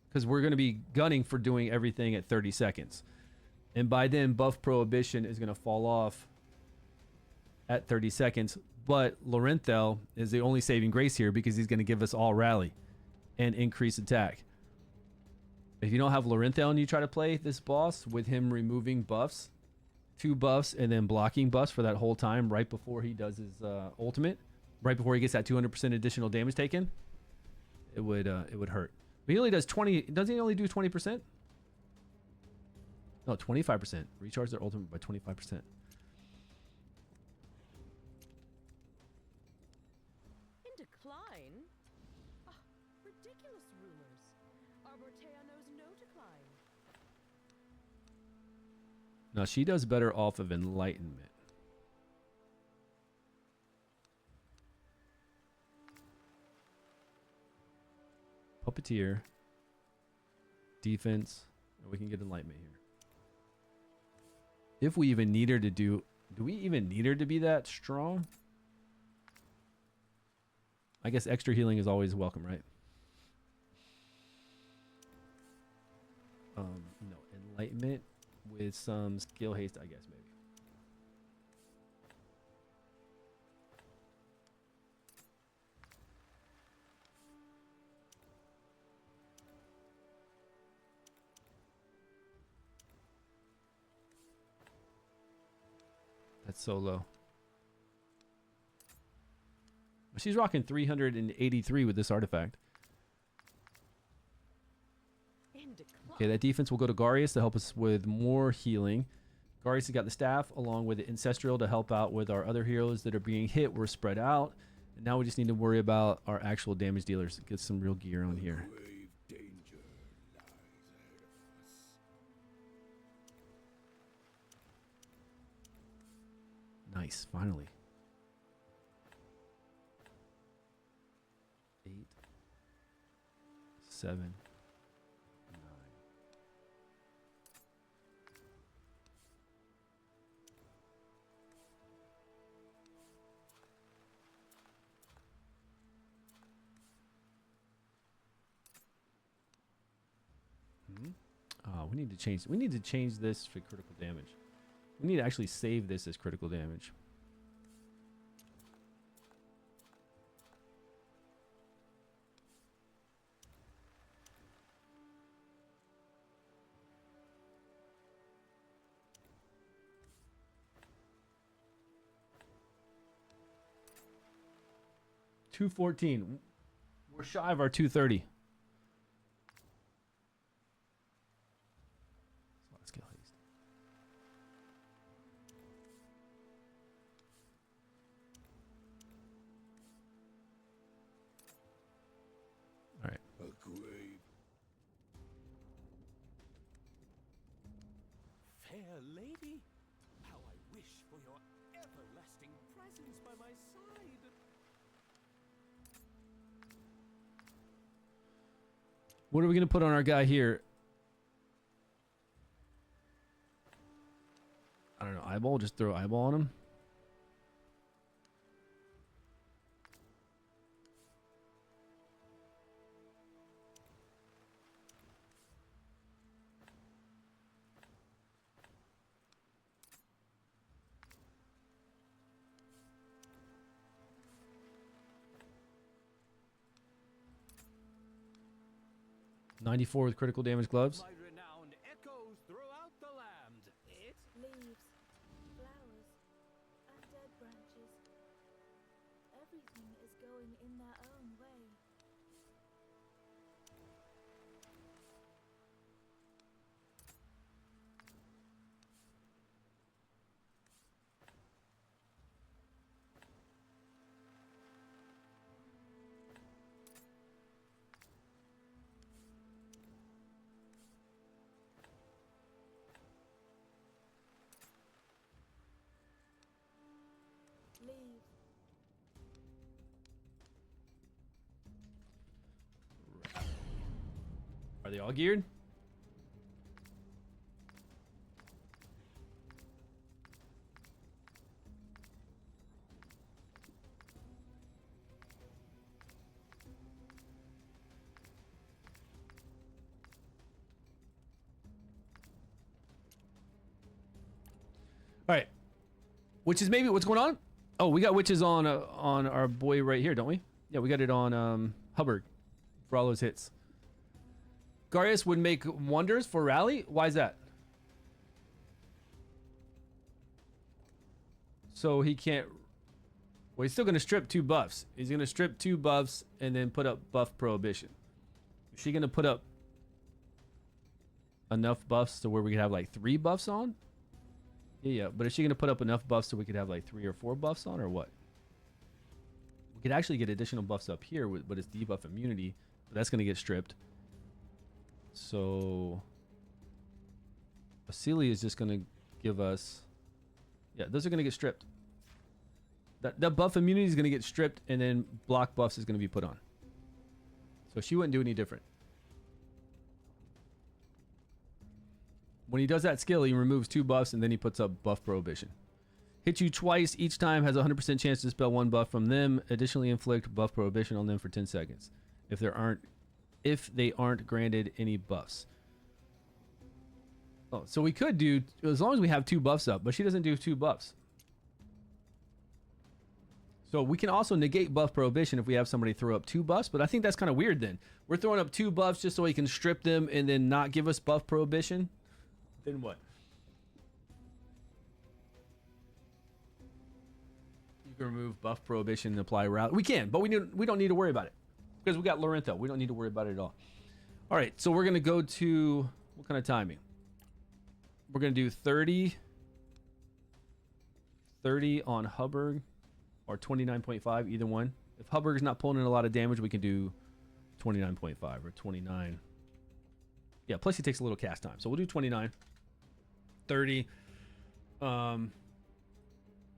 because we're going to be gunning for doing everything at 30 seconds. And by then, buff prohibition is going to fall off at 30 seconds. But Lorenzo is the only saving grace here because he's going to give us all rally and increase attack. If you don't have Lorenzo and you try to play this boss with him removing buffs, 2 buffs, and then blocking buffs for that whole time right before he does his ultimate, right before he gets that 200% additional damage taken, it would hurt. But he only does 20. Doesn't he only do 20%? No, 25%. Recharge their ultimate by 25%. In decline? Ah, ridiculous rumors. Arbortea knows no decline. Now she does better off of enlightenment. Puppeteer, defense, and we can get enlightenment here. If we even need her to do we even need her to be that strong? I guess extra healing is always welcome, right? No, enlightenment with some skill haste, I guess, maybe. That's so low. She's rocking 383 with this artifact. Okay, that defense will go to Garius to help us with more healing. Garius has got the staff along with the Ancestral to help out with our other heroes that are being hit. We're spread out. And now we just need to worry about our actual damage dealers. Get some real gear on here. Nice, finally. 8, 7, 9. We need to change. We need to change this for critical damage. We need to actually save this as critical damage. $214. We're shy of our 230. Let's get haste. All right. A grave. Fair lady, how I wish for your everlasting presence by my side. What are we going to put on our guy here? I don't know. Eyeball? Just throw eyeball on him? $94 with critical damage gloves. My renown echoes throughout the land. It Leaves, flowers, and dead branches. Everything is going in their own way. Leaves. Are they all geared? All right. Which is maybe what's going on? Oh, we got witches on our boy right here, don't we? Yeah, we got it on Hubbard for all those hits. Garius would make wonders for rally. Why is that? So he can't. Well, he's still going to strip 2 buffs. He's going to strip 2 buffs and then put up buff prohibition. Is she going to put up enough buffs to where we could have like 3 buffs on? Yeah, but is she going to put up enough buffs so we could have like 3 or 4 buffs on, or what? We could actually get additional buffs up here, but it's debuff immunity. But that's going to get stripped. So Vasily is just going to give us... Yeah, those are going to get stripped. That buff immunity is going to get stripped, and then block buffs is going to be put on. So she wouldn't do any different. When he does that skill, he removes 2 buffs, and then he puts up buff prohibition. Hit you twice each time, has a 100% chance to dispel 1 buff from them. Additionally, inflict buff prohibition on them for 10 seconds. If they aren't granted any buffs. Oh, so we could do, as long as we have 2 buffs up, but she doesn't do 2 buffs. So we can also negate buff prohibition if we have somebody throw up 2 buffs, but I think that's kind of weird then. We're throwing up 2 buffs just so he can strip them and then not give us buff prohibition. Then what? You can remove buff prohibition and apply route. We can, but we don't need to worry about it because we got Lorenzo. We don't need to worry about it at all. All right, so we're gonna go to what kind of timing? We're gonna do 30 on Hubbard or 29.5, either one. If Hubbard is not pulling in a lot of damage, we can do 29.5 or 29. Yeah, plus he takes a little cast time, so we'll do 29. 30.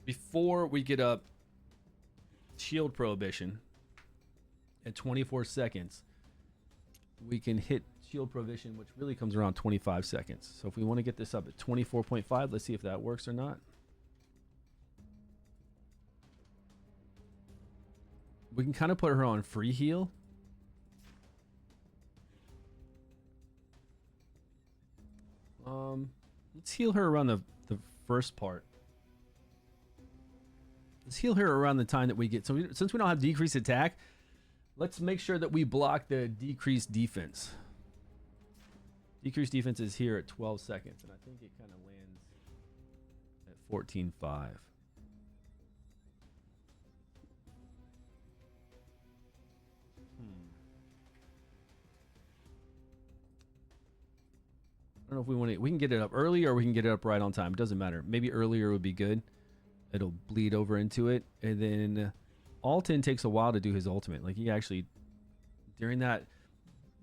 Before we get up shield prohibition at 24 seconds, we can hit shield prohibition, which really comes around 25 seconds. So if we want to get this up at 24.5, let's see if that works or not. We can kind of put her on free heal. Let's heal her around the first part. Let's heal her around the time that we get. So since we don't have decreased attack, let's make sure that we block the decreased defense. Decreased defense is here at 12 seconds, and I think it kind of lands at 14.5. I don't know if we want to. We can get it up early or we can get it up right on time. It doesn't matter. Maybe earlier would be good. It'll bleed over into it, and then Alton takes a while to do his ultimate. Like he actually, during that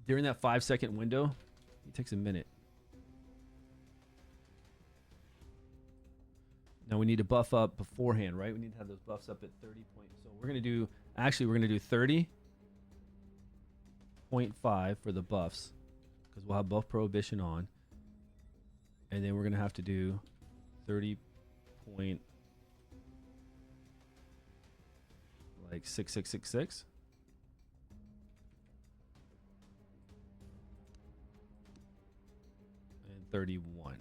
5-second window, it takes a minute. Now we need to buff up beforehand, right? We need to have those buffs up at 30 points. So we're gonna do. Actually, we're gonna do 30.5 for the buffs because we'll have buff prohibition on. And then we're going to have to do 30.6666. And 31.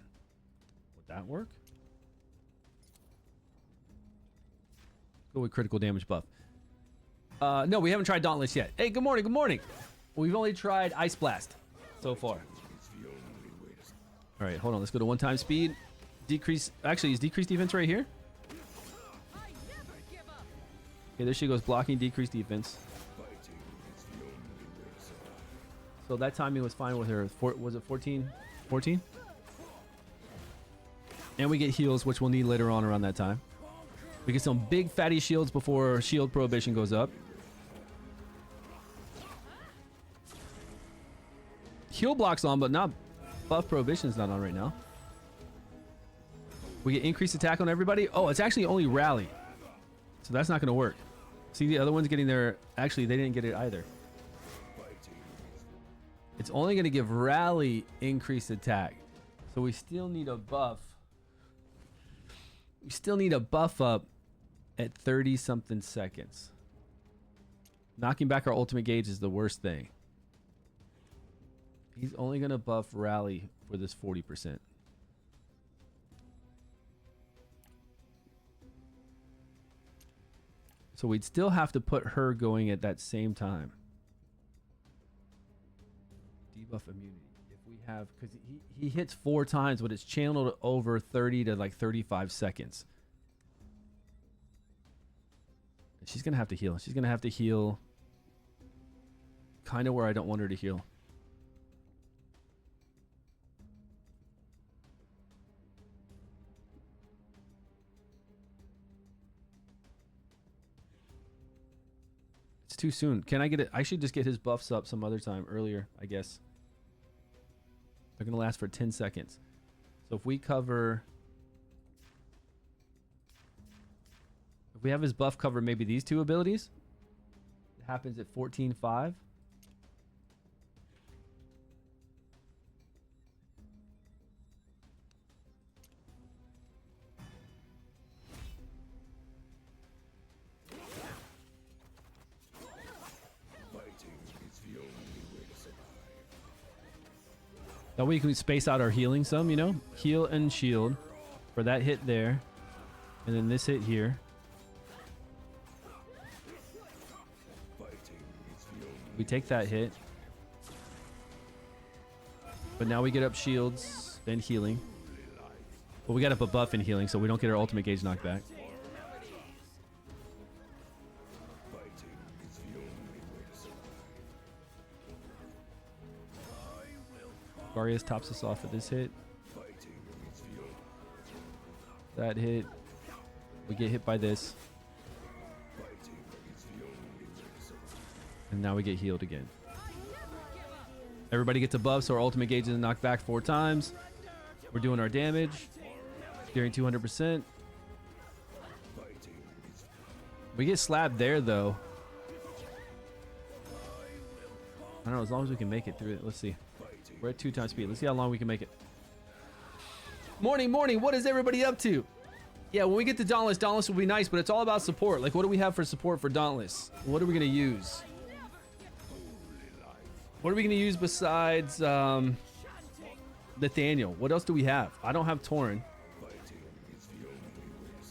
Would that work? Go with critical damage buff. No, we haven't tried Dauntless yet. Hey, good morning, good morning. We've only tried Ice Blast so far. All right, hold on. Let's go to one-time speed. Decrease. Actually, is decreased defense right here? Okay, there she goes. Blocking decreased defense. So that timing was fine with her. Was it 14? 14? And we get heals, which we'll need later on around that time. We get some big fatty shields before shield prohibition goes up. Heal block's on, but not buff prohibition's not on right now. We get increased attack on everybody. Oh, it's actually only rally. So that's not going to work. See the other ones getting their... Actually, they didn't get it either. It's only going to give rally increased attack. So we still need a buff. We still need a buff up at 30-something seconds. Knocking back our ultimate gauge is the worst thing. He's only going to buff rally for this 40%. So we'd still have to put her going at that same time. Debuff immunity. If we have, because he hits 4 times, but it's channeled over 30 to like 35 seconds. She's going to have to heal. She's going to have to heal kind of where I don't want her to heal. Too soon. Can I get it? I should just get his buffs up some other time earlier, I guess. They're going to last for 10 seconds. So if we cover... If we have his buff cover maybe these 2 abilities, it happens at 14.5. That way you can space out our healing some, you know? Heal and shield for that hit there. And then this hit here. We take that hit. But now we get up shields and healing. But we got up a buff in healing so we don't get our ultimate gauge knocked back. Varius tops us off at this hit. That hit. We get hit by this. And now we get healed again. Everybody gets a buff, so our ultimate gauge is knocked back 4 times. We're doing our damage. Clearing 200%. We get slapped there, though. I don't know, as long as we can make it through it. Let's see. We're at 2 times speed. Let's see how long we can make it. Morning, morning. What is everybody up to? Yeah, when we get to Dauntless, Dauntless will be nice, but it's all about support. Like, what do we have for support for Dauntless? What are we going to use? What are we going to use besides... Nathaniel. What else do we have? I don't have Torin.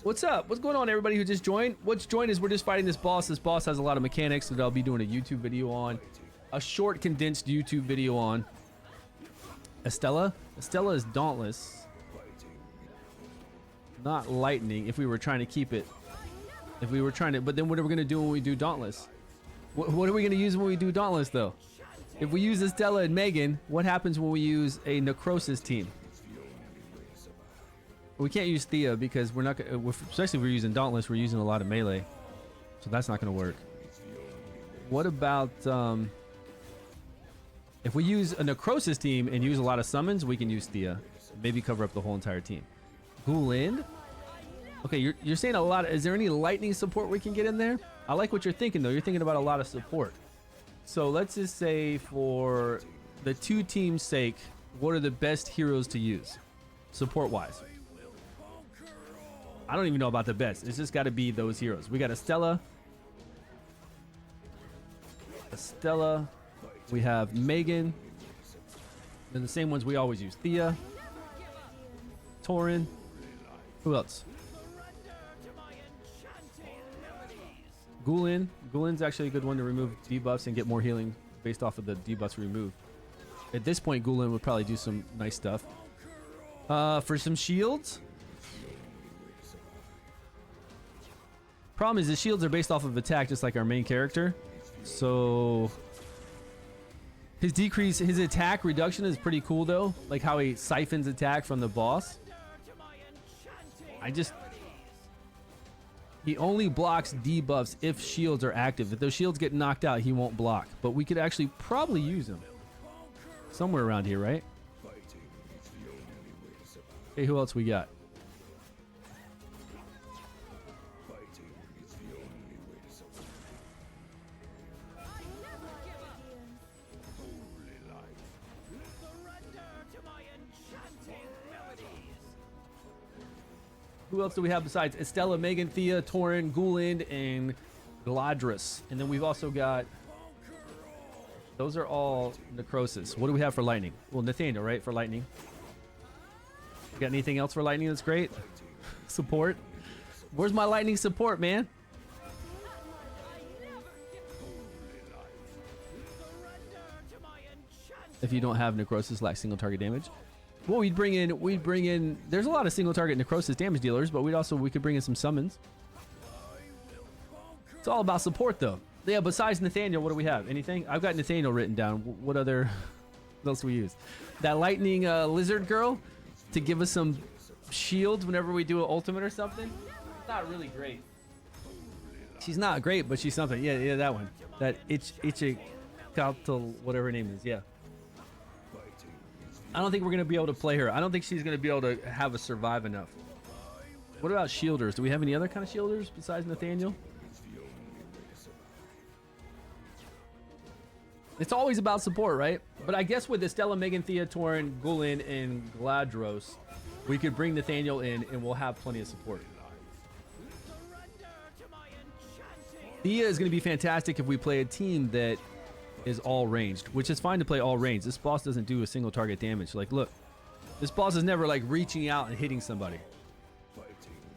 What's up? What's going on, everybody who just joined? What's joined is we're just fighting this boss. This boss has a lot of mechanics that I'll be doing a YouTube video on. A short, condensed YouTube video on. Estella? Estella is Dauntless. Not Lightning, if we were trying to keep it. If we were trying to... But then what are we going to do when we do Dauntless? What are we going to use when we do Dauntless, though? If we use Estella and Megan, what happens when we use a Necrosis team? We can't use Thea because we're not... Especially if we're using Dauntless, we're using a lot of melee. So that's not going to work. What about... if we use a Necrosis team and use a lot of summons, we can use Thea. Maybe cover up the whole entire team. Ghoul-End? Okay, you're saying a lot. Is there any lightning support we can get in there? I like what you're thinking, though. You're thinking about a lot of support. So let's just say for the two teams' sake, what are the best heroes to use? Support-wise. I don't even know about the best. It's just got to be those heroes. We got Estella. Estella. We have Megan. They're the same ones we always use. Thea. Torin. Who else? Ghoul-End. Ghoul-End's actually a good one to remove debuffs and get more healing based off of the debuffs removed. At this point, Ghoul-End would probably do some nice stuff. For some shields. Problem is the shields are based off of attack just like our main character. So his attack reduction is pretty cool though. Like how he siphons attack from the boss. He only blocks debuffs if shields are active. If those shields get knocked out, he won't block. But we could actually probably use him somewhere around here, right? Hey, who else we got? Who else do we have besides Estella, Megan, Thea, Torin, Ghoul-End, and Gladrus? And then we've also got... Those are all Necrosis. What do we have for Lightning? Well, Nathaniel, right? For Lightning. You got anything else for Lightning that's great? Support? Where's my Lightning support, man? If you don't have Necrosis, lack single target damage. Well, we'd bring in, there's a lot of single target Necrosis damage dealers, but we could bring in some summons. It's all about support though. Yeah, besides Nathaniel, what do we have? Anything? I've got Nathaniel written down. What else do we use? That lightning lizard girl to give us some shields whenever we do an ultimate or something. Not really great. She's not great, but she's something. Yeah, that one. That Ichikaltal, whatever her name is. Yeah. I don't think we're going to be able to play her. I don't think she's going to be able to have us survive enough. What about shielders? Do we have any other kind of shielders besides Nathaniel? It's always about support, right? But I guess with Estella, Megan, Thea, Torin, Ghoul-End, and Gladros, we could bring Nathaniel in and we'll have plenty of support. Thea is going to be fantastic if we play a team that is all ranged, which is fine to play all ranged. This boss doesn't do a single target damage. Like, look, this boss is never like reaching out and hitting somebody.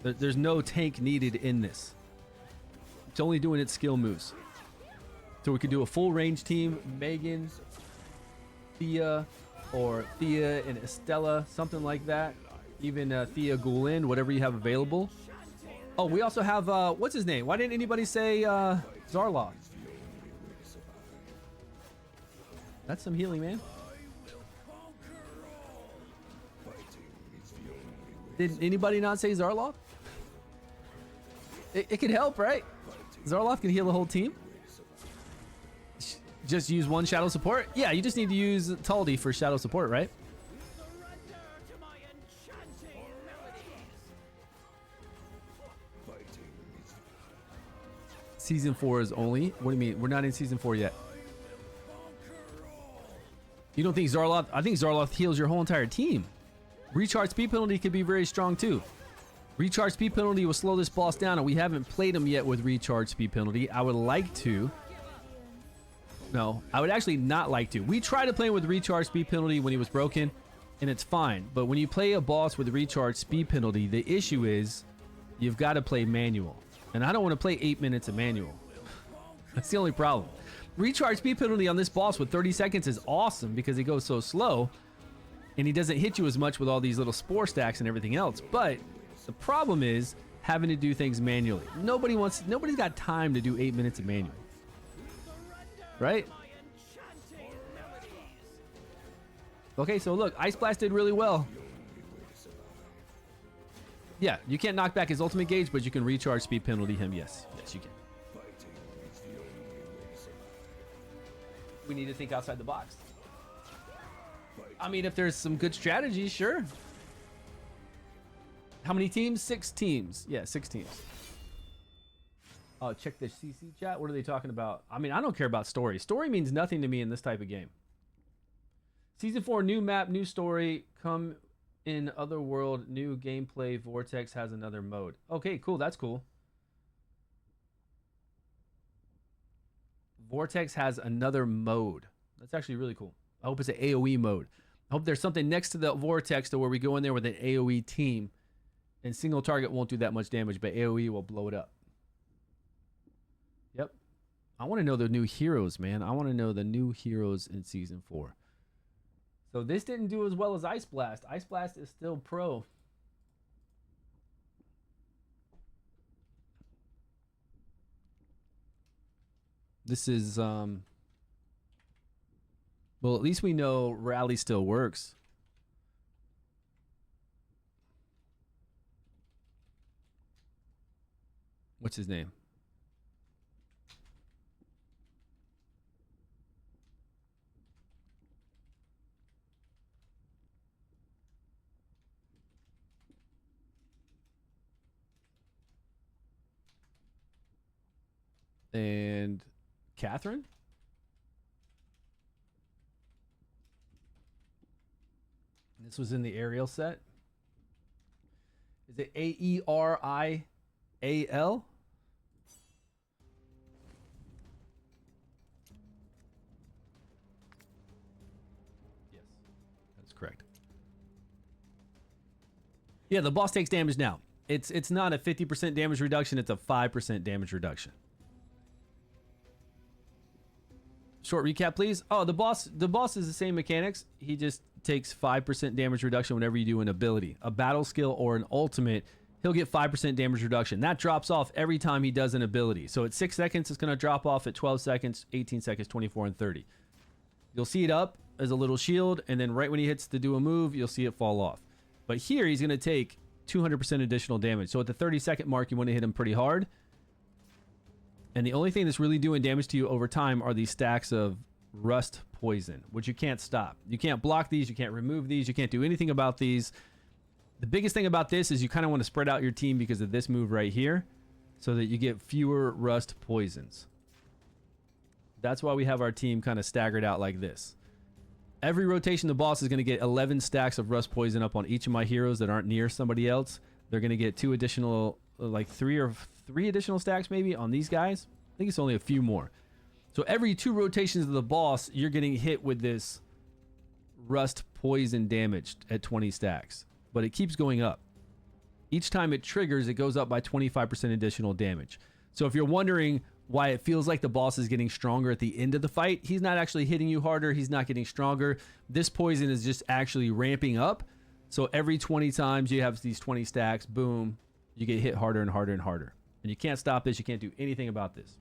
There's no tank needed in this. It's only doing its skill moves. So we could do a full range team, Megan, Thea, or Thea and Estella, something like that. Even Thea, Ghoul-End, whatever you have available. Oh, we also have, what's his name? Why didn't anybody say Zarloth? That's some healing, man. Did anybody not say Zarloth? It could help, right? Zarloth can heal the whole team. Just use one shadow support? Yeah, you just need to use Taldi for shadow support, right? Season 4 is only? What do you mean? We're not in season 4 yet. You don't think Zarloth? I think Zarloth heals your whole entire team. Recharge speed penalty could be very strong too. Recharge speed penalty will slow this boss down, and we haven't played him yet with recharge speed penalty. I would like to. No, I would actually not like to. We tried to play him with recharge speed penalty when he was broken. and it's fine. But when you play a boss with recharge speed penalty, the issue is you've got to play manual. And I don't want to play 8 minutes of manual. That's the only problem. Recharge speed penalty on this boss with 30 seconds is awesome because he goes so slow and he doesn't hit you as much with all these little spore stacks and everything else. But the problem is having to do things manually. Nobody's got time to do 8 minutes of manual. Right? Okay, so look, Ice Blast did really well. Yeah, you can't knock back his ultimate gauge, but you can recharge speed penalty him. Yes, you can. We need to think outside the box. I mean, if there's some good strategies, sure. How many teams? 6 teams. Yeah, 6 teams. Oh, check the CC chat. What are they talking about? I mean, I don't care about story. Story means nothing to me in this type of game. Season 4, new map, new story. Come in other world, new gameplay. Vortex has another mode. Okay, cool. That's cool. Vortex has another mode. That's actually really cool. I hope it's an AoE mode. I hope there's something next to the Vortex to where we go in there with an AoE team and single target won't do that much damage, but AoE will blow it up. Yep. I want to know the new heroes, man. I want to know the new heroes in Season 4. So this didn't do as well as Ice Blast. Ice Blast is still pro. This is, well, at least we know Rally still works. What's his name? And Catherine? This was in the aerial set. Is it Aerial? Yes, that's correct. Yeah, the boss takes damage now. It's not a 50% damage reduction, it's a 5% damage reduction. Short recap, please. Oh, the boss is the same mechanics. He just takes 5% damage reduction whenever you do an ability, a battle skill or an ultimate. He'll get 5% damage reduction. That drops off every time he does an ability. So at 6 seconds, it's going to drop off at 12 seconds, 18 seconds, 24, and 30. You'll see it up as a little shield, and then right when he hits to do a move, you'll see it fall off. But here, he's going to take 200% additional damage. So at the 30-second mark, you want to hit him pretty hard. And the only thing that's really doing damage to you over time are these stacks of rust poison, which you can't stop. You can't block these. You can't remove these. You can't do anything about these. The biggest thing about this is you kind of want to spread out your team because of this move right here so that you get fewer rust poisons. That's why we have our team kind of staggered out like this. Every rotation, the boss is going to get 11 stacks of rust poison up on each of my heroes that aren't near somebody else. They're going to get 2 additional, like 3 additional stacks maybe on these guys. I think it's only a few more. So every 2 rotations of the boss, you're getting hit with this rust poison damage at 20 stacks. But it keeps going up. Each time it triggers, it goes up by 25% additional damage. So if you're wondering why it feels like the boss is getting stronger at the end of the fight, he's not actually hitting you harder. He's not getting stronger. This poison is just actually ramping up. So every 20 times you have these 20 stacks, boom, you get hit harder and harder and harder. And you can't stop this. You can't do anything about this.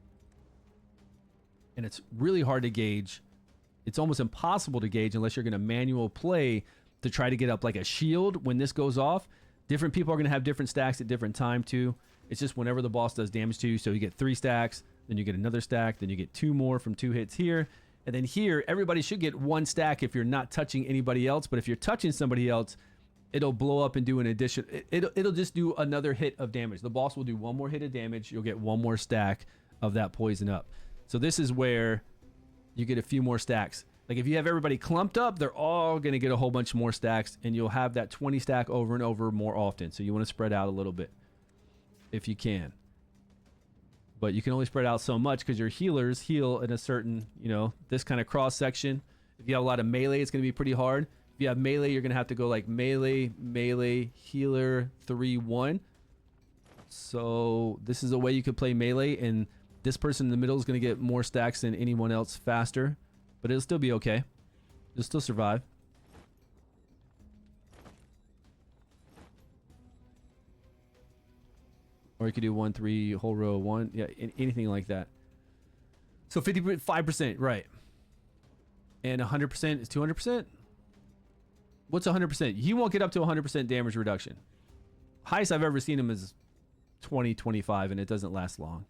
And it's really hard to gauge. It's almost impossible to gauge unless you're going to manual play to try to get up like a shield when this goes off. Different people are going to have different stacks at different time too. It's just whenever the boss does damage to you. So you get 3 stacks, then you get another stack, then you get 2 more from 2 hits here. And then here, everybody should get 1 stack if you're not touching anybody else. But if you're touching somebody else, it'll blow up and do an addition. It'll just do another hit of damage. The boss will do 1 more hit of damage. You'll get 1 more stack of that poison up. So this is where you get a few more stacks. Like if you have everybody clumped up, they're all going to get a whole bunch more stacks, and you'll have that 20 stack over and over more often. So you want to spread out a little bit if you can. But you can only spread out so much because your healers heal in a certain, this kind of cross section. If you have a lot of melee, it's going to be pretty hard. If you have melee, you're going to have to go like melee, melee, healer, 3-1. So this is a way you could play melee, and this person in the middle is going to get more stacks than anyone else faster, but it'll still be okay. You'll still survive. Or you could do 1-3 whole row 1. Yeah, anything like that. So 55%, right. And 100% is 200%? What's 100%? He won't get up to 100% damage reduction. Highest I've ever seen him is 20, 25, and it doesn't last long.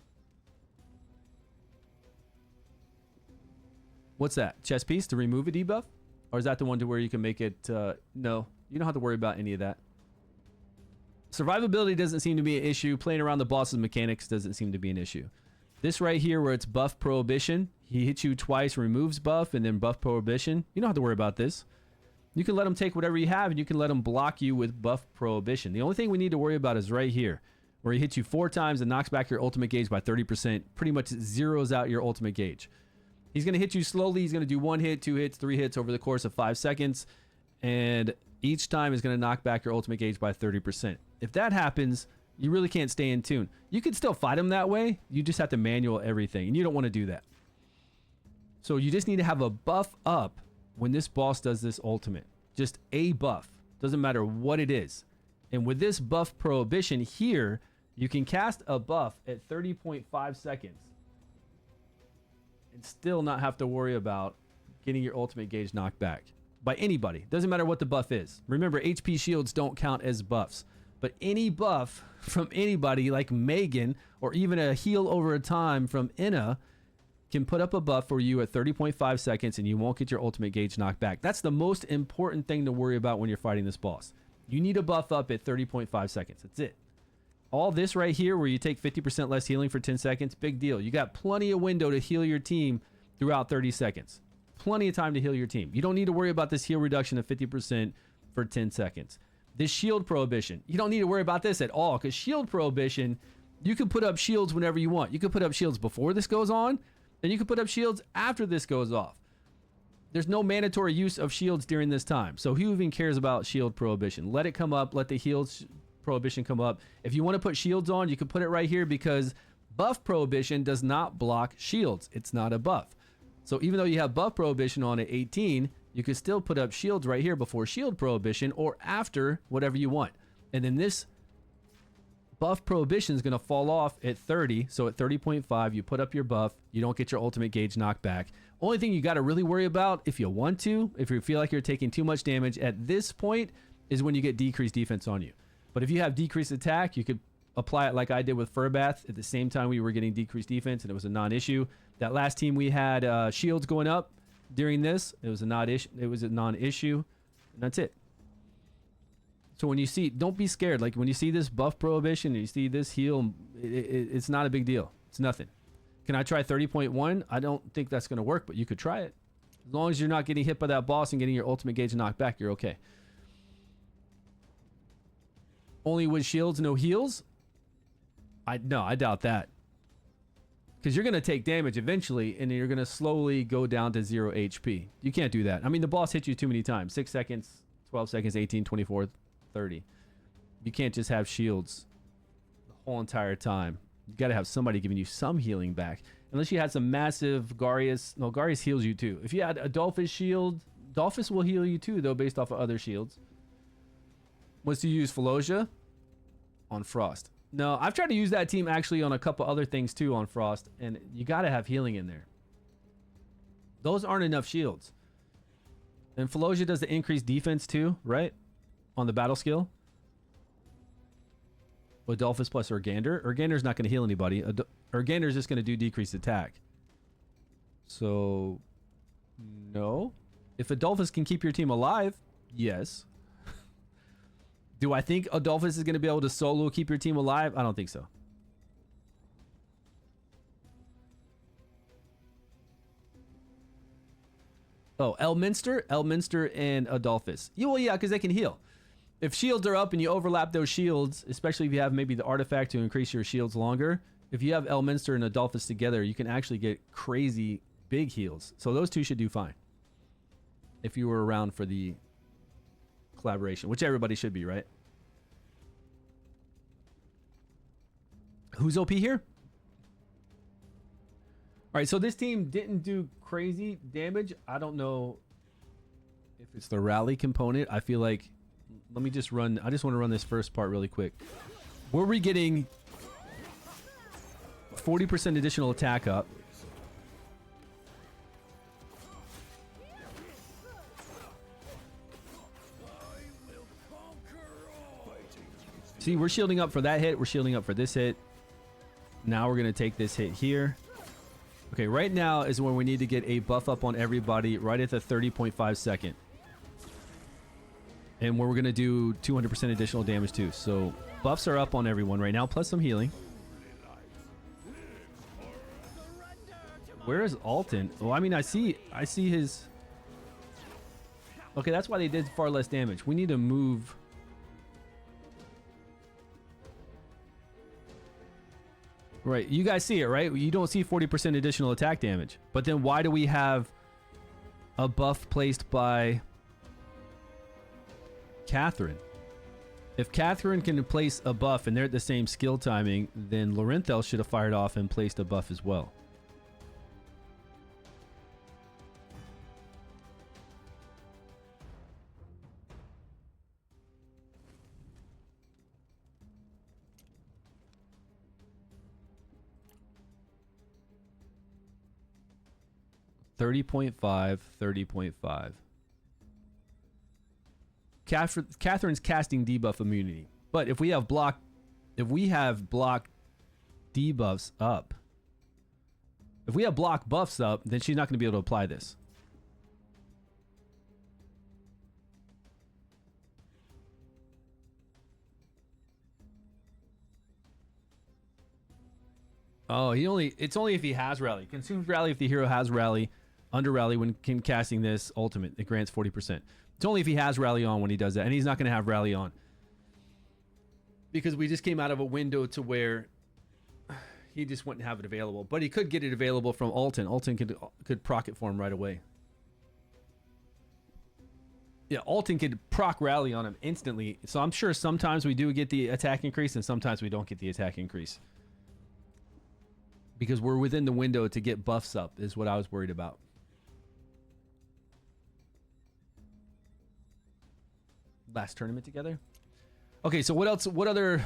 What's that? Chest piece to remove a debuff? Or is that the one to where you can make it... no, you don't have to worry about any of that. Survivability doesn't seem to be an issue. Playing around the boss's mechanics doesn't seem to be an issue. This right here where it's buff prohibition, he hits you twice, removes buff, and then buff prohibition. You don't have to worry about this. You can let him take whatever you have, and you can let him block you with buff prohibition. The only thing we need to worry about is right here, where he hits you 4 times and knocks back your ultimate gauge by 30%. Pretty much zeroes out your ultimate gauge. He's going to hit you slowly. He's going to do 1 hit, 2 hits, 3 hits over the course of 5 seconds. And each time is going to knock back your ultimate gauge by 30%. If that happens, you really can't stay in tune. You can still fight him that way. You just have to manual everything, and you don't want to do that. So you just need to have a buff up when this boss does this ultimate. Just a buff. Doesn't matter what it is. And with this buff prohibition here, you can cast a buff at 30.5 seconds and still not have to worry about getting your ultimate gauge knocked back by anybody. Doesn't matter what the buff is. Remember, HP shields don't count as buffs. But any buff from anybody like Megan, or even a heal over a time from Inna, can put up a buff for you at 30.5 seconds and you won't get your ultimate gauge knocked back. That's the most important thing to worry about when you're fighting this boss. You need a buff up at 30.5 seconds. That's it. All this right here where you take 50% less healing for 10 seconds, big deal. You got plenty of window to heal your team throughout 30 seconds. Plenty of time to heal your team. You don't need to worry about this heal reduction of 50% for 10 seconds. This shield prohibition, you don't need to worry about this at all, because shield prohibition, you can put up shields whenever you want. You can put up shields before this goes on, and you can put up shields after this goes off. There's no mandatory use of shields during this time. So who even cares about shield prohibition? Let it come up. Let the heal prohibition come up. If you want to put shields on, you can put it right here, because buff prohibition does not block shields. It's not a buff. So even though you have buff prohibition on at 18, you can still put up shields right here before shield prohibition or after, whatever you want. And then this buff prohibition is going to fall off at 30. So at 30.5, you put up your buff. You don't get your ultimate gauge knocked back. Only thing you got to really worry about, if you want to, if you feel like you're taking too much damage at this point, is when you get decreased defense on you. But if you have decreased attack, you could apply it like I did with Furbath at the same time we were getting decreased defense, and it was a non-issue. That last team we had shields going up during this. It was a non-issue. It was a non-issue, and that's it. So when you see, don't be scared. Like when you see this buff prohibition, and you see this heal, it's not a big deal. It's nothing. Can I try 30.1? I don't think that's going to work, but you could try it. As long as you're not getting hit by that boss and getting your ultimate gauge knocked back, you're okay. Only with shields, no heals? No, I doubt that. Because you're going to take damage eventually, and you're going to slowly go down to 0 HP. You can't do that. I mean, the boss hits you too many times. 6 seconds, 12 seconds, 18, 24, 30. You can't just have shields the whole entire time. You got to have somebody giving you some healing back. Unless you had some massive Garius. No, Garius heals you too. If you had a Dolphus shield, Dolphus will heal you too, though, based off of other shields. What's to use Falosia? On Frost. No, I've tried to use that team actually on a couple other things too on Frost, and you got to have healing in there. Those aren't enough shields. And Falosia does the increased defense too, right? On the battle skill. With Dolphus plus Urgander. Urgander's not going to heal anybody. Urgander's just going to do decreased attack. So, no. If Adolphus can keep your team alive, yes. Do I think Adolphus is going to be able to solo keep your team alive? I don't think so. Oh, Elminster and Adolphus. Yeah, well, yeah, because they can heal. If shields are up and you overlap those shields, especially if you have maybe the artifact to increase your shields longer, if you have Elminster and Adolphus together, you can actually get crazy big heals. So those two should do fine. If you were around for the collaboration, which everybody should be, right? Who's OP here? All right, so this team didn't do crazy damage. I don't know if it's the rally component. I feel like, let me just run. I just want to run this first part really quick. Were we getting 40% additional attack up? See, we're shielding up for that hit. We're shielding up for this hit. Now we're going to take this hit here. Okay, right now is when we need to get a buff up on everybody right at the 30.5 second. And where we're going to do 200% additional damage too. So buffs are up on everyone right now, plus some healing. Where is Alton? Oh, I mean, I see his... Okay, that's why they did far less damage. We need to move... Right, you guys see it, right? You don't see 40% additional attack damage. But then why do we have a buff placed by Catherine? If Catherine can place a buff and they're at the same skill timing, then Lorenthel should have fired off and placed a buff as well. $30.5. Catherine's casting debuff immunity. But if we have block debuffs up, if we have block buffs up, then she's not going to be able to apply this. Oh, it's only if he has rally. Consumes rally if the hero has rally. Under rally when casting this ultimate, it grants 40%. It's only if he has rally on when he does that, and he's not going to have rally on because we just came out of a window to where he just wouldn't have it available. But he could get it available from Alton. Alton could proc it for him right away. Yeah, Alton could proc rally on him instantly. So I'm sure sometimes we do get the attack increase, and sometimes we don't get the attack increase because we're within the window to get buffs up. Is what I was worried about. Last tournament together. Okay, so what else? What other?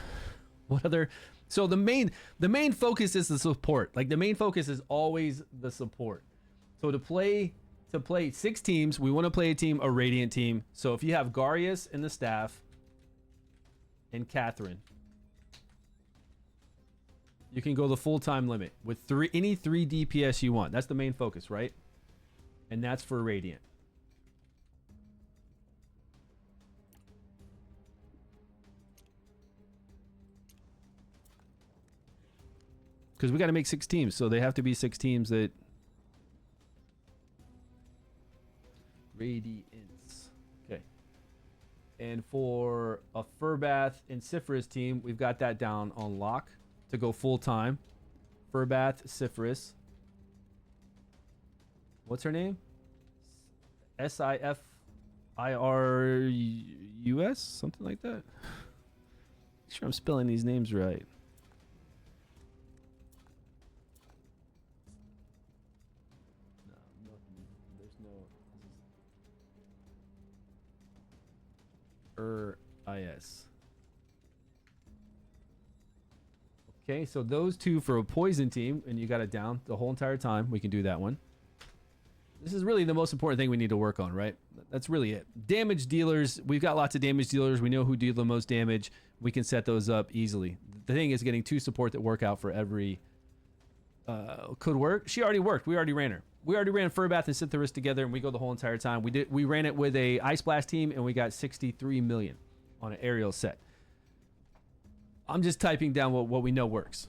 So the main focus is the support. Like the main focus is always the support. So to play 6 teams, we want to play a Radiant team. So if you have Garius in the staff and Catherine, you can go the full time limit with any 3 DPS you want. That's the main focus, right? And that's for Radiant. Because we got to make 6 teams, so they have to be 6 teams that Radiance. Okay. And for a Furbath and Cypherus team, we've got that down on lock to go full time. Furbath, Cypherus. What's her name? SIFIRUS? Something like that. Make sure I'm spelling these names right. IS. Okay, so those 2 for a poison team, and you got it down the whole entire time. We can do that one. This is really the most important thing we need to work on, right? That's really it. Damage dealers. We've got lots of damage dealers. We know who deal the most damage. We can set those up easily. The thing is getting 2 support that work out for every... could work. She already worked. We already ran her. We already ran Furbath and Cytherus together, and we go the whole entire time. We ran it with a Ice Blast team, and we got 63 million on an aerial set. I'm just typing down what we know works.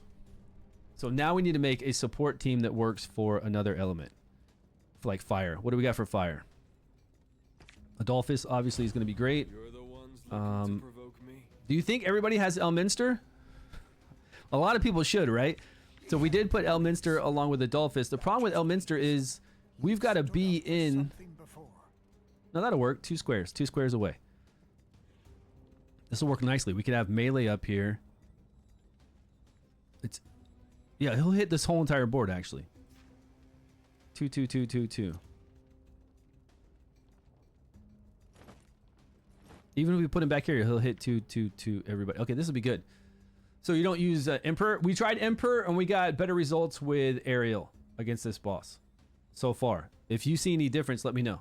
So now we need to make a support team that works for another element. For like fire. What do we got for fire? Adolphus obviously is going to be great. You're the ones looking to provoke me. Do you think everybody has Elminster? A lot of people should, right? So we did put Elminster along with Adolphus. The problem with Elminster is we've got to be in... No, that'll work. 2 squares. 2 squares away. This will work nicely. We could have melee up here. It's, yeah, he'll hit this whole entire board actually. 2 2 2 2 2. Even if we put him back here, he'll hit 2 2 2 everybody. Okay, this will be good. So you don't use Emperor. We tried Emperor and we got better results with Aerial against this boss so far. If you see any difference, let me know.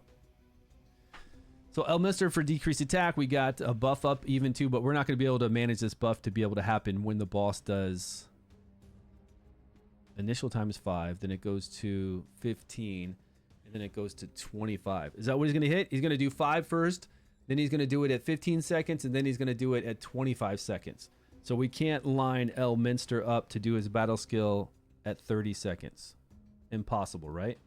So Elminster for decreased attack, we got a buff up even too, but we're not going to be able to manage this buff to be able to happen when the boss does. Initial time is 5, then it goes to 15, and then it goes to 25. Is that what he's going to hit? He's going to do 5 first, then he's going to do it at 15 seconds, and then he's going to do it at 25 seconds. So we can't line Elminster up to do his battle skill at 30 seconds. Impossible, right?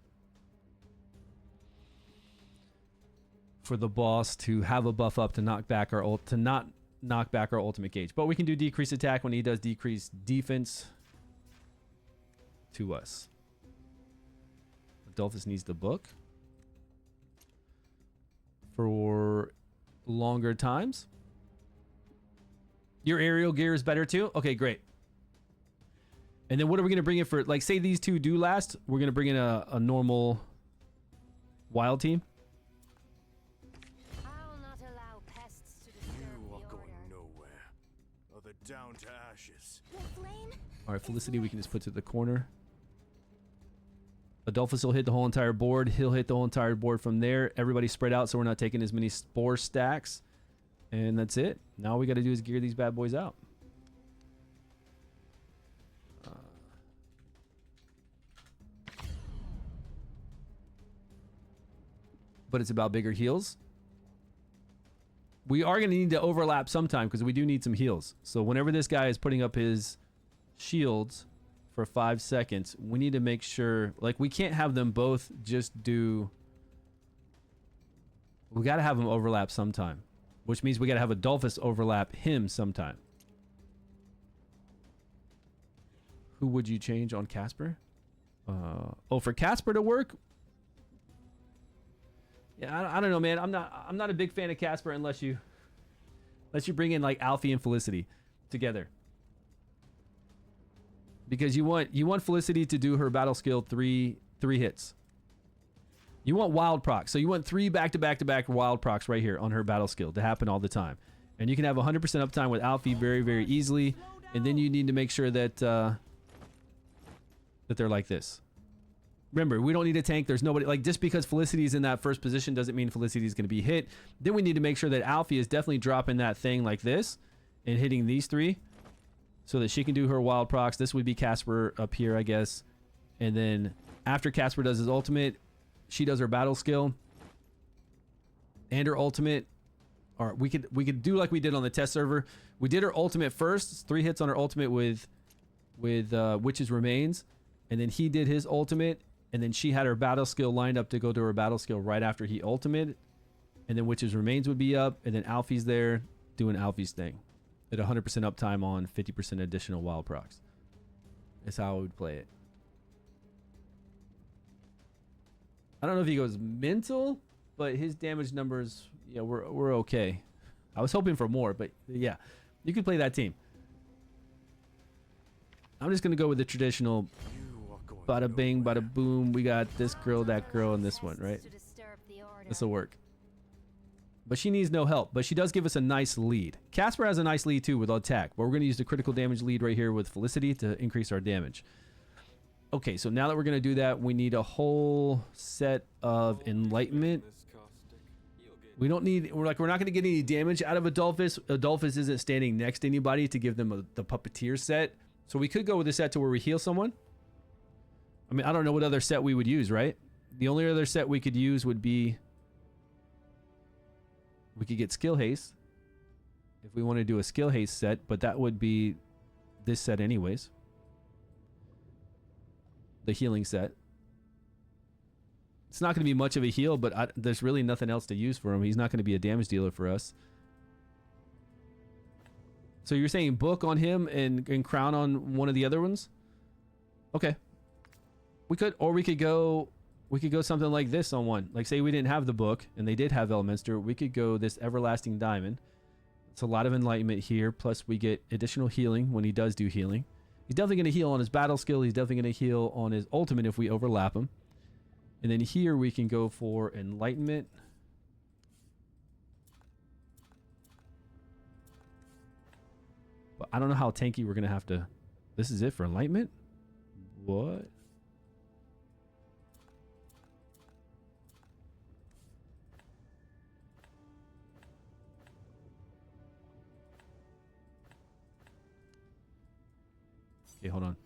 For the boss to have a buff up to knock back our not knock back our ultimate gauge. But we can do decreased attack when he does decreased defense to us. Adolphus needs the book for longer times. Your aerial gear is better too? Okay, great. And then what are we going to bring in for, like, say these two do last, we're going to bring in a normal wild team. I'll not allow pests to disturb You are the going order. nowhere. Are they down to ashes? The flame All right, Felicity, we can just put to the corner. Adolphus will hit the whole entire board. He'll hit the whole entire board from there. Everybody spread out so we're not taking as many spore stacks. And that's it. Now all we got to do is gear these bad boys out. But it's about bigger heals. We are going to need to overlap sometime because we do need some heals. So whenever this guy is putting up his shields for 5 seconds, we need to make sure, like, we can't have them both just do, we got to have them overlap sometime, which means we got to have Adolphus overlap him sometime. Who would you change on Casper? Oh, for Casper to work? Yeah, I don't know, man. I'm not a big fan of Casper unless you bring in like Alfie and Felicity together. Because you want Felicity to do her battle skill three hits. You want wild procs. So you want 3 back-to-back wild procs right here on her battle skill to happen all the time. And you can have 100% uptime with Alfie very, very easily. And then you need to make sure that that they're like this. Remember, we don't need a tank. There's nobody, like, just because Felicity's in that first position doesn't mean Felicity's going to be hit. Then we need to make sure that Alfie is definitely dropping that thing like this and hitting these 3 so that she can do her wild procs. This would be Casper up here, I guess. And then after Casper does his ultimate, she does her battle skill and her ultimate. Or we could do like we did on the test server. We did her ultimate first, 3 hits on her ultimate with Witch's Remains, and then he did his ultimate. And then she had her battle skill lined up to go to her battle skill right after he ultimate. And then Witch's Remains would be up. And then Alfie's there doing Alfie's thing. At 100% uptime on 50% additional wild procs. That's how I would play it. I don't know if he goes mental, but his damage numbers, yeah, we're okay. I was hoping for more, but yeah. You could play that team. I'm just going to go with the traditional bada bing, bada boom. We got this girl, that girl, and this one, right? This will work. But she needs no help. But she does give us a nice lead. Casper has a nice lead too with attack. But we're going to use the critical damage lead right here with Felicity to increase our damage. Okay, so now that we're going to do that, we need a whole set of enlightenment. We don't need, we're not going to get any damage out of Adolphus. Adolphus isn't standing next to anybody to give them the puppeteer set. So we could go with a set to where we heal someone. I mean, I don't know what other set we would use, right? The only other set we could use would be, we could get skill haste if we want to do a skill haste set, but that would be this set anyways. The healing set. It's not going to be much of a heal, but there's really nothing else to use for him. He's not going to be a damage dealer for us. So you're saying book on him and crown on one of the other ones? Okay. We could, or we could go something like this on one. Like, say we didn't have the book and they did have Elminster, we could go this Everlasting Diamond. It's a lot of enlightenment here. Plus we get additional healing when he does do healing. He's definitely going to heal on his battle skill. He's definitely going to heal on his ultimate if we overlap him. And then here we can go for enlightenment. But I don't know how tanky we're going to have to... This is it for enlightenment? What? Okay, hold on.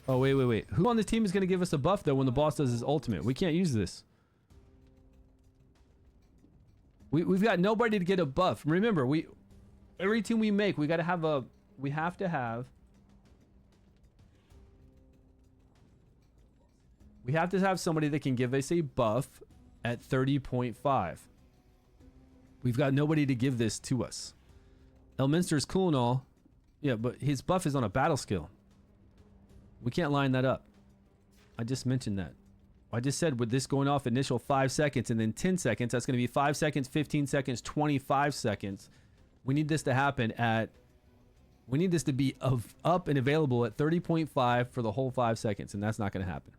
Oh, wait. Who on this team is going to give us a buff, though, when the boss does his ultimate? We can't use this. We've got nobody to get a buff. Remember, every team we make, we got to have a... We have to have... We have to have somebody that can give us a buff at 30.5. We've got nobody to give this to us. Elminster's cool and all. Yeah, but his buff is on a battle skill. We can't line that up. I just mentioned that. I just said with this going off initial 5 seconds and then 10 seconds, that's going to be 5 seconds, 15 seconds, 25 seconds. We need this to happen at... We need this to be up and available at 30.5 for the whole 5 seconds, and that's not going to happen.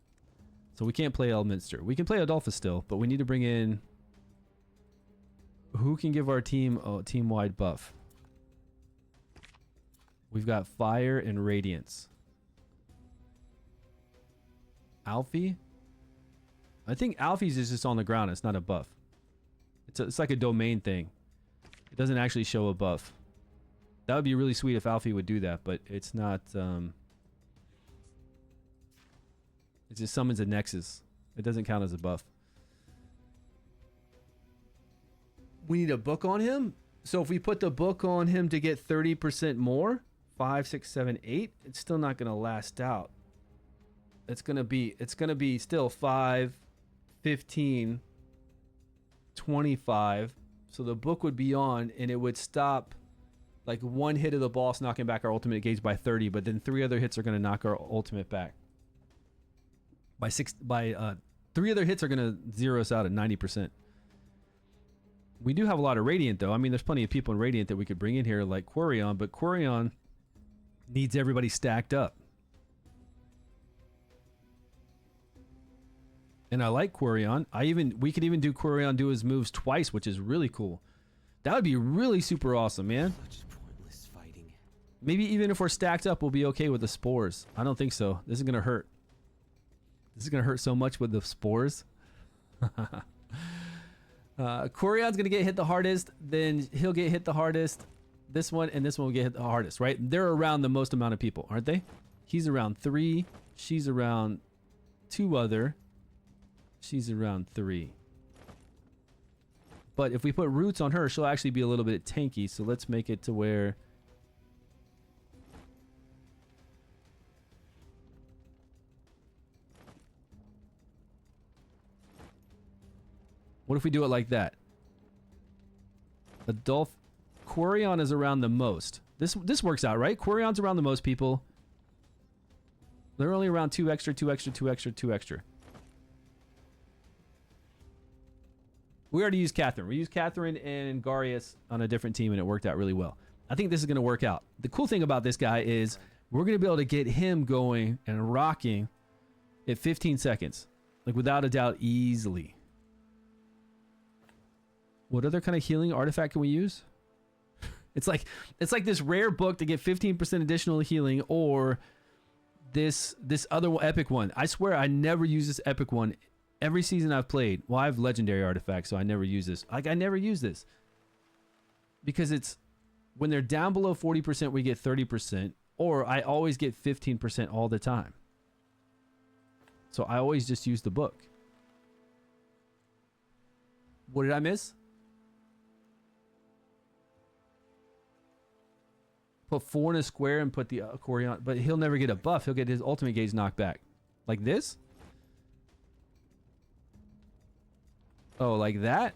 So we can't play Elminster. We can play Adolphus still, but we need to bring in... Who can give our team a team-wide buff? We've got Fire and Radiance. Alfie? I think Alfie's is just on the ground. It's not a buff. It's like a domain thing. It doesn't actually show a buff. That would be really sweet if Alfie would do that, but it's not... It just summons a Nexus. It doesn't count as a buff. We need a book on him. So if we put the book on him to get 30% more, 5, 6, 7, 8, it's still not going to last out. It's going to be still 5, 15, 25. So the book would be on and it would stop like one hit of the boss knocking back our ultimate gauge by 30, but then 3 other hits are going to knock our ultimate back. By 3 other hits are going to zero us out at 90%. We do have a lot of Radiant though. I mean, there's plenty of people in Radiant that we could bring in here like Quarion, but Quarion needs everybody stacked up. And I like Quarion. We could even do Quarion do his moves twice, which is really cool. That would be really super awesome, man. Such pointless fighting. Maybe even if we're stacked up, we'll be okay with the spores. I don't think so. This is going to hurt. This is going to hurt so much with the spores. Quarion's going to get hit the hardest. Then he'll get hit the hardest. This one and this one will get hit the hardest, right? They're around the most amount of people, aren't they? He's around 3. She's around 2 other. She's around 3. But if we put roots on her, she'll actually be a little bit tanky. So let's make it to where... What if we do it like that? Quarion is around the most. This works out, right? Quarion's around the most people. They're only around 2 extra, 2 extra, 2 extra, 2 extra. We already used Catherine. We used Catherine and Garius on a different team, and it worked out really well. I think this is going to work out. The cool thing about this guy is we're going to be able to get him going and rocking at 15 seconds. Like, without a doubt, easily. What other kind of healing artifact can we use? It's like this rare book to get 15% additional healing, or this other epic one. I swear I never use this epic one. Every season I've played, well, I have legendary artifacts, so I never use this. Like, I never use this. Because it's, when they're down below 40%, we get 30%, or I always get 15% all the time. So I always just use the book. What did I miss? Put 4 in a square and put the Quarion, but he'll never get a buff. He'll get his ultimate gauge knocked back. Like this? Oh, like that?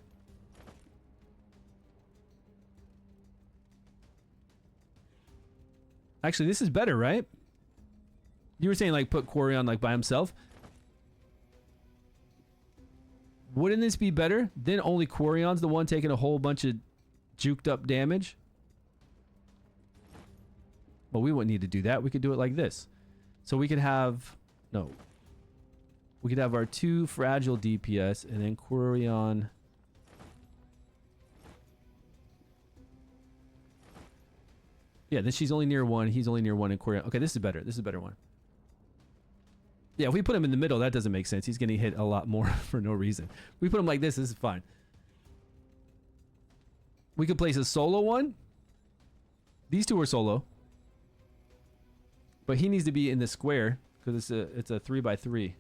Actually, this is better, right? You were saying like put Quarion like by himself. Wouldn't this be better? Then only Quarion's the one taking a whole bunch of juked up damage. Well, we wouldn't need to do that. We could do it like this. So we could have... No. We could have our 2 fragile DPS and then Quarion... Yeah, then she's only near 1. He's only near 1 and Quarion... Okay, this is better. This is a better one. Yeah, if we put him in the middle, that doesn't make sense. He's getting hit a lot more for no reason. If we put him like this is fine. We could place a solo one. These 2 are solo. But he needs to be in the square because it's a 3x3.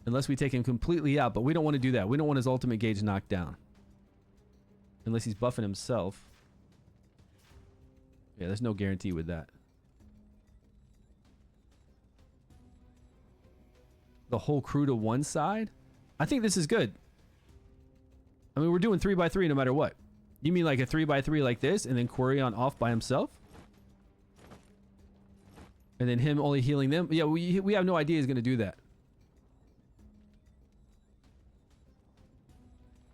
Unless we take him completely out, but we don't want to do that. We don't want his ultimate gauge knocked down. Unless he's buffing himself. Yeah, there's no guarantee with that. The whole crew to one side? I think this is good. I mean, we're doing 3x3 no matter what. You mean like a 3x3 like this and then Quarion off by himself? And then him only healing them? Yeah, we have no idea he's going to do that.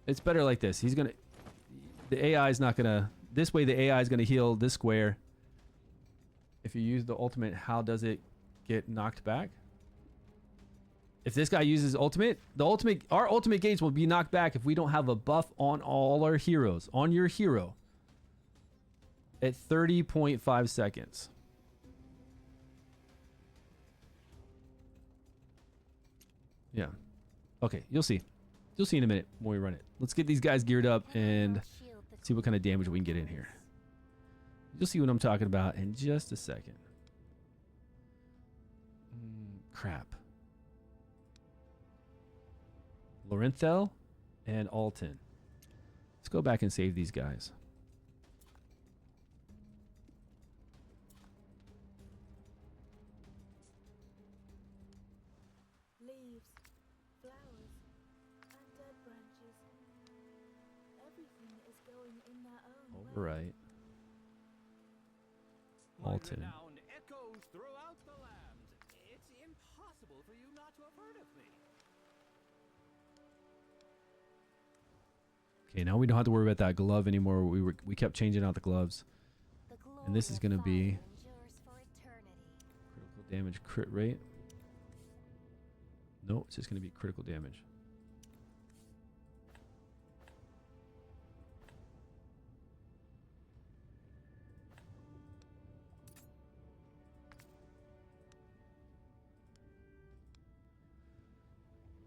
It's better like this. He's going to... The AI is not going to... This way the AI is going to heal this square. If you use the ultimate, how does it get knocked back? If this guy uses ultimate, our ultimate gauge will be knocked back if we don't have a buff on all our heroes. On your hero. At 30.5 seconds. Yeah. Okay, you'll see. You'll see in a minute when we run it. Let's get these guys geared up and see what kind of damage we can get in here. You'll see what I'm talking about in just a second. Crap. Lorenthel and Alton. Let's go back and save these guys. Leaves, flowers, and dead branches. Everything is going in their own All way. right. My Alton. renown echoes throughout the land. It's impossible for you not to have heard of me. Okay, now we don't have to worry about that glove anymore. We kept changing out the gloves. And this is gonna be critical damage crit rate. No, it's just gonna be critical damage.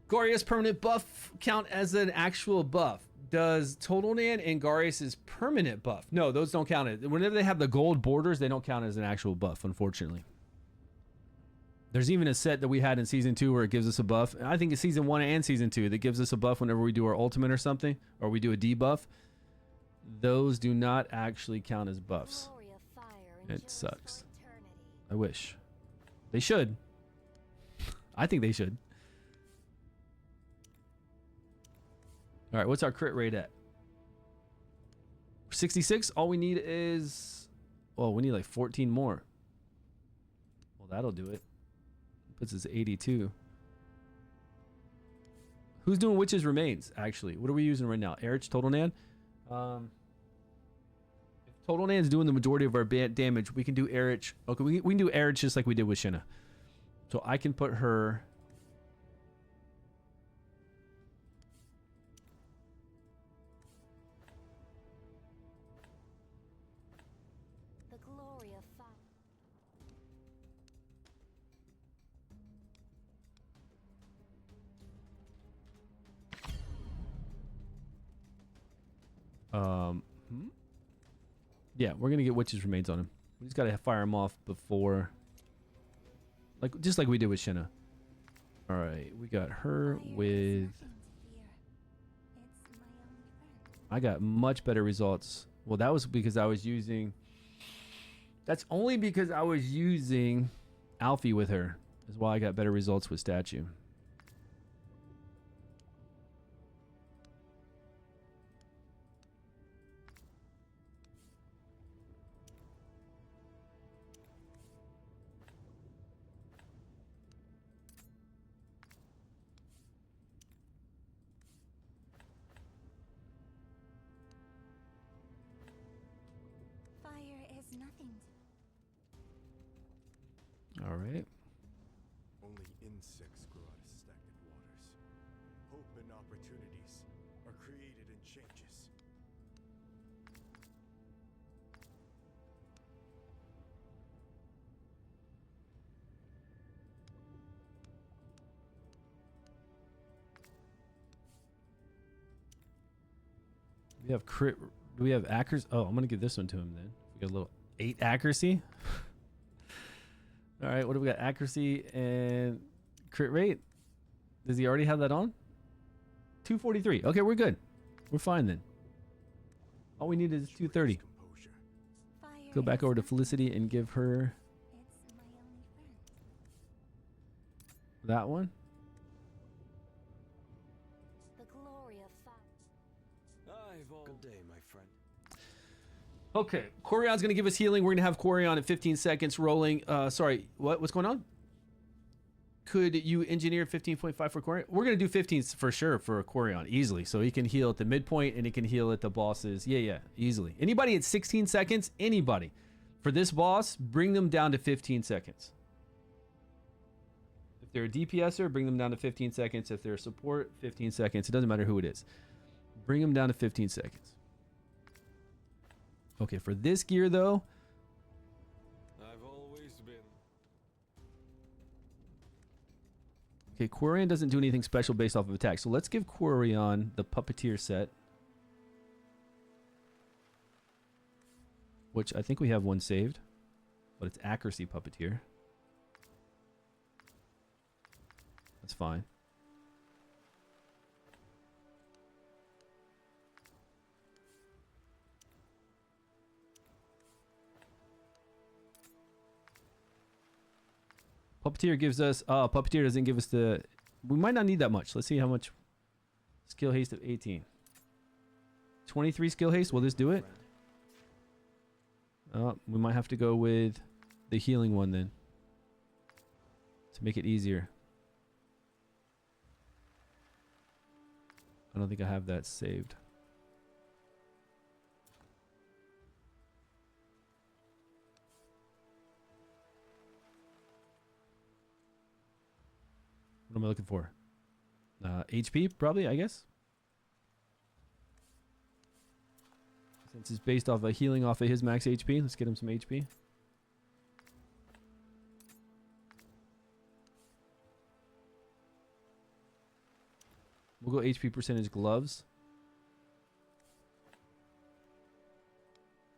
Garius permanent buff count as an actual buff? Does Totalnan and Garius' permanent buff? No, those don't count it. Whenever they have the gold borders, they don't count as an actual buff, unfortunately. There's even a set that we had in Season 2 where it gives us a buff. I think it's Season 1 and Season 2 that gives us a buff whenever we do our ultimate or something, or we do a debuff. Those do not actually count as buffs. It sucks. I wish. They should. I think they should. All right, what's our crit rate at? 66. All we need is... Well, we need like 14 more. Well, that'll do it. Puts us at 82. Who's doing Witches Remains, actually? What are we using right now? Erich, Totalnan? If Totalnan's doing the majority of our damage, we can do Erich. Okay, we can do Erich just like we did with Shinna. So I can put her... Yeah, we're gonna get Witch's Remains on him. We just gotta fire him off before, just like we did with Shinna. All right, we got her with. I got much better results. Well, that was because I was using. That's only because I was using Alfie with her. Is why I got better results with Statue. It's nothing. All right. Only insects grow out of stagnant waters. Hope and opportunities are created in changes. We have crit. Do we have accuracy? Oh, I'm gonna give this one to him then. We got a little 8 accuracy. All right, what do we got? Accuracy and crit rate. Does he already have that on? 243. Okay, we're good. We're fine then. All we need is 230. Composure. Fire Go back over to is Felicity and give her It's my only friend. that one. The glory of fire. Good day, my friend. Okay, Corion's gonna give us healing. We're gonna have Corion at 15 seconds rolling. Sorry, what's going on? Could you engineer 15.5 for Corion? We're gonna do 15 for sure for Corion easily, so he can heal at the midpoint and he can heal at the bosses. Yeah, easily. Anybody at 16 seconds? Anybody for this boss? Bring them down to 15 seconds. If they're a DPSer, bring them down to 15 seconds. If they're a support, 15 seconds. It doesn't matter who it is. Bring them down to 15 seconds. Okay, for this gear though, I've always been. okay, Quarion doesn't do anything special based off of attack. So let's give Quarion the Puppeteer set, which I think we have one saved, but it's Accuracy Puppeteer. That's fine. Puppeteer gives us, Puppeteer doesn't give us the, we might not need that much. Let's see how much. Skill haste of 18. 23 skill haste, will this do it? We might have to go with the healing one then, to make it easier. I don't think I have that saved. What am I looking for? HP, probably, I guess. Since it's based off of healing off of his max HP, let's get him some HP. We'll go HP percentage gloves.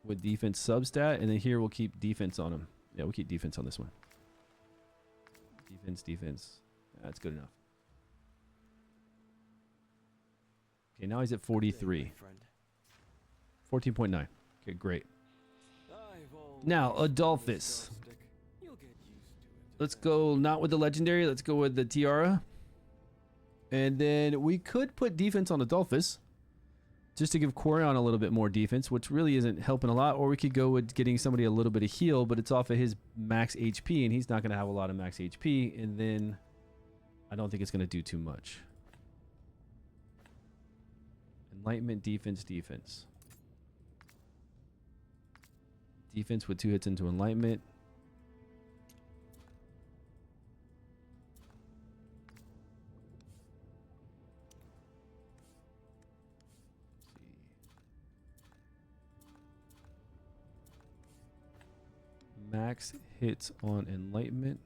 With defense substat, and then here we'll keep defense on him. Yeah, we'll keep defense on this one. Defense. That's good enough. Okay, now he's at 43. 14.9. Okay, great. Now, Adolphus. Let's go not with the legendary. Let's go with the tiara. And then we could put defense on Adolphus, just to give Quarion a little bit more defense, which really isn't helping a lot. Or we could go with getting somebody a little bit of heal, but it's off of his max HP, and he's not going to have a lot of max HP. And then I don't think it's going to do too much. Enlightenment, defense. Defense with 2 hits into Enlightenment. Max hits on Enlightenment.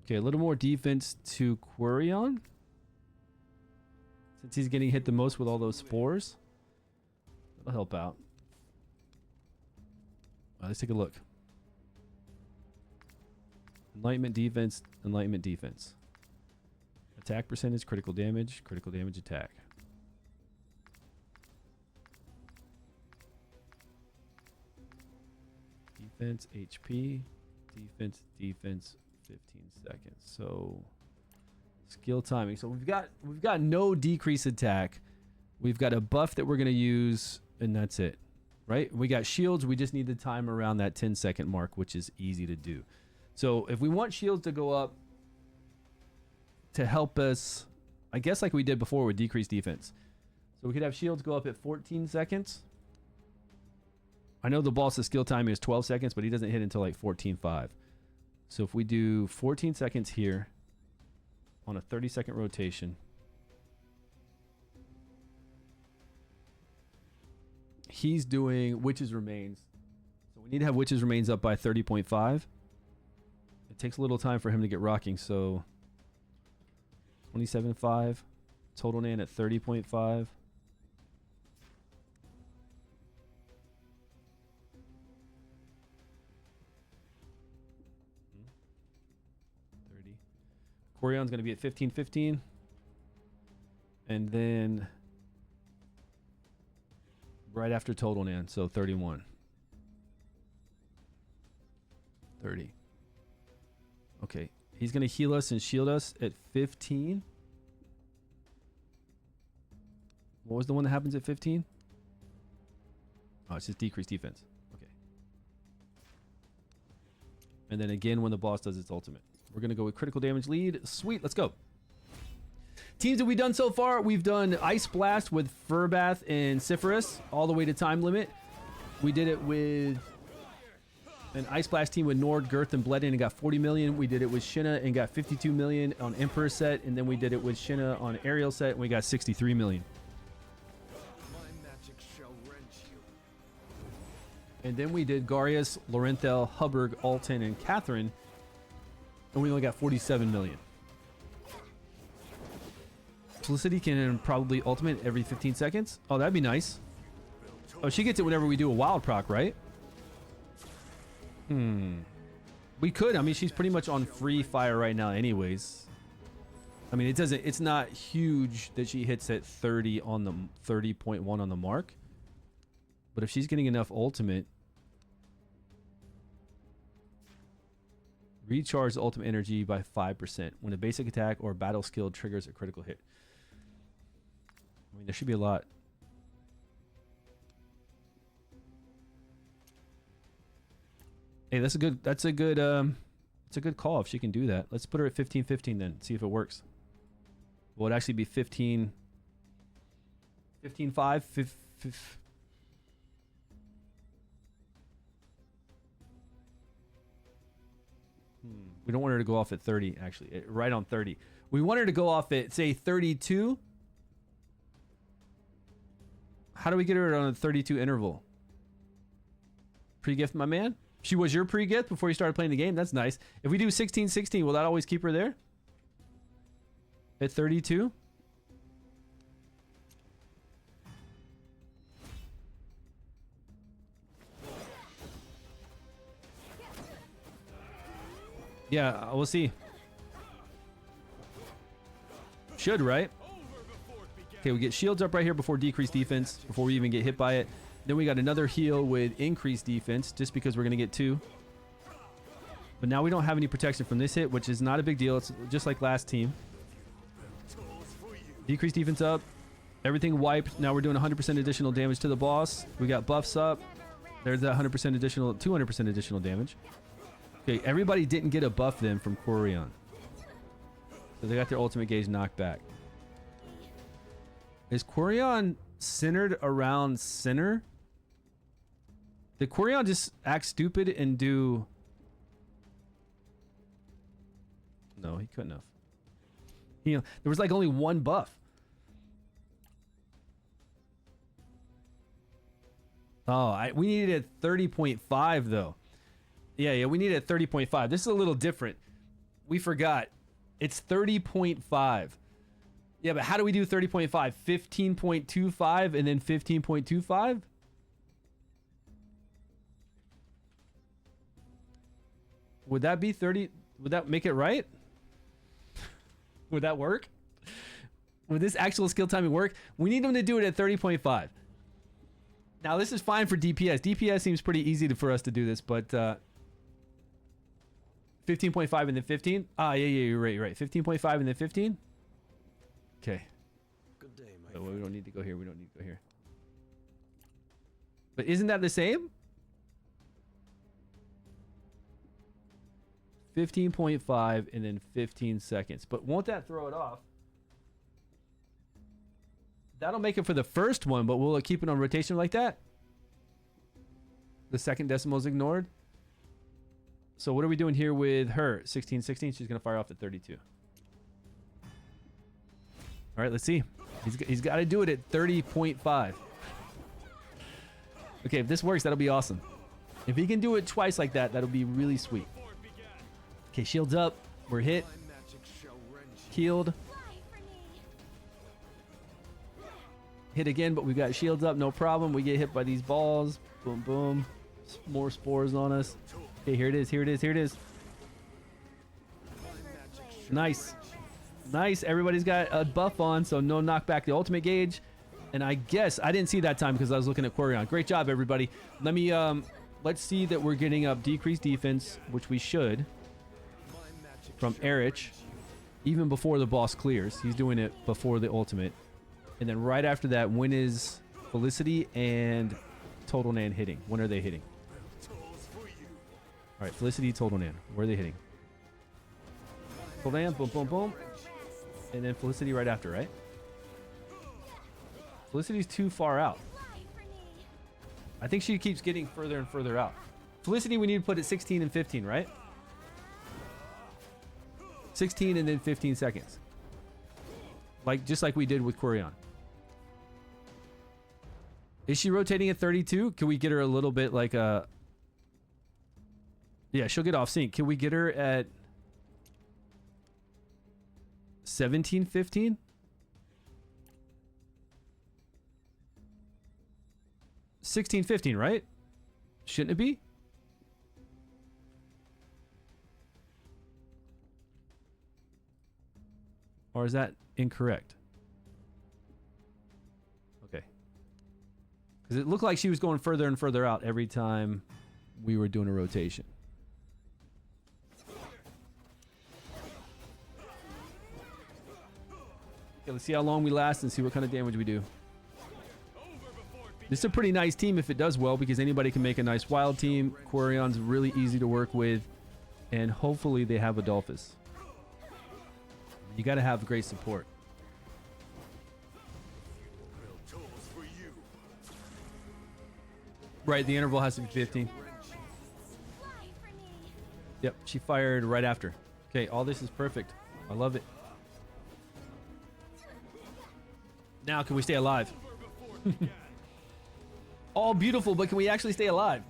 Okay, a little more defense to Quarion, since he's getting hit the most with all those spores. That'll help out. Let's take a look. Enlightenment defense. Attack percentage, critical damage, attack. Defense, HP, defense, 15 seconds. So skill timing. So we've got no decrease attack. We've got a buff that we're going to use, and that's it. Right? We got shields. We just need the time around that 10-second mark, which is easy to do. So if we want shields to go up, to help us, I guess like we did before with decreased defense. So we could have shields go up at 14 seconds. I know the boss's skill time is 12 seconds, but he doesn't hit until like 14.5. So if we do 14 seconds here on a 30-second rotation, he's doing Witch's Remains. So we need to have Witch's Remains up by 30.5. It takes a little time for him to get rocking, so 27.5. Total Nan at 30.5. 30. Corion's going to be at 15.15. And then right after Total Nan, so 31. 30. Okay. He's going to heal us and shield us at 15. What was the one that happens at 15? Oh, it's just decreased defense. Okay. And then again when the boss does its ultimate. We're going to go with critical damage lead. Sweet, let's go. Teams that we've done so far, we've done Ice Blast with Furbath and Cypherus all the way to time limit. We did it with an Ice Blast team with Nord, Girth, and Bledin and got 40 million. We did it with Shinna and got 52 million on Emperor set. And then we did it with Shinna on Aerial set and we got 63 million. And then we did Garius, Lorenthal, Hubbard, Alton, and Catherine. And we only got 47 million. Felicity can probably ultimate every 15 seconds. Oh, that'd be nice. Oh, she gets it whenever we do a wild proc, right? We could. I mean, she's pretty much on free fire right now anyways. I mean, it's not huge that she hits at 30 on the 30.1 on the mark. But if she's getting enough ultimate, recharge ultimate energy by 5% when a basic attack or battle skill triggers a critical hit. I mean, there should be a lot. Hey, that's a good call if she can do that. Let's put her at 15-15 then, see if it works. Well, it'd actually be 15 15-5 We don't want her to go off at 30, actually. Right on 30. We want her to go off at, say, 32. How do we get her on a 32 interval? Pre-gift, my man? She was your pre-gift before you started playing the game? That's nice. If we do 16-16, will that always keep her there? At 32? Yeah, we'll see. Should, right? Okay, we get shields up right here before decreased defense, before we even get hit by it. Then we got another heal with increased defense, just because we're going to get 2. But now we don't have any protection from this hit, which is not a big deal. It's just like last team. Decreased defense up. Everything wiped. Now we're doing 100% additional damage to the boss. We got buffs up. There's that 100% additional, 200% additional damage. Okay, everybody didn't get a buff then from Corion. So they got their ultimate gauge knocked back. Is Corion centered around center? Did Corion just act stupid and do... No, he couldn't have. There was like only one buff. Oh, we needed 30.5 though. Yeah, we need it at 30.5. This is a little different. We forgot. It's 30.5. Yeah, but how do we do 30.5? 15.25 and then 15.25? Would that be 30? Would that make it right? Would that work? Would this actual skill timing work? We need them to do it at 30.5. Now, this is fine for DPS. DPS seems pretty easy for us to do this, but... 15.5 and then 15? Ah, yeah, you're right. 15.5 and then 15? Okay. Good day, my friend. We don't need to go here. But isn't that the same? 15.5 and then 15 seconds. But won't that throw it off? That'll make it for the first one, but will it keep it on rotation like that? The second decimal is ignored. So what are we doing here with her? 16, 16. She's going to fire off at 32. All right, let's see. He's got to do it at 30.5. Okay, if this works, that'll be awesome. If he can do it twice like that, that'll be really sweet. Okay, shields up. We're hit. Healed. Hit again, but we've got shields up. No problem. We get hit by these balls. Boom, boom. More spores on us. Okay, here it is. Here it is. Here it is. Nice. Nice. Everybody's got a buff on, so no knockback the ultimate gauge. And I guess I didn't see that time because I was looking at Quarion. Great job, everybody. Let me let's see that we're getting up decreased defense, which we should, from Erich, even before the boss clears. He's doing it before the ultimate. And then right after that, when is Felicity and Total Nan hitting? When are they hitting? All right, Felicity, Total Nan. Where are they hitting? Total Nan, boom, boom, boom. And then Felicity right after, right? Felicity's too far out. I think she keeps getting further and further out. Felicity, we need to put at 16 and 15, right? 16 and then 15 seconds. Just like we did with Quarion. Is she rotating at 32? Can we get her a little bit like a... Yeah, she'll get off sync. Can we get her at 17, 15? $16, $15, right? Shouldn't it be? Or is that incorrect? Okay. Because it looked like she was going further and further out every time we were doing a rotation. Okay, let's see how long we last and see what kind of damage we do. This is a pretty nice team if it does well, because anybody can make a nice wild team. Quarion's really easy to work with, and hopefully they have Adolphus. You got to have great support. Right, the interval has to be 15. Yep, she fired right after. Okay, all this is perfect. I love it. Now, can we stay alive? All beautiful, but can we actually stay alive?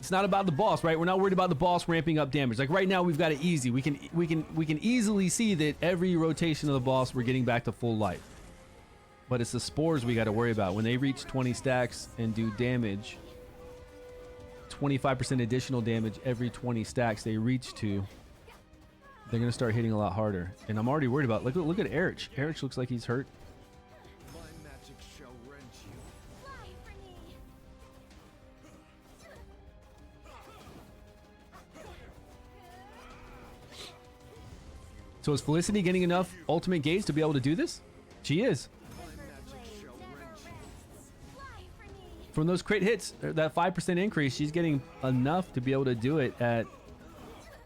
It's not about the boss, right? We're not worried about the boss ramping up damage. Like right now, we've got it easy. We can easily see that every rotation of the boss, we're getting back to full life. But it's the spores we got to worry about. When they reach 20 stacks and do damage, 25% additional damage every 20 stacks they reach to, they're gonna start hitting a lot harder. And I'm already worried about. Look at Erich. Erich looks like he's hurt. So is Felicity getting enough ultimate gauge to be able to do this? She is. From those crit hits, that 5% increase, she's getting enough to be able to do it at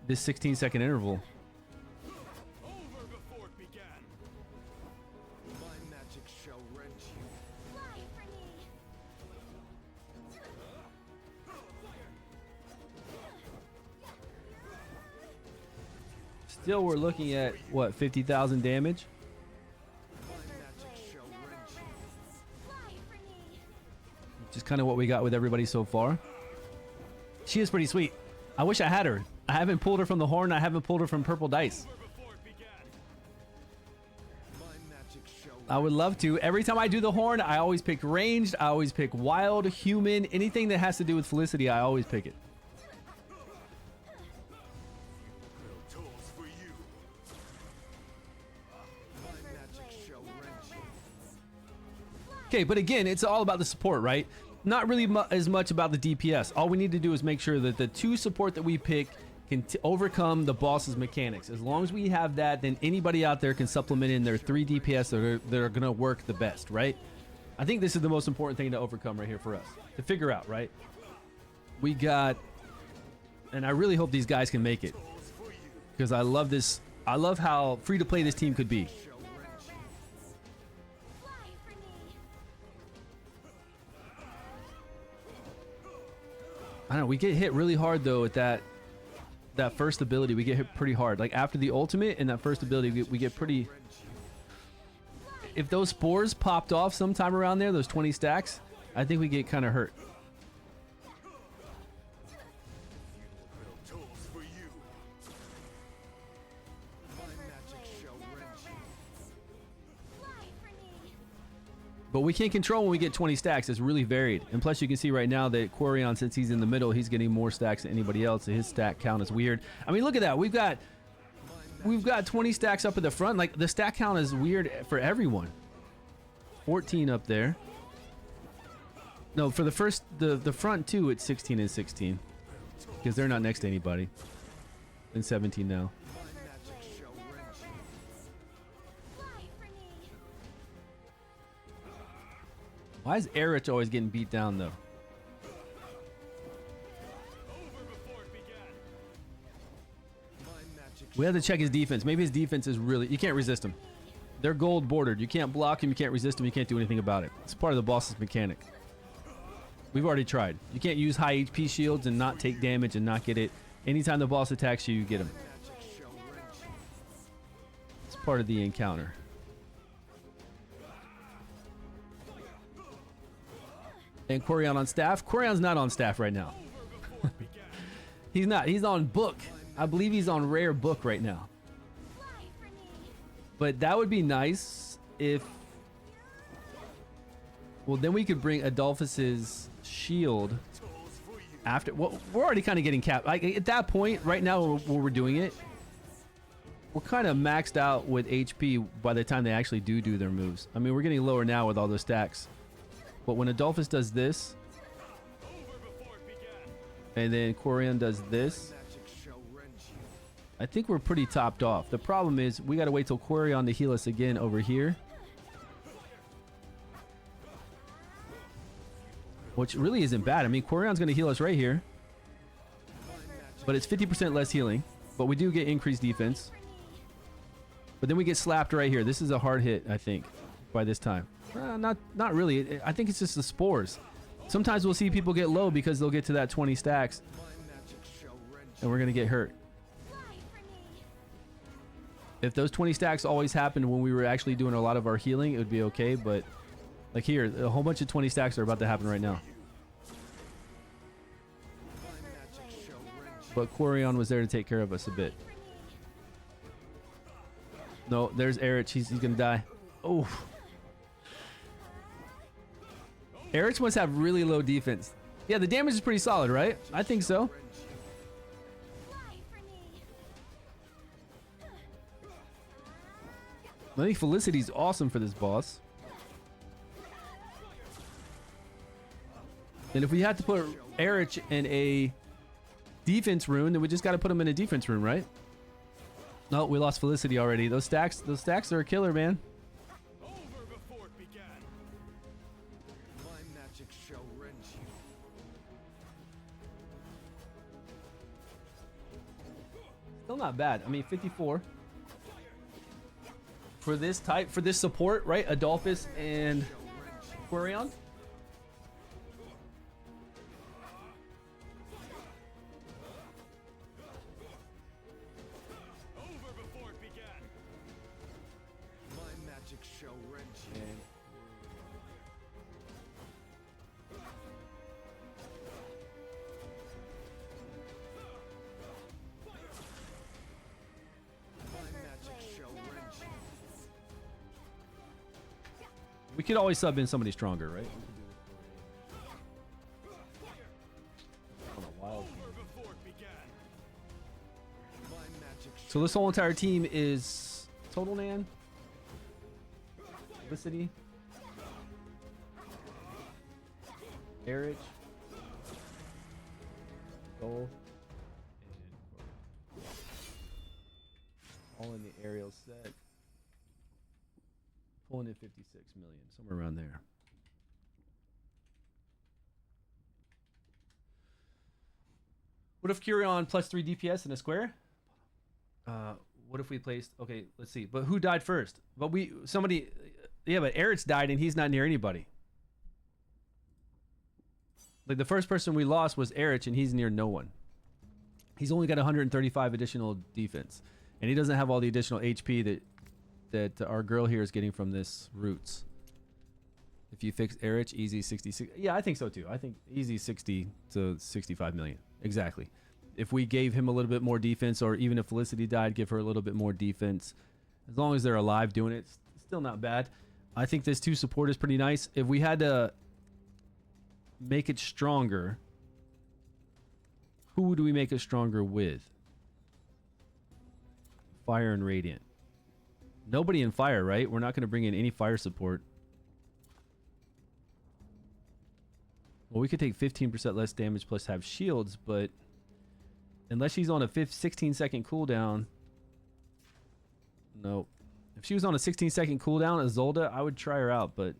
this 16-second interval. Still, we're looking at, what, 50,000 damage? Which is kind of what we got with everybody so far. She is pretty sweet. I wish I had her. I haven't pulled her from the horn. I haven't pulled her from purple dice. I would love to. Every time I do the horn, I always pick ranged. I always pick wild, human. Anything that has to do with Felicity, I always pick it. Okay, but again, it's all about the support, right? Not really as much about the DPS. All we need to do is make sure that the two support that we pick can overcome the boss's mechanics. As long as we have that, then anybody out there can supplement in their 3 DPS that are going to work the best, right? I think this is the most important thing to overcome right here for us. To figure out, right? We got And I really hope these guys can make it. Because I love this. I love how free to play this team could be. Fly for me. I don't know. We get hit really hard though at that first ability. We get hit pretty hard. Like after the ultimate and that first ability, we get pretty. If those spores popped off sometime around there, those 20 stacks, I think we get kind of hurt. Tools for you. My magic shall rend you. Fly for me. But we can't control when we get 20 stacks. It's really varied. And plus you can see right now that Quarion, since he's in the middle, he's getting more stacks than anybody else. So his stack count is weird. I mean, look at that. We've got 20 stacks up at the front. Like the stack count is weird for everyone. 14 up there. No, for the front two, it's 16 and 16. Because they're not next to anybody. And 17 now. My magic shall rend you. Fly for me. Why is Erich always getting beat down though? My magic We have to check his defense. Maybe his defense is really... You can't resist him. They're gold bordered. You can't block him. You can't resist him. You can't do anything about it. It's part of the boss's mechanic. We've already tried. You can't use high HP shields and not take damage and not get it. Anytime the boss attacks you, you get him. magic shall rend you. It's part of the encounter. And Quarion on staff. Quarion's not on staff right now. He's not. He's on book. I believe he's on rare book right now. Fly for me. But that would be nice if... Well, then we could bring Adolphus's shield after... Well, we're already kind of getting capped. Like, at that point, right now where we're doing it, we're kind of maxed out with HP by the time they actually do their moves. I mean, we're getting lower now with all those stacks. But when Adolphus does this, and then Quarion does this, Magic shall rend you. I think we're pretty topped off. The problem is we got to wait till Quarion to heal us again over here. Which really isn't bad. I mean, Quarion's going to heal us right here. But it's 50% less healing. But we do get increased defense. But then we get slapped right here. This is a hard hit, I think, by this time. Not really. I think it's just the spores. Sometimes we'll see people get low because they'll get to that 20 stacks. My magic shall rend you. And we're going to get hurt. Fly for me. If those 20 stacks always happened when we were actually doing a lot of our healing, it would be okay. But like here, a whole bunch of 20 stacks are about to happen right now. My magic shall rend you. But Quarion was there to take care of us a bit. No, there's Erich. He's going to die. Oh. Erich must have really low defense. Yeah, the damage is pretty solid, right? I think so. Fly for me. I think Felicity's awesome for this boss. And if we had to put Erich in a defense rune, then we just got to put him in a defense rune, right? No, we lost Felicity already. Those stacks are a killer, man. Over before it began. My magic shall rend you. Still not bad. I mean, 54 for this type, for this support, right? Adolphus and Quarion. Over before it began. My magic shall rend you. My magic shall rend you. We could always sub in somebody stronger, right? Over before it began. My magic So this whole entire team is Total Nan, Felicity, Erich, Soul, and Quarion. All in the aerial set. Pulling in 56 million, somewhere around there. What if Curion plus 3 DPS in a square? What if we placed... Okay, let's see. But who died first? But somebody... Yeah, but Eric's died and he's not near anybody. Like, the first person we lost was Erich, and he's near no one. He's only got 135 additional defense. And he doesn't have all the additional HP that our girl here is getting from this roots. If you fix Erich, easy 66. Yeah, I think so too. I think easy 60 to 65 million. Exactly. If we gave him a little bit more defense, or even if Felicity died, give her a little bit more defense. As long as they're alive doing it, it's still not bad. I think this 2 support is pretty nice. If we had to make it stronger, who do we make it stronger with? Fire and Radiant. Nobody in fire, right? We're not going to bring in any fire support. Well, we could take 15% less damage plus have shields, but unless she's on a 16-second cooldown... Nope. If she was on a 16-second cooldown as Zolda, I would try her out, but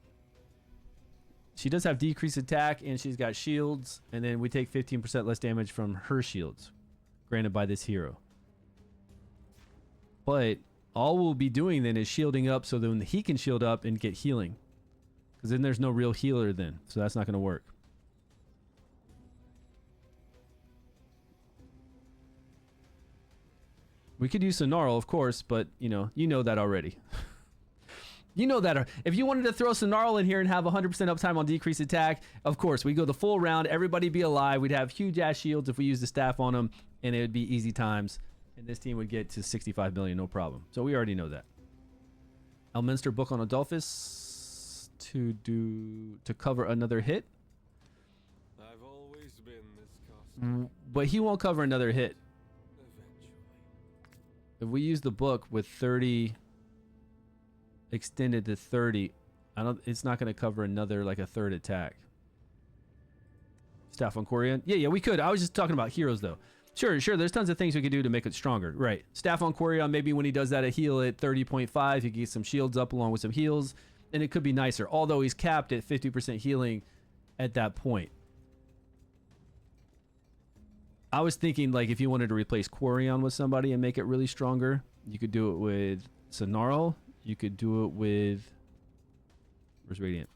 she does have decreased attack and she's got shields, and then we take 15% less damage from her shields, granted by this hero. But all we'll be doing then is shielding up so then he can shield up and get healing, because then there's no real healer then, so that's not going to work. We could use Sonarl, of course, but you know that already. You know that. If you wanted to throw Sonarl in here and have 100% uptime on decreased attack, of course, we go the full round, everybody be alive. We'd have huge ass shields if we use the staff on them, and it would be easy times. And this team would get to 65 million, no problem. So we already know that. Elminster book on Adolphus to cover another hit. I've always been this costly. But he won't cover another hit. Eventually. If we use the book with 30 extended to 30, it's not going to cover another, like, a third attack. Staff on Corian. Yeah, we could. I was just talking about heroes though. Sure. There's tons of things we could do to make it stronger. Right. Staff on Corian, maybe when he does that, a heal at 30.5, he can get some shields up along with some heals, and it could be nicer. Although he's capped at 50% healing at that point. I was thinking, like, if you wanted to replace Quarion with somebody and make it really stronger, you could do it with Sonarl. You could do it with... Where's Radiant?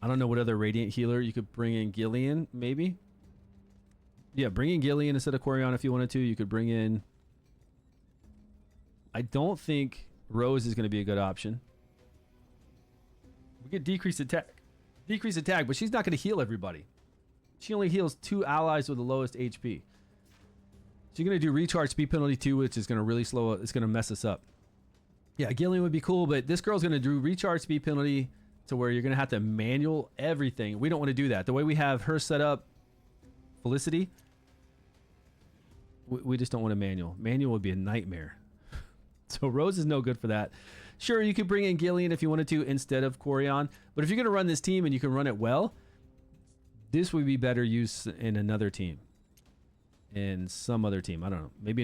I don't know what other Radiant healer. You could bring in Gillian, maybe? Yeah, bring in Gillian instead of Quarion if you wanted to. You could bring in... I don't think Rose is going to be a good option. We get decreased attack. Decreased attack, but she's not going to heal everybody. She only heals 2 allies with the lowest HP. She's going to do recharge speed penalty 2, which is going to really slow it. It's going to mess us up. Yeah, Gillian would be cool, but this girl's going to do recharge speed penalty to where you're going to have to manual everything. We don't want to do that. The way we have her set up, Felicity, we just don't want a manual. Manual would be a nightmare. So Rose is no good for that. Sure, you could bring in Gillian if you wanted to instead of Quarion, but if you're going to run this team and you can run it well, this would be better used in another team. In some other team. I don't know. Maybe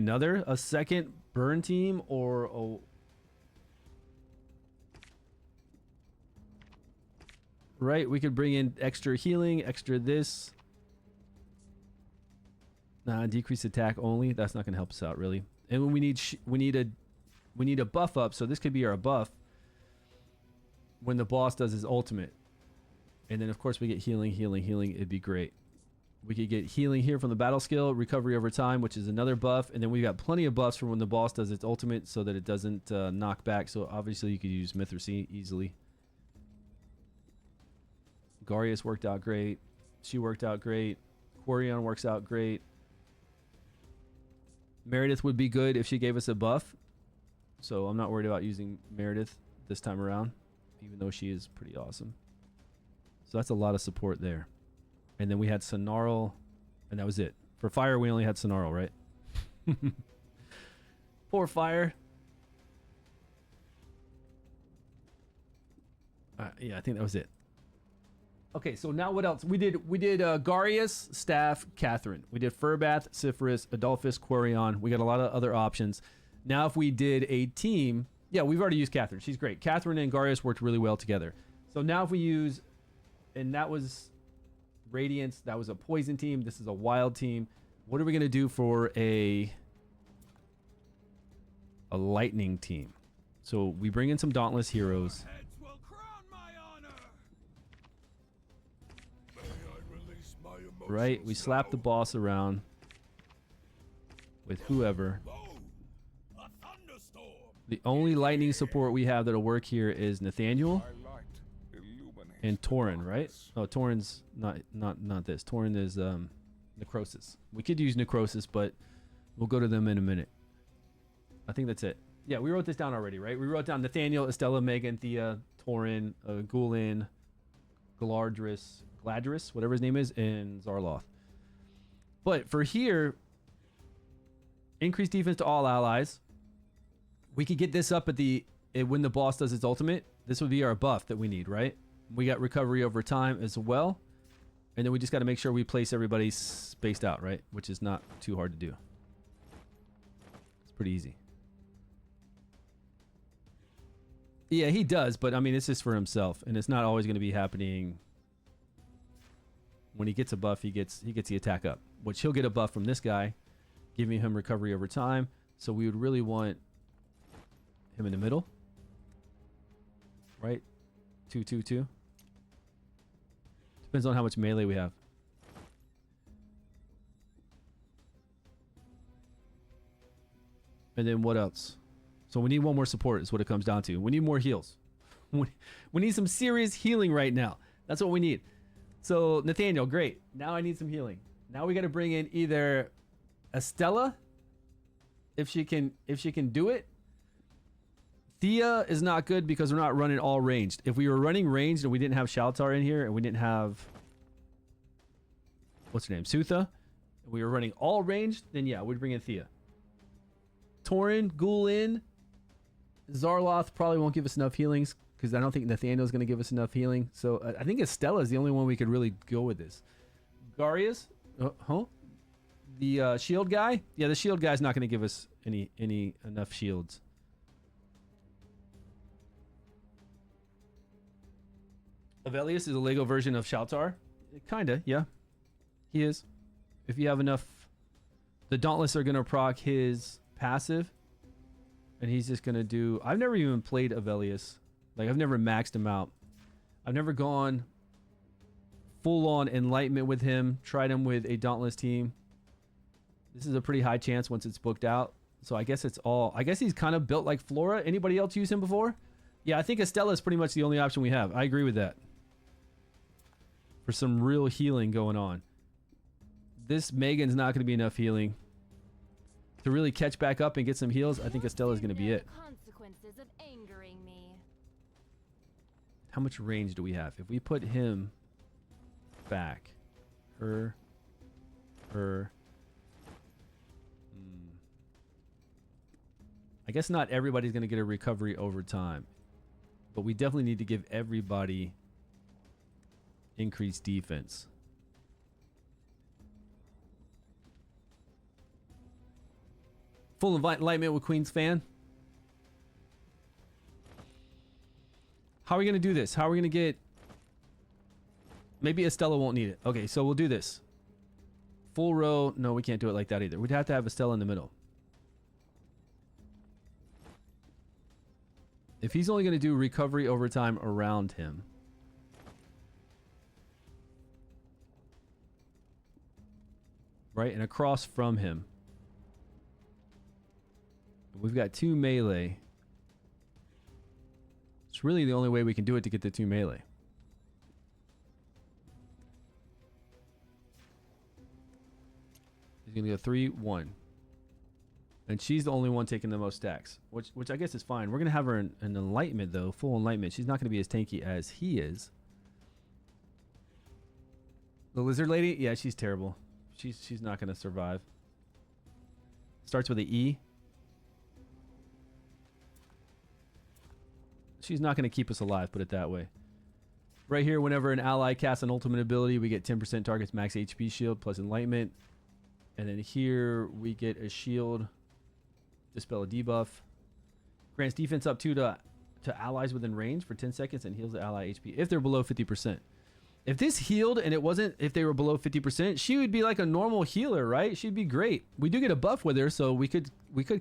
a second burn team or a... Right, we could bring in extra healing, extra this. Nah, decrease attack only. That's not going to help us out really. And when we need a buff up, so this could be our buff when the boss does his ultimate. And then of course we get healing. It'd be great. We could get healing here from the battle skill, recovery over time, which is another buff. And then we've got plenty of buffs for when the boss does its ultimate so that it doesn't knock back. So obviously you could use Mithras easily. Garius worked out great. She worked out great. Quarion works out great. Meredith would be good if she gave us a buff. So I'm not worried about using Meredith this time around, even though she is pretty awesome. So that's a lot of support there. And then we had Sonarl, and that was it. For Fire, we only had Sonarl, right? Poor Fire. Yeah, I think that was it. Okay, so now what else? We did Garius, Staff, Catherine. We did Furbath, Cypherus, Adolphus, Quarion. We got a lot of other options. Now if we did a team, yeah, we've already used Catherine. She's great. Catherine and Garius worked really well together. So now if we use, and that was Radiance. That was a poison team. This is a wild team. What are we going to do for a lightning team? So we bring in some Dauntless heroes. Right? We slap the boss around with whoever. The only lightning support we have that'll work here is Nathaniel and Tauren, right? Oh, Tauren's not this. Tauren is Necrosis. We could use Necrosis, but we'll go to them in a minute. I think that's it. Yeah, we wrote this down already, right? We wrote down Nathaniel, Estella, Megan, Thea, Tauren, Gulin, Gladris, whatever his name is, and Zarloth. But for here, increase defense to all allies. We could get this up at when the boss does its ultimate. This would be our buff that we need, right? We got recovery over time as well. And then we just got to make sure we place everybody spaced out, right? Which is not too hard to do. It's pretty easy. Yeah, he does, but I mean, it's just for himself, and it's not always going to be happening. When he gets a buff, he gets the attack up, which he'll get a buff from this guy, giving him recovery over time. So we would really want him in the middle, right? 2-2-2. Depends on how much melee we have. And then what else? So we need one more support is what it comes down to. We need more heals. We need some serious healing right now. That's what we need. So Nathaniel, great. Now I need some healing. Now we got to bring in either Estella, if she can do it. Thea is not good because we're not running all ranged. If we were running ranged and we didn't have Shaltar in here and we didn't have, what's her name, Sutha, and we were running all ranged, then yeah, we'd bring in Thea. Tauren, Gulin, Zarloth probably won't give us enough healings because I don't think Nathaniel's going to give us enough healing. So I think Estella is the only one we could really go with this. Garius, the shield guy. Yeah, the shield guy's not going to give us any enough shields. Avelius is a Lego version of Shaltar. Kinda, yeah. He is. If you have enough, the Dauntless are going to proc his passive. And he's just going to do... I've never even played Avelius. Like, I've never maxed him out. I've never gone full-on Enlightenment with him. Tried him with a Dauntless team. This is a pretty high chance once it's booked out. So I guess it's all... I guess he's kind of built like Flora. Anybody else use him before? Yeah, I think Estella is pretty much the only option we have. I agree with that. For some real healing going on. This Megan's not going to be enough healing. To really catch back up and get some heals, I think Estella's going to be it. Consequences of angering me. How much range do we have? If we put him back. Her. I guess not everybody's going to get a recovery over time. But we definitely need to give everybody increased defense. Full enlightenment with Queen's Fan. How are we going to do this? How are we going to get... Maybe Estella won't need it. Okay, so we'll do this. Full row. No, we can't do it like that either. We'd have to have Estella in the middle. If he's only going to do recovery over time around him. Right? And across from him. We've got 2 melee. It's really the only way we can do it to get the 2 melee. He's going to go 3-1. And she's the only one taking the most stacks. Which I guess is fine. We're going to have her an enlightenment though. Full enlightenment. She's not going to be as tanky as he is. The lizard lady? Yeah, she's terrible. She's not going to survive. Starts with an E. She's not going to keep us alive, put it that way. Right here, whenever an ally casts an ultimate ability, we get 10% targets max HP shield plus enlightenment. And then here we get a shield, dispel a debuff. Grants defense up 2 to allies within range for 10 seconds and heals the ally HP if they're below 50%. If this healed and it wasn't, if they were below 50%, she would be like a normal healer, right? She'd be great. We do get a buff with her, so we could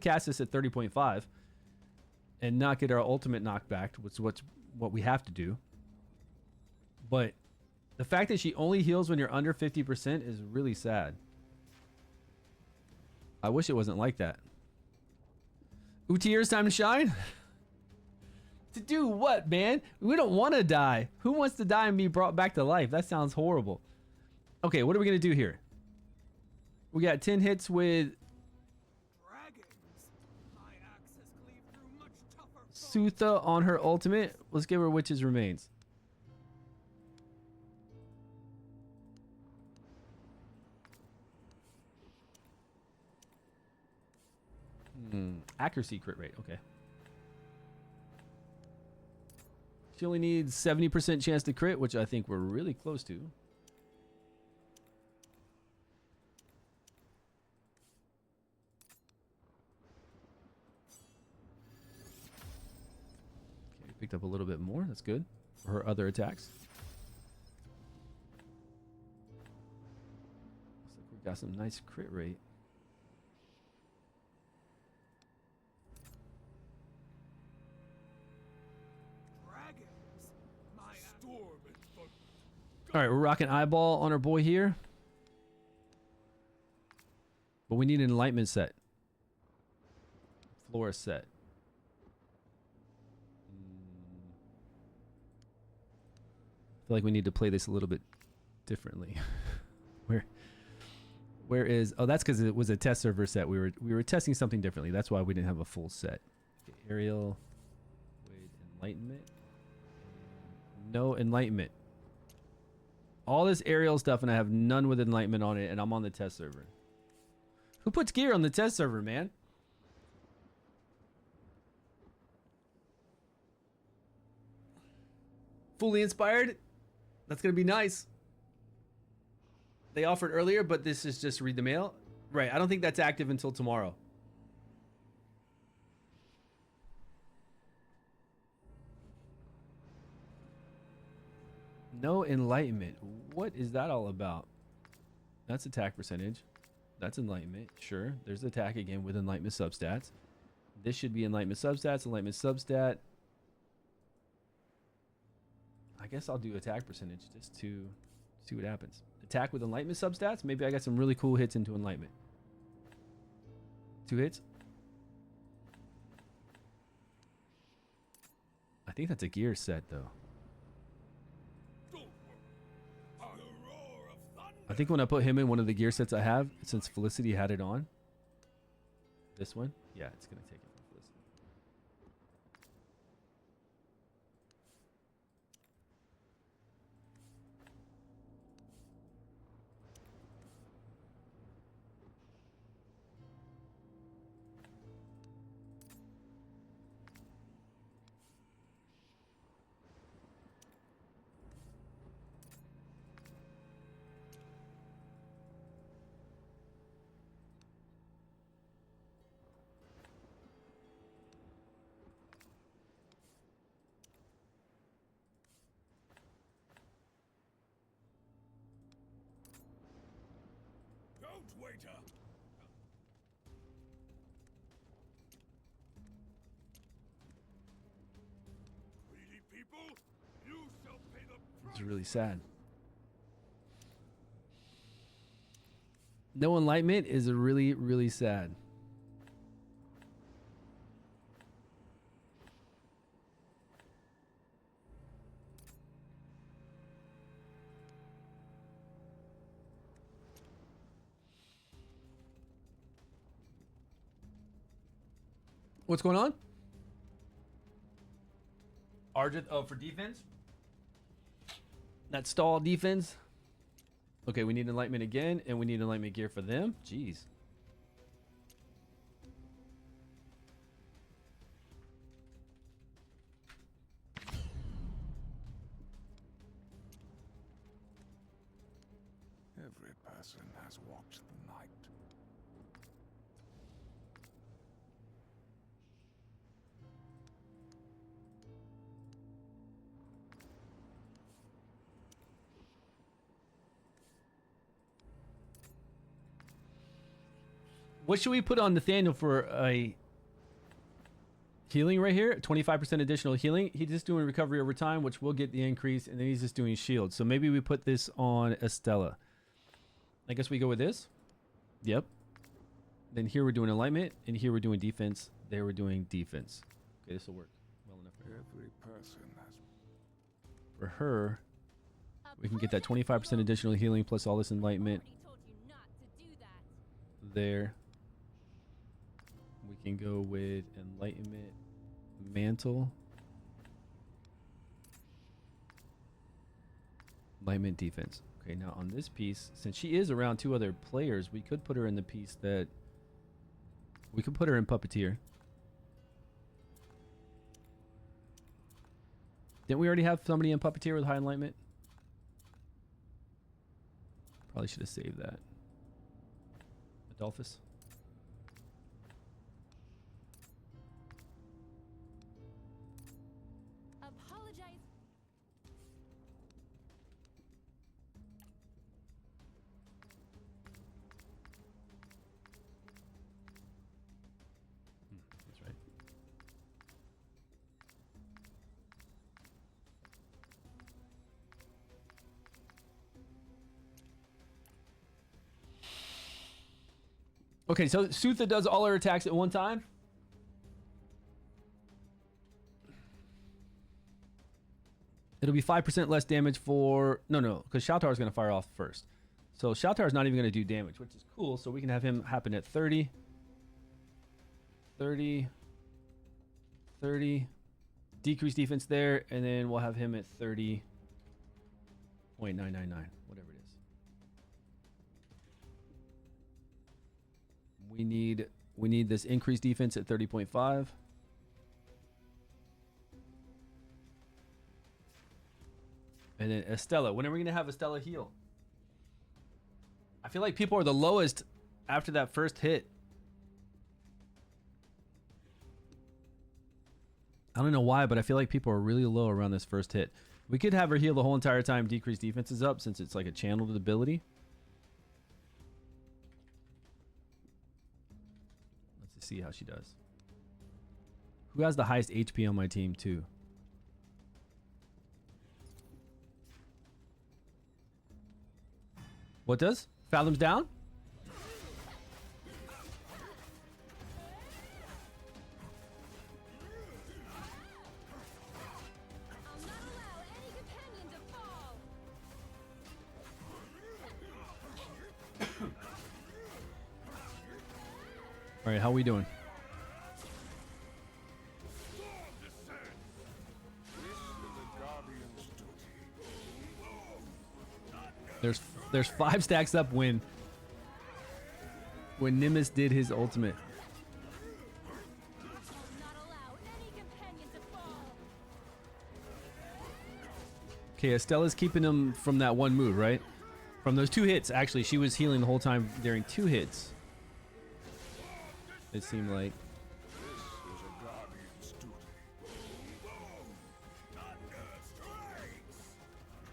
cast this at 30.5 and not get our ultimate knockback, which is what we have to do. But the fact that she only heals when you're under 50% is really sad. I wish it wasn't like that. Utier's time to shine? To do what, man? We don't want to die. Who wants to die and be brought back to life? That sounds horrible. Okay, what are we going to do here? We got 10 hits with Sutha on her ultimate. Let's give her Witch's Remains. Accuracy crit rate. Okay. She only needs 70% chance to crit, which I think we're really close to. Okay, picked up a little bit more. That's good for her other attacks. Looks like we got some nice crit rate. All right, we're rocking eyeball on our boy here. But we need an enlightenment set. Flora set. I feel like we need to play this a little bit differently. Where is... Oh, that's because it was a test server set. We were testing something differently. That's why we didn't have a full set. Okay, Ariel with enlightenment. No enlightenment. All this aerial stuff and I have none with enlightenment on it, and I'm on the test server. Who puts gear on the test server, man? Fully inspired? That's gonna be nice. They offered earlier, but this is just read the mail. Right, I don't think that's active until tomorrow. No enlightenment. What is that all about? That's attack percentage. That's enlightenment. Sure. There's attack again with enlightenment substats. This should be enlightenment substats. Enlightenment substat. I guess I'll do attack percentage just to see what happens. Attack with enlightenment substats. Maybe I got some really cool hits into enlightenment. 2 hits. I think that's a gear set though. I think when I put him in one of the gear sets I have, since Felicity had it on, this one, yeah, it's gonna take it from Felicity. Waiter. Greedy people, you shall pay the price. It's really sad. No enlightenment is really, really sad. What's going on? Argent, oh, for defense? That stall defense? Okay, we need enlightenment again, and we need enlightenment gear for them. Jeez. Every person has walked the night. What should we put on Nathaniel for a healing right here? 25% additional healing. He's just doing recovery over time, which will get the increase, and then he's just doing shield. So maybe we put this on Estella. I guess we go with this. Yep. Then here we're doing alignment, and here we're doing defense. There we're doing defense. Okay, this will work well enough for her. Every person has. For her, we can get that 25% additional healing plus all this enlightenment. There. We can go with enlightenment, mantle, enlightenment, defense. Okay, now on this piece, since she is around 2 other players, we could put her in the piece that we could put her in puppeteer. Didn't we already have somebody in puppeteer with high enlightenment? Probably should have saved that. Adolphus. Apologize. That's right. Okay, so Sutha does all her attacks at one time. It'll be 5% less damage for... No, because Shoutar is going to fire off first. So Shoutar is not even going to do damage, which is cool. So we can have him happen at 30. 30. 30. Decrease defense there. And then we'll have him at 30.999. Whatever it is. We need this increased defense at 30.5. And then Estella. When are we going to have Estella heal? I feel like people are the lowest after that first hit. I don't know why, but I feel like people are really low around this first hit. We could have her heal the whole entire time, decrease defenses up, since it's like a channeled ability. Let's see how she does. Who has the highest HP on my team too? What does? Fathom's down? I'll not allow any companion to fall. All right, how are we doing? There's 5 stacks up when Nimbus did his ultimate. I'll not allow any companion to fall. Okay, Estella's keeping him from that one move, right? From those 2 hits. Actually, she was healing the whole time during 2 hits. It seemed like.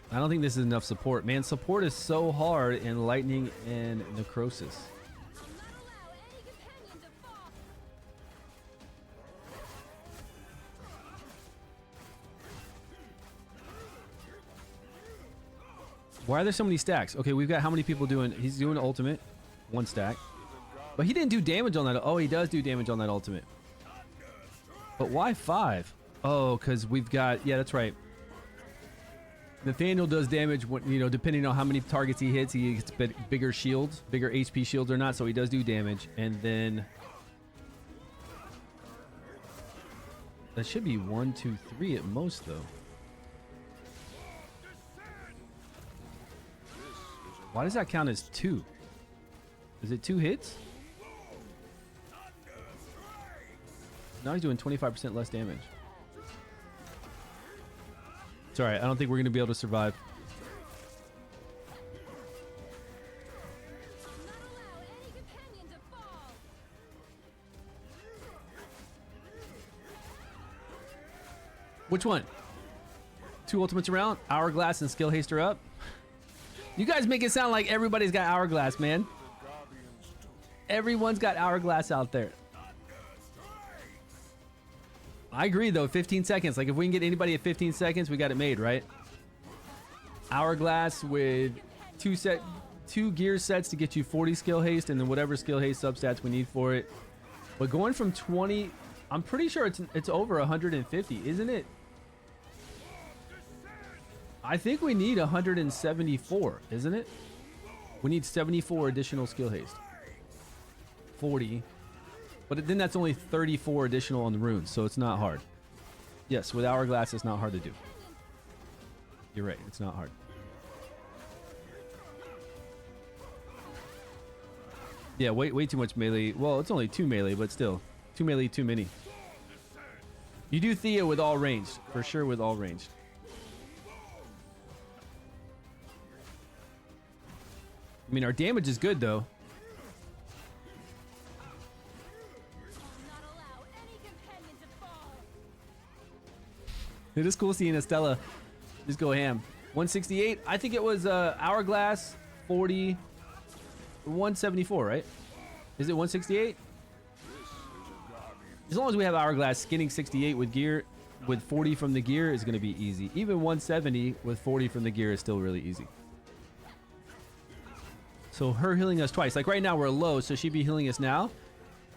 I don't think this is enough support. Man, support is so hard in Lightning and Necrosis. I'll not allow any companion to fall. Why are there so many stacks? Okay, we've got how many people doing? He's doing ultimate. 1 stack. But he didn't do damage on that. Oh, he does do damage on that ultimate. But why 5? Oh, because we've got... Yeah, that's right. Nathaniel does damage when, you know, depending on how many targets he hits, he gets bigger shields, bigger HP shields or not, so he does do damage. And then that should be 1, 2, 3 at most, though. Why does that count as 2? Is it 2 hits? Now he's doing 25% less damage. It's alright, I don't think we're going to be able to survive. I'll not allow any companion to fall. Which one? 2 ultimates around? Hourglass and Skill Haster up? You guys make it sound like everybody's got Hourglass, man. Everyone's got hourglass out there. I agree though, 15 seconds. Like if we can get anybody at 15 seconds, we got it made, right? Hourglass with two gear sets to get you 40 skill haste and then whatever skill haste substats we need for it. But going from 20, I'm pretty sure it's over 150, isn't it? I think we need 174, isn't it? We need 74 additional skill haste. 40. But then that's only 34 additional on the runes, so it's not hard. Yes, with hourglass, it's not hard to do. You're right, it's not hard. Yeah, way too much melee. Well, it's only 2 melee, but still. 2 melee, too many. You do Thea with all ranged. For sure with all ranged. I mean, our damage is good, though. Not allow any companion to fall. It is cool seeing Estella just go ham. 168. I think it was hourglass 40. 174, right? Is it 168? As long as we have hourglass, skinning 68 with gear, with 40 from the gear is going to be easy. Even 170 with 40 from the gear is still really easy. So her healing us twice. Like right now we're low, so she'd be healing us now,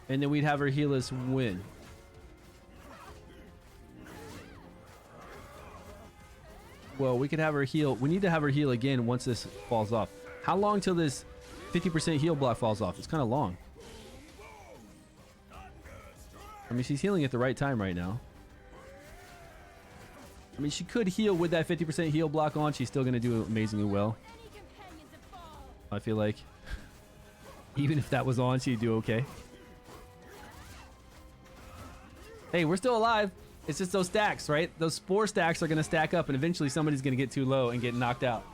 and then we'd have her heal us when. Well, we could have her heal. We need to have her heal again once this falls off. How long till this 50% heal block falls off? It's kind of long. I mean, she's healing at the right time right now. I mean, she could heal with that 50% heal block on. She's still going to do amazingly well. Any companion to fall. I feel like even if that was on, she'd do okay. Hey, we're still alive. It's just those stacks, right? Those spore stacks are going to stack up, and eventually somebody's going to get too low and get knocked out.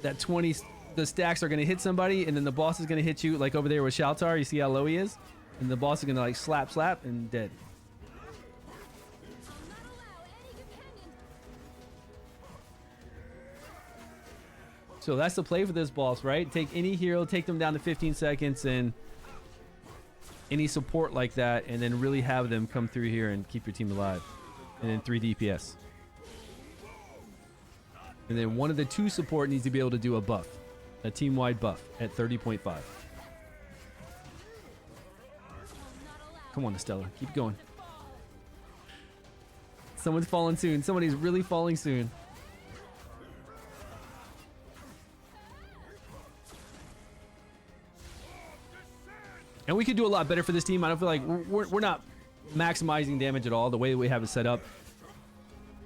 That 20, the stacks are going to hit somebody, and then the boss is going to hit you, like over there with Shaltar. You see how low he is? And the boss is going to like slap, and dead. Not allow any companion. So that's the play for this boss, right? Take any hero, take them down to 15 seconds, and any support like that, and then really have them come through here and keep your team alive. And then 3 DPS. And then one of the 2 support needs to be able to do a buff. A team-wide buff at 30.5. Come on, Estella. Keep going. Someone's falling soon. Somebody's really falling soon. And we could do a lot better for this team. I don't feel like we're not maximizing damage at all. The way that we have it set up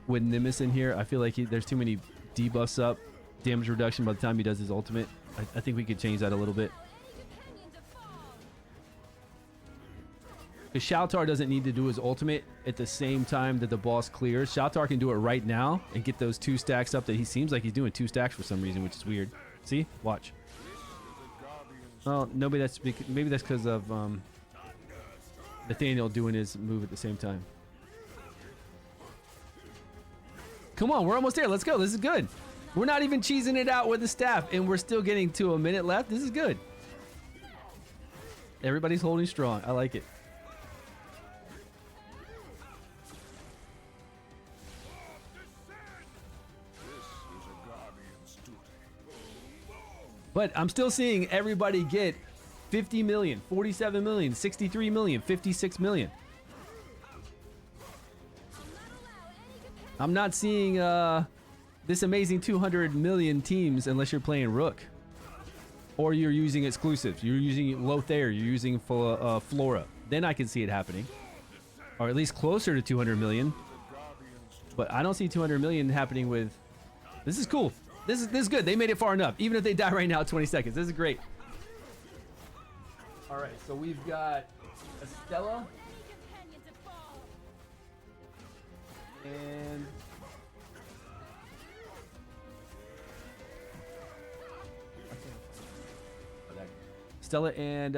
with Nimbus in here, I feel like there's too many debuffs up. Damage reduction by the time he does his ultimate. I think we could change that a little bit. Because Shaltar doesn't need to do his ultimate at the same time that the boss clears. Shaltar can do it right now and get those 2 stacks up that he seems like he's doing 2 stacks for some reason, which is weird. See? Watch. Oh, maybe that's because of Nathaniel doing his move at the same time. Come on, we're almost there. Let's go. This is good. We're not even cheesing it out with the staff, and we're still getting to a minute left. This is good. Everybody's holding strong. I like it. But I'm still seeing everybody get 50 million, 47 million, 63 million, 56 million. I'm not seeing this amazing 200 million teams unless you're playing Rook. Or you're using exclusives. You're using Lothair. You're using Flora. Then I can see it happening. Or at least closer to 200 million. But I don't see 200 million happening with... This is cool. This is good. They made it far enough. Even if they die right now at 20 seconds. This is great. All right, so we've got Estella. And... Stella and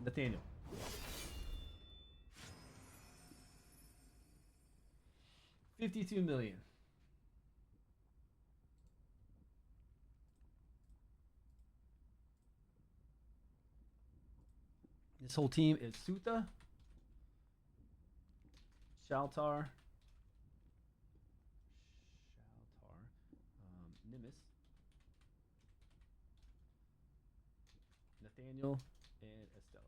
Nathaniel. $52 million. This whole team is Suta, Shaltar, Nimbus, Nathaniel, and Estella.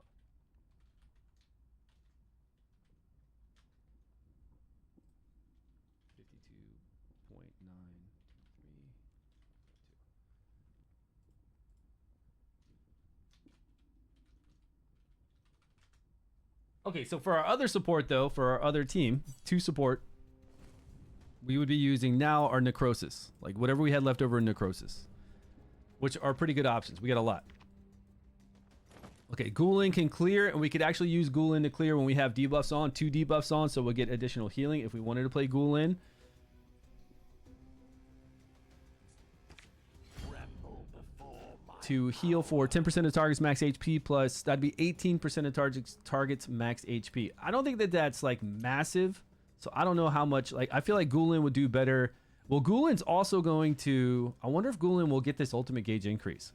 Okay, so for our other support, though, for our other team, to support, we would be using now our Necrosis. Like, whatever we had left over in Necrosis. Which are pretty good options. We got a lot. Okay, Ghouling can clear, and we could actually use Ghouling to clear when we have debuffs on. 2 debuffs on, so we'll get additional healing if we wanted to play Ghouling. To heal for 10% of targets max HP plus that'd be 18% of targets max HP. I don't think that that's like massive, so I don't know how much. Like, I feel like Ghouling would do better. Well, Ghoulin's also going to. I wonder if Ghouling will get this ultimate gauge increase.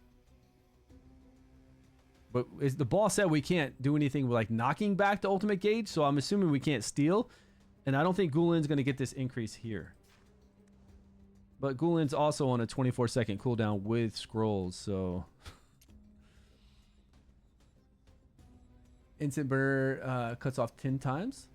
But is the boss said we can't do anything with like knocking back the ultimate gauge, so I'm assuming we can't steal, and I don't think Ghoulin's going to get this increase here. But Ghoulin's also on a 24-second cooldown with scrolls, so... Instant burner cuts off 10 times?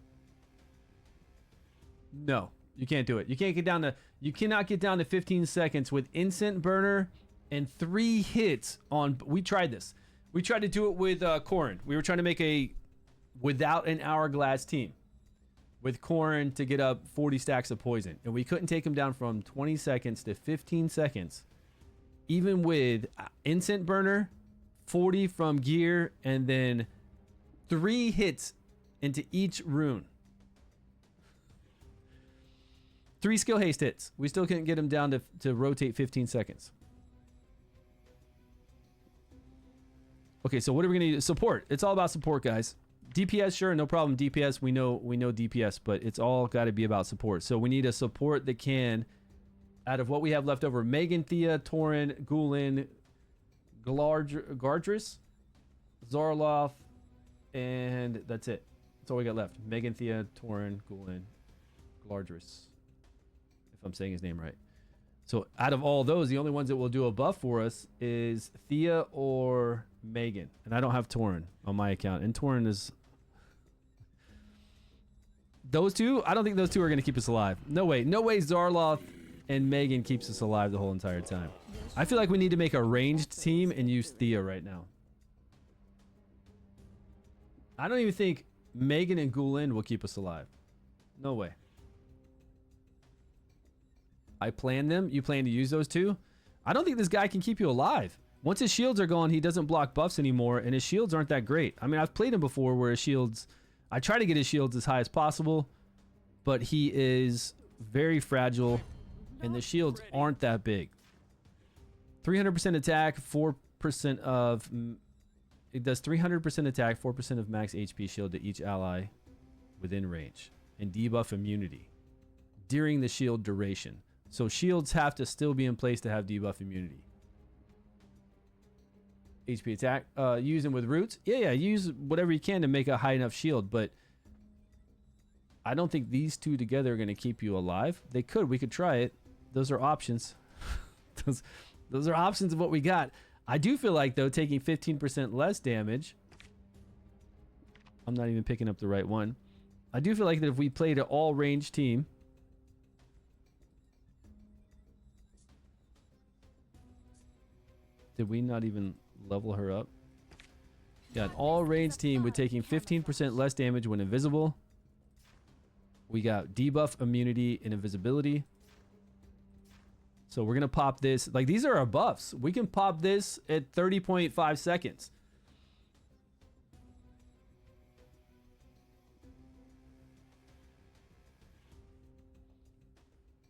No, you can't do it. You can't get down to... You cannot get down to 15 seconds with instant burner and 3 hits on... We tried this. We tried to do it with Corrin. We were trying to make a without an hourglass team. With Corrin to get up 40 stacks of poison. And we couldn't take him down from 20 seconds to 15 seconds. Even with instant burner, 40 from gear, and then 3 hits into each rune. 3 skill haste hits. We still couldn't get him down to rotate 15 seconds. Okay, so what are we going to do? Support. It's all about support, guys. DPS, sure, no problem. DPS, we know DPS, but it's all got to be about support. So we need a support that can, out of what we have left over, Megan, Thea, Tauren, Ghouling, Gardris, Zarloth, and that's it. That's all we got left. Megan, Thea, Tauren, Ghouling, Gardris, if I'm saying his name right. So out of all those, the only ones that will do a buff for us is Thea or Megan. And I don't have Tauren on my account. And Tauren is... Those two? I don't think those two are going to keep us alive. No way. No way Zarloth and Megan keeps us alive the whole entire time. I feel like we need to make a ranged team and use Thea right now. I don't even think Megan and Ghouling will keep us alive. No way. I plan them. You plan to use those two? I don't think this guy can keep you alive. Once his shields are gone, he doesn't block buffs anymore, and his shields aren't that great. I mean, I've played him before where his shields... I try to get his shields as high as possible, but he is very fragile, and the shields aren't that big. 300% attack, 4% of... It does 300% attack, 4% of max HP shield to each ally within range, and debuff immunity during the shield duration. So shields have to still be in place to have debuff immunity. HP attack. Use them with roots. Yeah, use whatever you can to make a high enough shield, but I don't think these two together are going to keep you alive. They could. We could try it. Those are options. those are options of what we got. I do feel like, though, taking 15% less damage... I'm not even picking up the right one. I do feel like that if we played an all-range team... Did we not even level her up? Yeah, an all-range team with taking 15% less damage when invisible. We got debuff immunity and invisibility. So we're going to pop this. Like, these are our buffs. We can pop this at 30.5 seconds.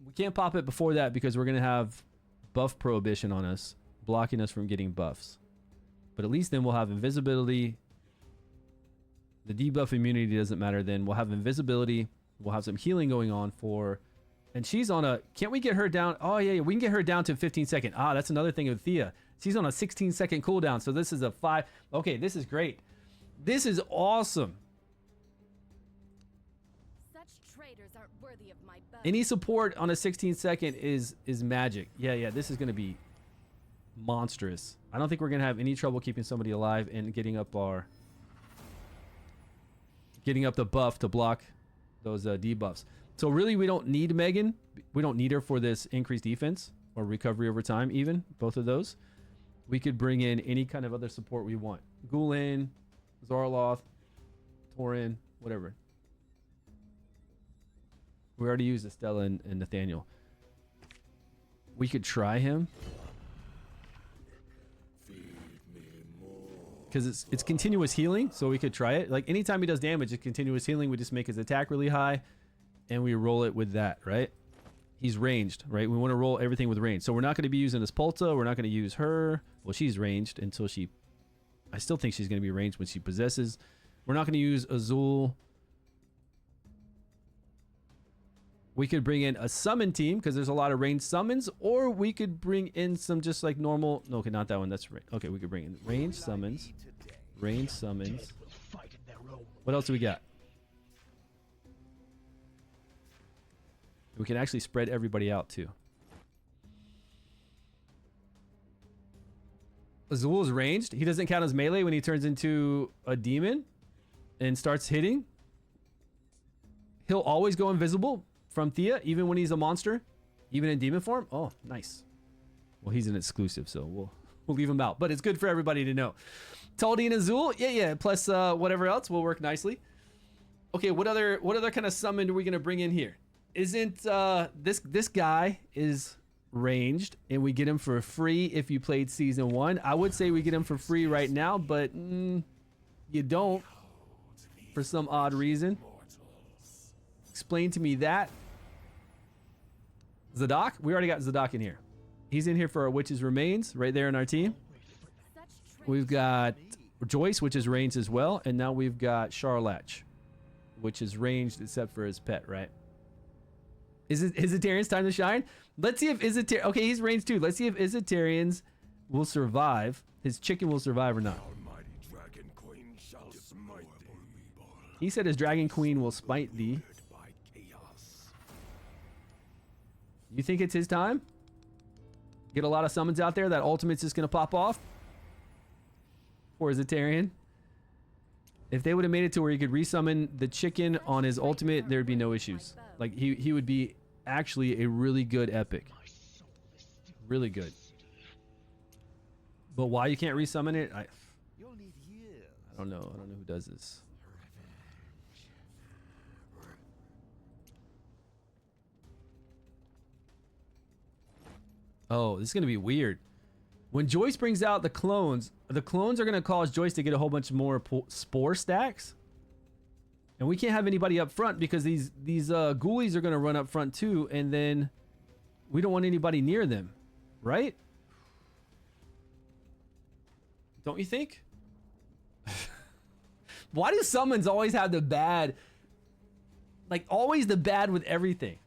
We can't pop it before that because we're going to have buff prohibition on us, blocking us from getting buffs. But at least then we'll have invisibility. The debuff immunity doesn't matter then. We'll have invisibility. We'll have some healing going on for... And she's on a... Can't we get her down? Oh, yeah, we can get her down to 15 second. Ah, that's another thing with Thea. She's on a 16-second cooldown, so this is a 5... Okay, this is great. This is awesome. Such traitors aren't worthy of my bow. Any support on a 16-second is magic. Yeah, this is going to be monstrous. I don't think we're going to have any trouble keeping somebody alive and getting up the buff to block those debuffs. So really, we don't need Megan. We don't need her for this increased defense or recovery over time, even. Both of those. We could bring in any kind of other support we want. Gul'in, Zorloth, Torin, whatever. We already used Estella and Nathaniel. We could try him. Because it's continuous healing, so we could try it. Like, anytime he does damage, it's continuous healing. We just make his attack really high, and we roll it with that, right? He's ranged, right? We want to roll everything with range. So we're not going to be using this Polta. We're not going to use her. Well, she's ranged until she... I still think she's going to be ranged when she possesses. We're not going to use Azul. We could bring in a summon team because there's a lot of ranged summons, or we could bring in some just like normal... No, okay, not that one. That's right. Okay, we could bring in ranged summons. Ranged summons. What else do we got? We can actually spread everybody out too. Azul is ranged. He doesn't count as melee when he turns into a demon and starts hitting. He'll always go invisible from Thea, even when he's a monster, even in demon form. Oh, nice. Well, he's an exclusive, so we'll leave him out. But it's good for everybody to know. Taldi and Azul, yeah. Plus whatever else will work nicely. Okay, what other kind of summon are we gonna bring in here? Isn't this guy is ranged, and we get him for free if you played season 1. I would say we get him for free right now, but you don't for some odd reason. Explain to me that. Zadok? We already got Zadok in here. He's in here for our Witch's Remains, right there in our team. We've got Joyce, which is ranged as well, and now we've got Charlatch, which is ranged except for his pet, right? Is it Isitarian's time to shine? Let's see if Isitarian... Okay, he's ranged too. Let's see if Isitarian's will survive. His chicken will survive or not. He said his Dragon Queen will smite thee. You think it's his time? Get a lot of summons out there. That ultimate's just going to pop off. Or Isitarian. If they would have made it to where he could resummon the chicken on his ultimate, there'd be no issues. Like, he would be actually a really good epic. Really good. But why you can't resummon it, I don't know. I don't know who does this. Oh, this is going to be weird. When Joyce brings out the clones are going to cause Joyce to get a whole bunch more spore stacks. And we can't have anybody up front because these ghoulies are going to run up front too, and then we don't want anybody near them, right? Don't you think? Why do summons always have the bad? Like, always the bad with everything.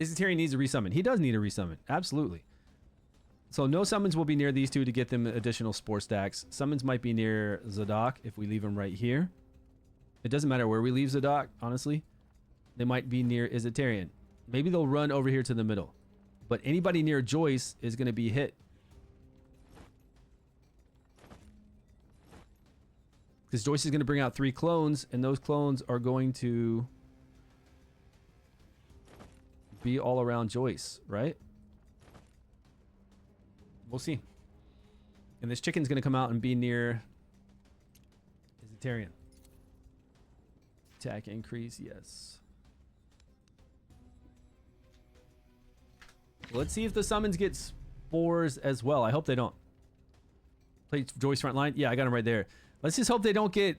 Isitarian needs a resummon. He does need a resummon. Absolutely. So no summons will be near these two to get them additional spore stacks. Summons might be near Zadok if we leave him right here. It doesn't matter where we leave Zadok, honestly. They might be near Isitarian. Maybe they'll run over here to the middle. But anybody near Joyce is going to be hit. Because Joyce is going to bring out 3 clones, and those clones are going to be all around Joyce, right? We'll see. And this chicken's going to come out and be near Isitarian. Attack increase, yes. Let's see if the summons get spores as well. I hope they don't. Play Joyce front line. Yeah, I got him right there. Let's just hope they don't get...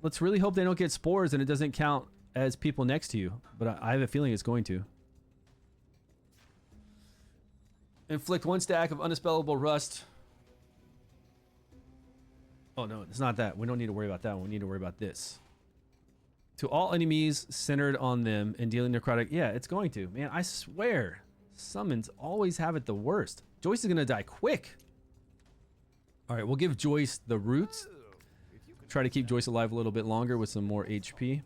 Let's really hope they don't get spores and it doesn't count as people next to you. But I have a feeling it's going to. Inflict 1 stack of undispellable rust. Oh, no, it's not that. We don't need to worry about that one. We need to worry about this. To all enemies centered on them and dealing necrotic. Yeah, it's going to. Man, I swear. Summons always have it the worst. Joyce is going to die quick. All right, we'll give Joyce the roots. try to keep Joyce alive a little bit longer with some more HP.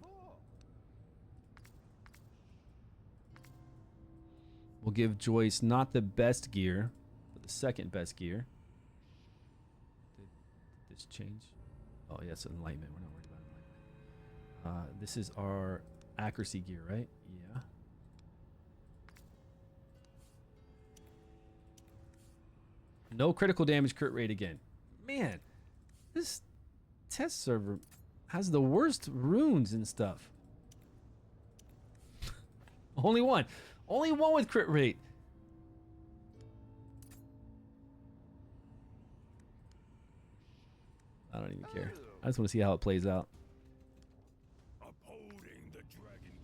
We'll give Joyce not the best gear, but the second best gear. Did this change? Oh, yeah, it's enlightenment. We're not worried about enlightenment. This is our accuracy gear, right? Yeah. No critical damage crit rate again. Man, this test server has the worst runes and stuff. Only one. Only one with crit rate. I don't even care. I just want to see how it plays out.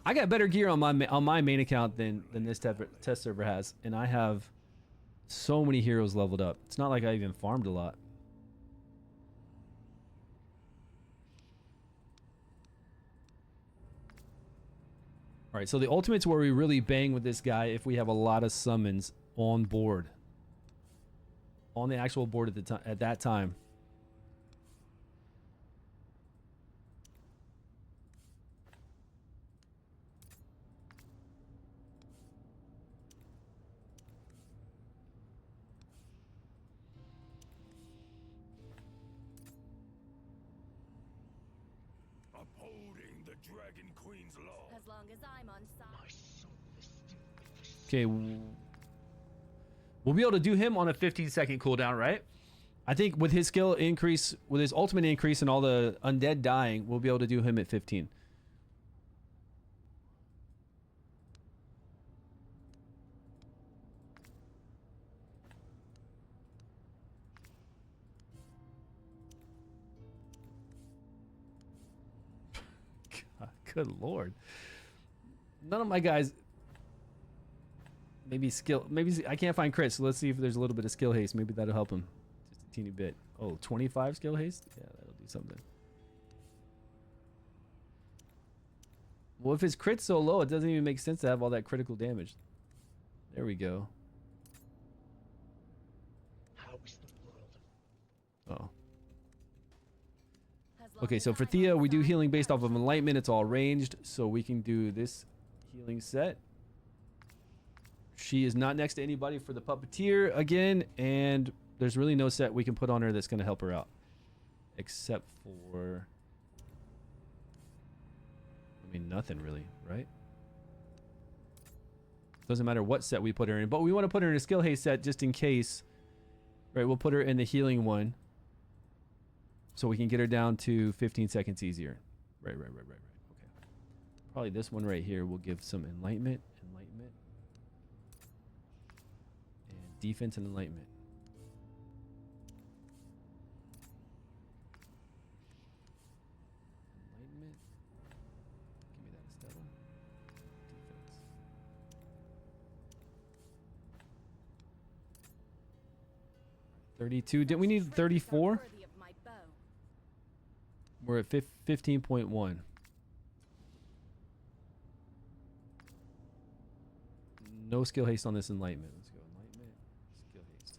I got better gear on my main account than this test server has, and I have so many heroes leveled up. It's not like I even farmed a lot. All right, so the ultimate's where we really bang with this guy if we have a lot of summons on board. On the actual board at that time. Upholding the Dragon Queen's law. As long as I'm on side. Okay, we'll be able to do him on a 15-second cooldown, right? I think with his skill increase, with his ultimate increase and all the undead dying, we'll be able to do him at 15. God, good lord. None of my guys... Maybe skill. Maybe I can't find crit, so let's see if there's a little bit of skill haste. Maybe that'll help him. Just a teeny bit. Oh, 25 skill haste? Yeah, that'll do something. Well, if his crit's so low, it doesn't even make sense to have all that critical damage. There we go. How is the world? Oh. Okay, so for Thea, we do healing based off of enlightenment. It's all ranged, so we can do this healing set. She is not next to anybody for the puppeteer again, and there's really no set we can put on her that's going to help her out. Except for... I mean, nothing really, right? Doesn't matter what set we put her in, but we want to put her in a skill haste set just in case. Right, we'll put her in the healing one. So we can get her down to 15 seconds easier. Right. Okay. Probably this one right here will give some enlightenment. Defense and enlightenment. Enlightenment. Give me that, Estella. Defense. $32. Didn't we need 34? We're at 15.1. No skill haste on this enlightenment. Let's go enlightenment. Skill haste.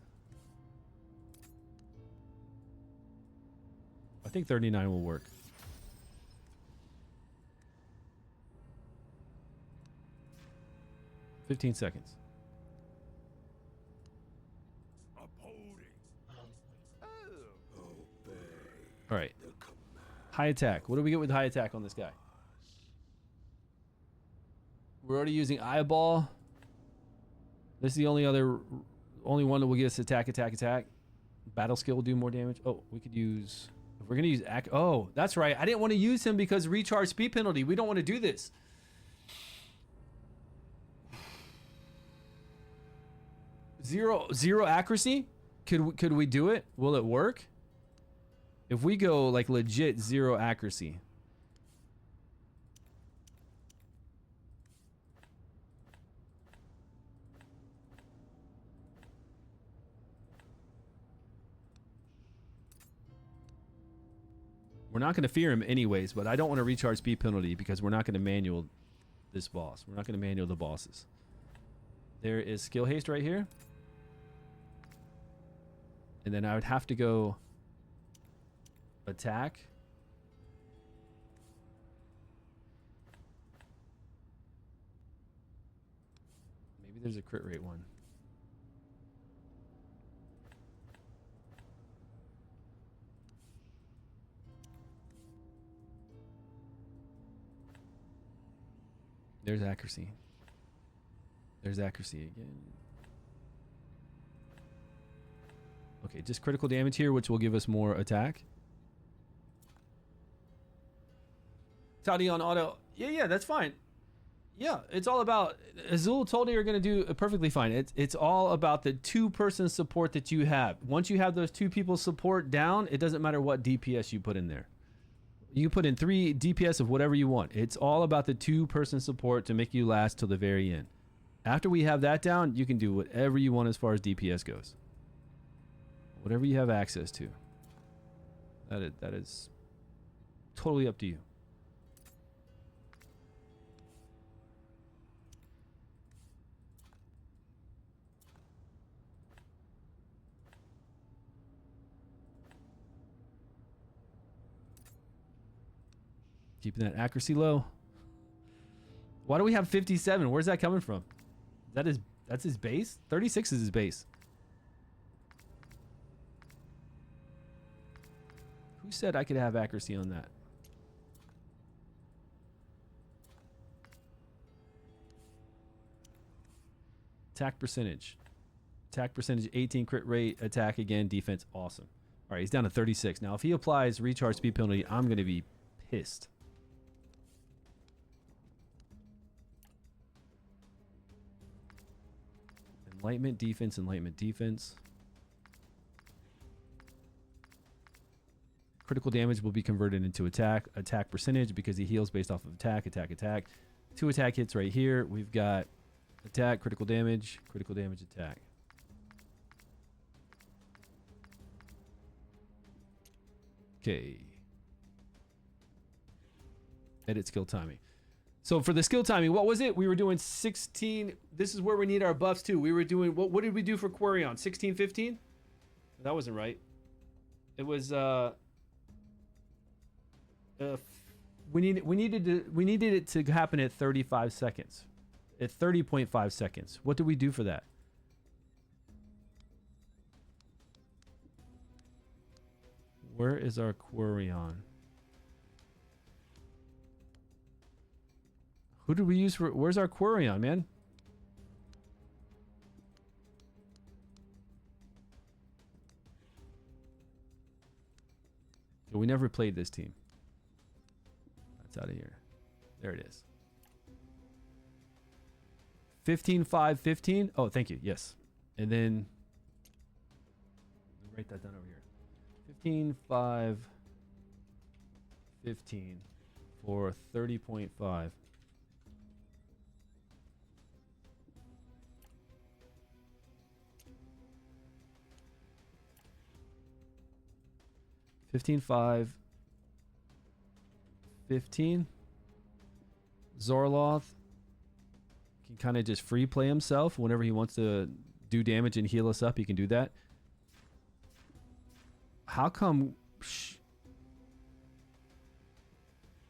I think 39 will work. $15 seconds. All right. High attack. What do we get with high attack on this guy? We're already using eyeball. This is the only one that will get us attack. Battle skill will do more damage. Oh, we could use... If we're going to use... Oh, that's right. I didn't want to use him because recharge speed penalty. We don't want to do this. Zero accuracy? Could we do it? Will it work? If we go like legit 0 accuracy. We're not going to fear him anyways, but I don't want to recharge speed penalty because we're not going to manual this boss. We're not going to manual the bosses. There is skill haste right here. And then I would have to go attack There's a crit rate one. There's accuracy. There's accuracy again. Okay, just critical damage here, which will give us more attack. Toddy on auto. Yeah, that's fine. Yeah, it's all about, Azul told you you're going to do perfectly fine. It's all about the 2-person support that you have. Once you have those 2 people support down, it doesn't matter what DPS you put in there. You put in 3 DPS of whatever you want. It's all about the 2-person support to make you last till the very end. After we have that down, you can do whatever you want as far as DPS goes. Whatever you have access to. That is totally up to you. Keeping that accuracy low. Why do we have 57? Where's that coming from? That's his base? 36 is his base. Who said I could have accuracy on that? Attack percentage. Attack percentage 18, crit rate, attack again, defense awesome. All right, he's down to 36. Now if he applies recharge speed penalty, I'm going to be pissed. Enlightenment defense, enlightenment defense. Critical damage will be converted into attack. Attack percentage because he heals based off of attack, attack, attack. 2 attack hits right here. We've got attack, critical damage, attack. Okay. Edit skill timing. So for the skill timing, what was it? We were doing 16. This is where we need our buffs too. We were doing, what did we do for Quarion? 16, 15? That wasn't right. It was, we needed it to happen at 35 seconds. At 30.5 seconds. What did we do for that? Where is our Quarion? Who did we use for, where's our Quarion, man? We never played this team. That's out of here. There it is. 15, 5, 15. Oh, thank you. Yes. And then write that down over here. 15, 5, 15 for 30.5. $15, 5, 15. Zorloth can kind of just free play himself whenever he wants to do damage and heal us up. He can do that. How come?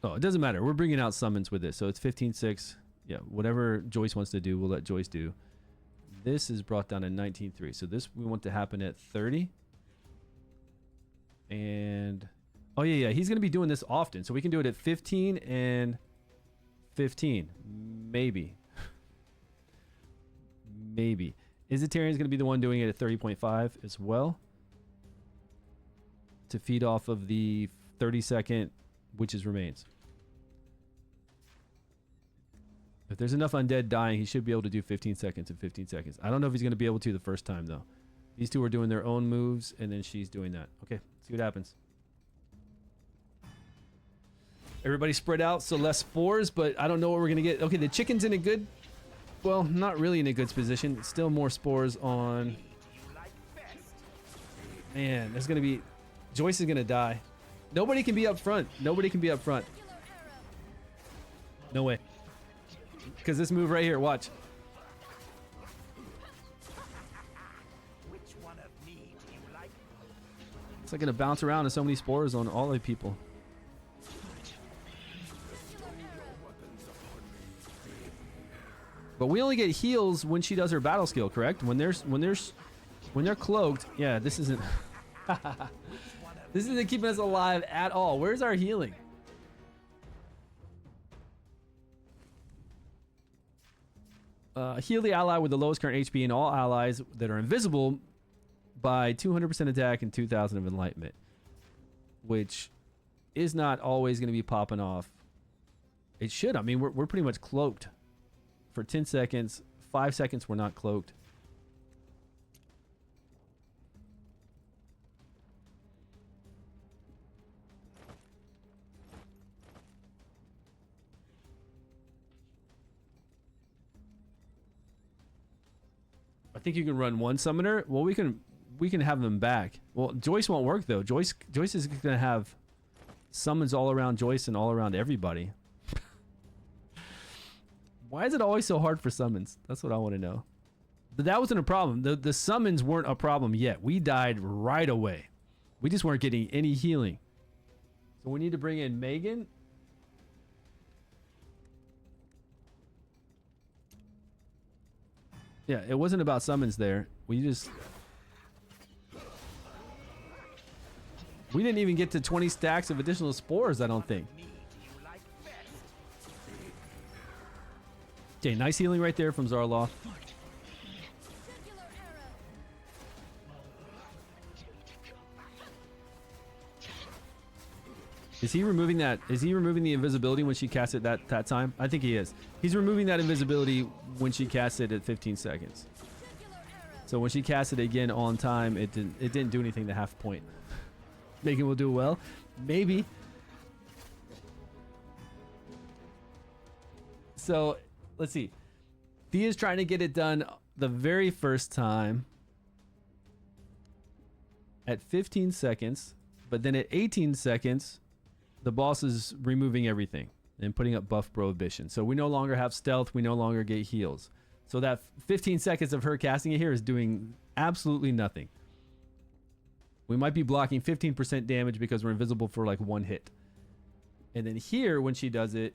Oh, it doesn't matter. We're bringing out summons with this, so it's 15, 6. Yeah, whatever Joyce wants to do, we'll let Joyce do. This is brought down to 19.3. So this we want to happen at 30. And oh yeah, he's gonna be doing this often, so we can do it at 15 and 15, maybe. Maybe Isitarian's gonna be the one doing it at 30.5 as well, to feed off of the 30-second witches remains. If there's enough undead dying, he should be able to do 15 seconds and 15 seconds. I don't know if he's gonna be able to the first time though. These two are doing their own moves, and then she's doing that. Okay, see what happens. Everybody spread out, so less spores, but I don't know what we're going to get. Okay, the chicken's in a good... Well, not really in a good position. Still more spores on... Man, there's going to be... Joyce is going to die. Nobody can be up front. Nobody can be up front. No way. Because this move right here, watch. It's like gonna bounce around and so many spores on all the people. But we only get heals when she does her battle skill, correct? When they're cloaked. Yeah, this isn't this isn't keeping us alive at all. Where's our healing? Heal the ally with the lowest current HP and all allies that are invisible by 200% attack and 2,000 of enlightenment, which is not always going to be popping off. It should. I mean, we're pretty much cloaked for 10 seconds. 5 seconds we're not cloaked. I think you can run one summoner. Well, we can have them back. Well, Joyce won't work though. Joyce is gonna have summons all around Joyce and all around everybody. Why is it always so hard for summons? That's what I want to know. But that wasn't a problem. The summons weren't a problem yet. We died right away. We just weren't getting any healing. So we need to bring in Megan. Yeah, it wasn't about summons there. We didn't even get to 20 stacks of additional spores, I don't think. Okay, nice healing right there from Zarloth. Is he removing that? Is he removing the invisibility when she casts it that time? I think he is. He's removing that invisibility when she casts it at 15 seconds. So when she casts it again on time, it didn't do anything to half point. Megan will do well. Maybe. So let's see. Thea's trying to get it done the very first time at 15 seconds, but then at 18 seconds, the boss is removing everything and putting up buff prohibition. So we no longer have stealth. We no longer get heals. So that 15 seconds of her casting it here is doing absolutely nothing. We might be blocking 15% damage because we're invisible for like one hit. And then here, when she does it,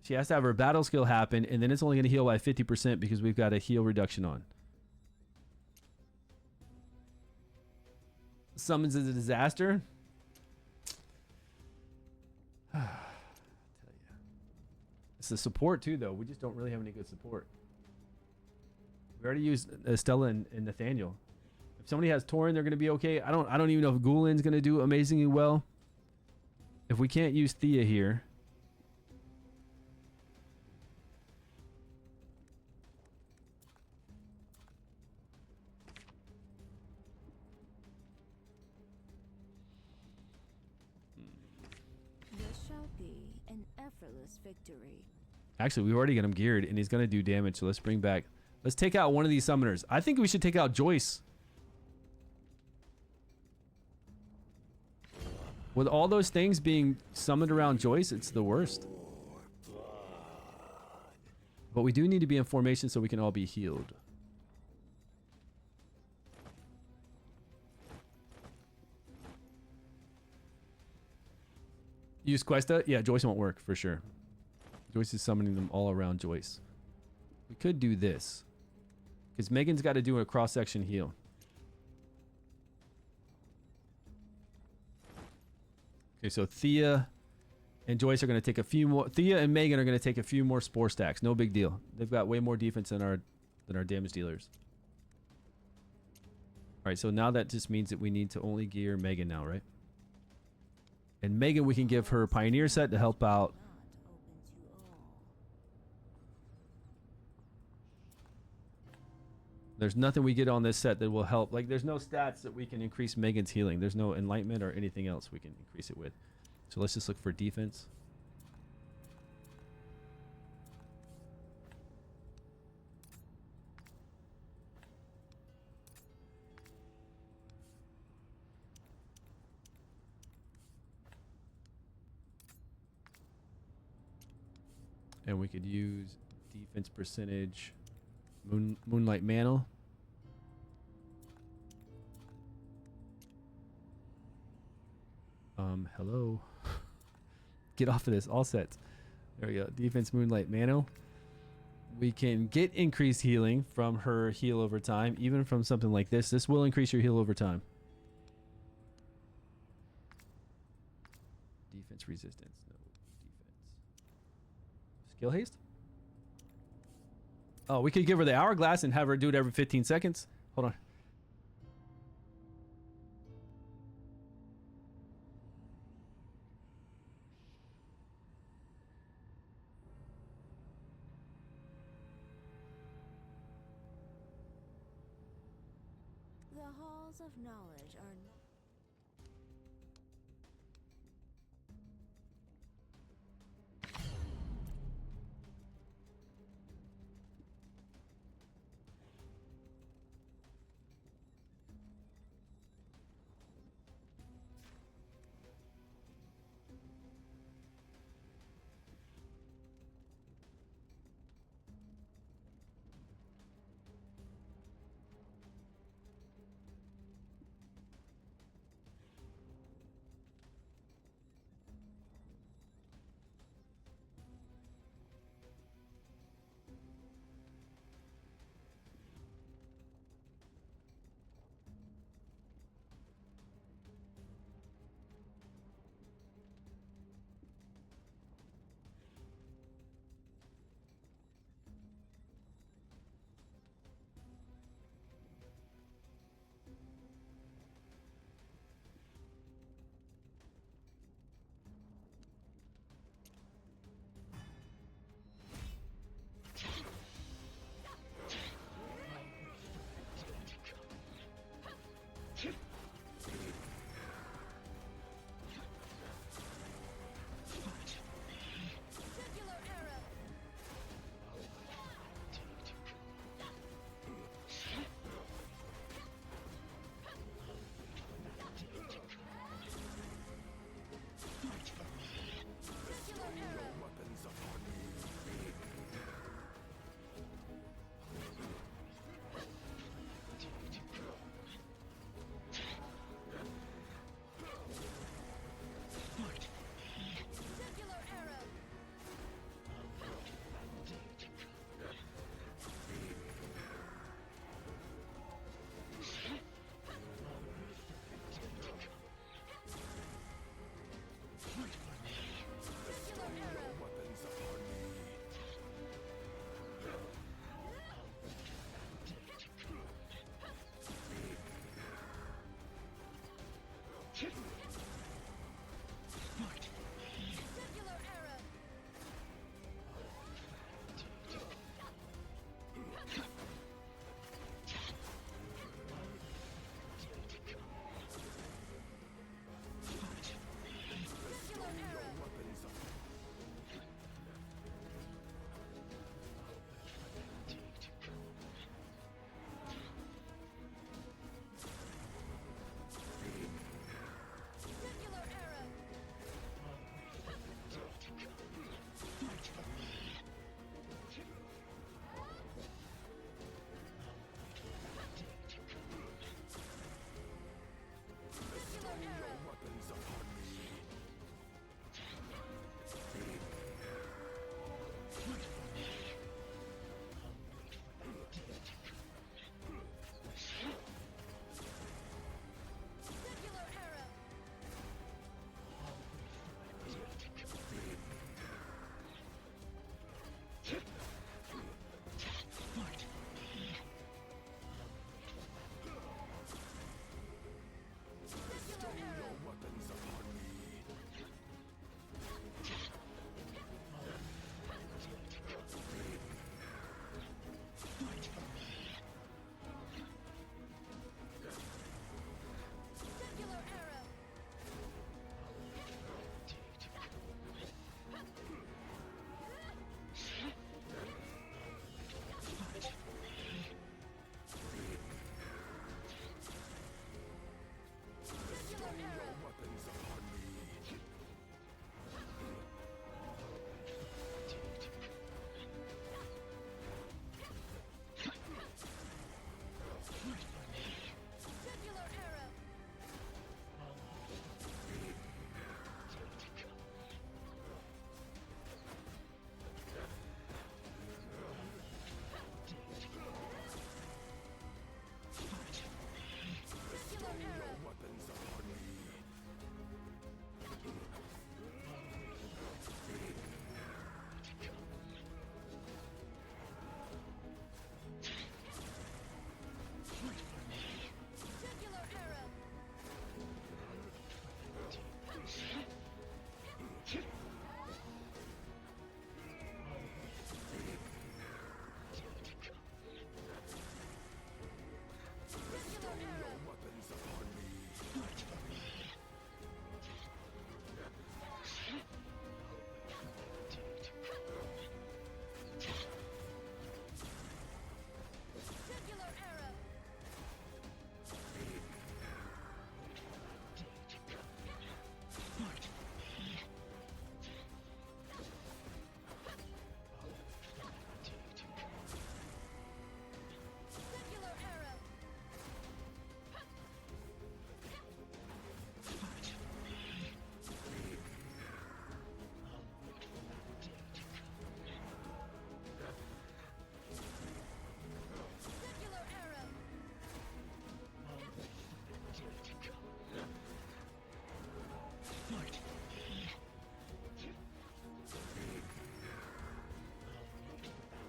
she has to have her battle skill happen, and then it's only going to heal by 50% because we've got a heal reduction on. Summons is a disaster. Tell you. It's the support too, though. We just don't really have any good support. We already used Estella and Nathaniel. If somebody has Tauren, they're going to be okay. I don't even know if Gulen's going to do amazingly well. If we can't use Thea here. This shall be an effortless victory. Actually, we've already got him geared, and he's going to do damage. So let's bring back. Let's take out one of these summoners. I think we should take out Joyce. With all those things being summoned around Joyce, it's the worst. But we do need to be in formation so we can all be healed. Use Questa? Yeah, Joyce won't work for sure. Joyce is summoning them all around Joyce. We could do this. Because Megan's got to do a cross-section heal. Okay, so Thea and Joyce are going to take a few more. Thea and Megan are going to take a few more spore stacks. No big deal. They've got way more defense than our damage dealers. All right, so now that just means that we need to only gear Megan now, right? And Megan, we can give her Pioneer set to help out. There's nothing we get on this set that will help. Like, there's no stats that we can increase Megan's healing. There's no enlightenment or anything else we can increase it with. So let's just look for defense. And we could use defense percentage. Moonlight Mantle. Hello. Get off of this. All sets. There we go. Defense Moonlight Mantle. We can get increased healing from her heal over time, even from something like this. This will increase your heal over time. Defense resistance. No defense. Skill haste? Oh, we could give her the hourglass and have her do it every 15 seconds. Hold on. The halls of knowledge are not.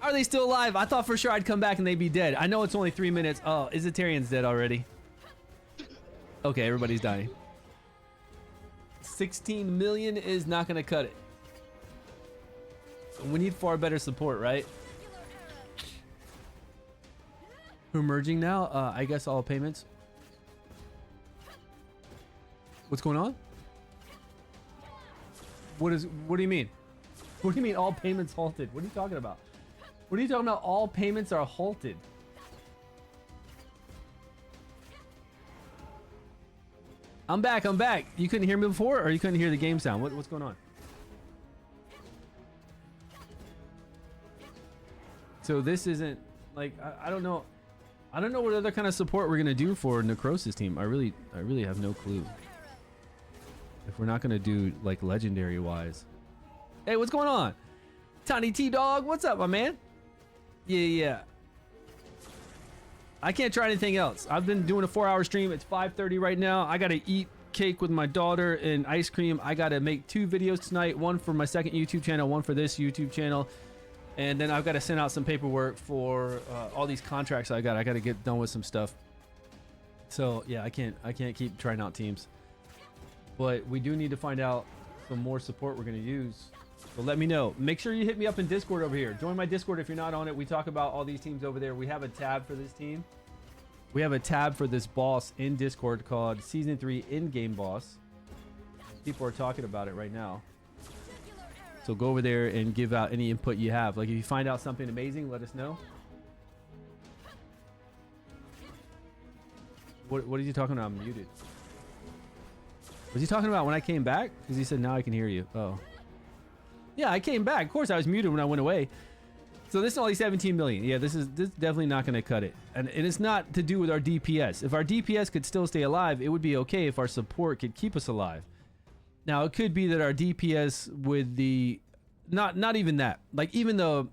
Are they still alive? I thought for sure I'd come back and they'd be dead. I know it's only 3 minutes. Oh, Izzetarian's dead already. Okay, everybody's dying. 16 million is not gonna cut it. We need far better support, right? Who merging now? I guess all payments. What's going on? What do you mean? What do you mean all payments halted? What are you talking about? What are you talking about? All payments are halted. I'm back. I'm back. You couldn't hear me before, or you couldn't hear the game sound? What's going on? So this isn't like I don't know. I don't know what other kind of support we're gonna do for Necrosis team. I really have no clue. If we're not gonna do like legendary wise. Hey, what's going on? Tiny T Dog, what's up, my man? Yeah. I can't try anything else. I've been doing a 4-hour stream. It's 5:30 right now. I gotta eat cake with my daughter and ice cream. I gotta make 2 videos tonight. One for my second YouTube channel, one for this YouTube channel. And then I've got to send out some paperwork for all these contracts I got. I got to get done with some stuff. So yeah, I can't keep trying out teams. But we do need to find out some more support we're gonna use. So let me know. Make sure you hit me up in Discord over here. Join my Discord if you're not on it. We talk about all these teams over there. We have a tab for this team. We have a tab for this boss in Discord called Season 3 In-Game Boss. People are talking about it right now. So go over there and give out any input you have. Like if you find out something amazing, let us know. What is he talking about? I'm muted. Was he talking about when I came back? Because he said now I can hear you. Oh. Yeah, I came back. Of course I was muted when I went away. So this is only 17 million. Yeah, this is definitely not going to cut it. And it's not to do with our DPS. If our DPS could still stay alive, it would be okay if our support could keep us alive. Now it could be that our DPS with the not even that, like even though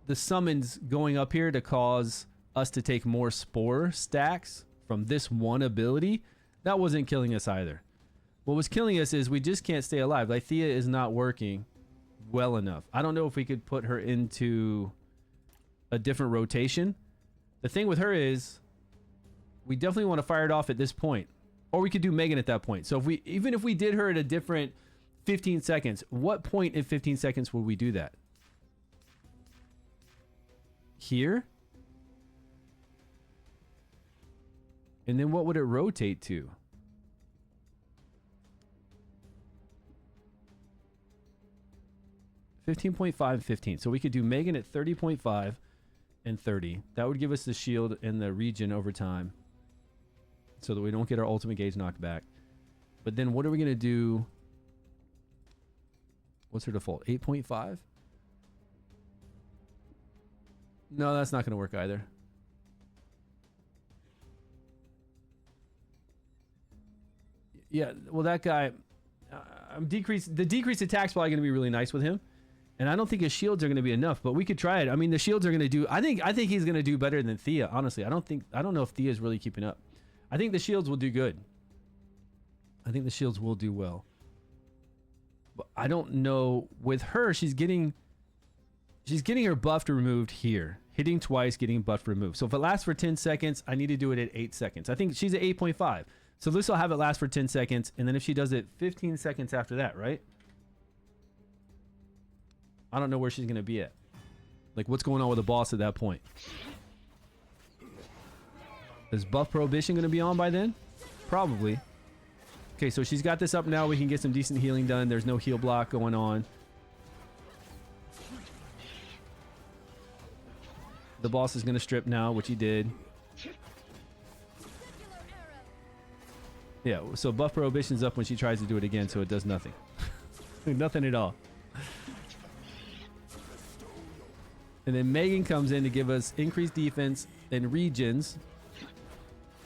the summons going up here to cause us to take more spore stacks from this one ability, that wasn't killing us either. What was killing us is we just can't stay alive. Like Thea is not working well enough. I don't know if we could put her into a different rotation. The thing with her is we definitely want to fire it off at this point. Or we could do Megan at that point. So even if we did her at a different 15 seconds, what point in 15 seconds would we do that? Here? And then what would it rotate to? $15.5, 15. So we could do Megan at 30.5 and 30. That would give us the shield and the regen over time, so that we don't get our ultimate gauge knocked back. But then what are we going to do? What's her default? 8.5? No, that's not going to work either. Yeah, well, that guy, the decreased attack's probably going to be really nice with him. And I don't think his shields are going to be enough, but we could try it. I mean, the shields are going to do, I think he's going to do better than Thea, honestly. I don't know if Thea is really keeping up. I think the shields will do good. I think the shields will do well. But I don't know with her, she's getting her buff removed here. Hitting twice, getting buff removed. So if it lasts for 10 seconds, I need to do it at 8 seconds. I think she's at 8.5. So this will have it last for 10 seconds. And then if she does it 15 seconds after that, right? I don't know where she's going to be at. Like what's going on with the boss at that point? Is buff prohibition going to be on by then? Probably. Okay, so she's got this up now. We can get some decent healing done. There's no heal block going on. The boss is going to strip now, which he did. Yeah, so buff prohibition's up when she tries to do it again, so it does nothing. Nothing at all. And then Megan comes in to give us increased defense and regens.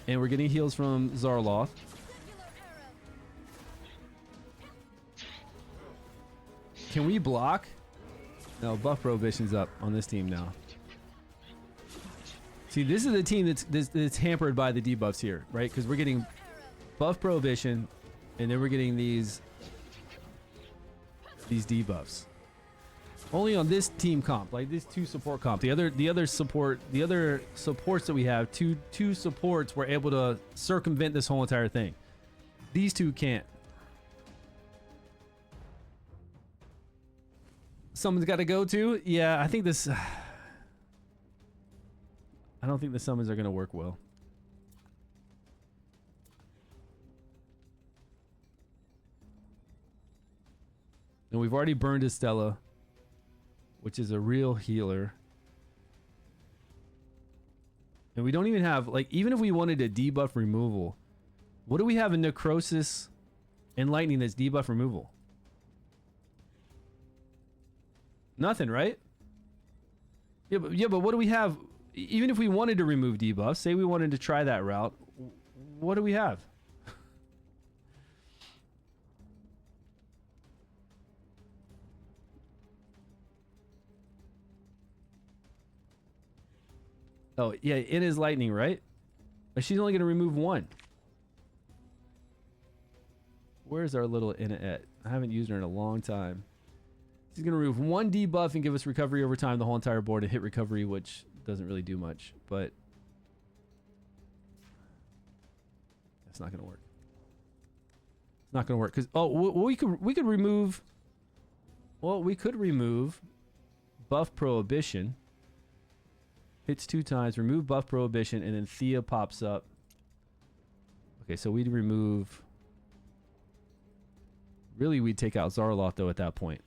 And we're getting heals from Zarloth. Can we block? No, buff prohibition's up on this team now. See, this is the team that's hampered by the debuffs here, right? Because we're getting buff prohibition, and then we're getting these debuffs. Only on this team comp, like this 2 support comp. The other supports that we have, two supports were able to circumvent this whole entire thing. These 2 can't. Someone's got to go to. Yeah, I think this. I don't think the summons are gonna work well. And we've already burned Estella, which is a real healer. And we don't even have, like, even if we wanted a debuff removal, what do we have in Necrosis and Lightning that's debuff removal? Nothing, right? Yeah, but what do we have? Even if we wanted to remove debuffs, say we wanted to try that route, what do we have? Oh, yeah, it is Lightning, right? But she's only going to remove 1. Where's our little Inna at? I haven't used her in a long time. She's going to remove 1 debuff and give us recovery over time, the whole entire board, and hit recovery, which doesn't really do much, but that's not going to work. It's not going to work because, oh, we could remove, well, we could remove buff prohibition. Hits 2 times, remove buff prohibition, and then Thea pops up. Okay, so we'd remove, really we'd take out Zarloth though at that point,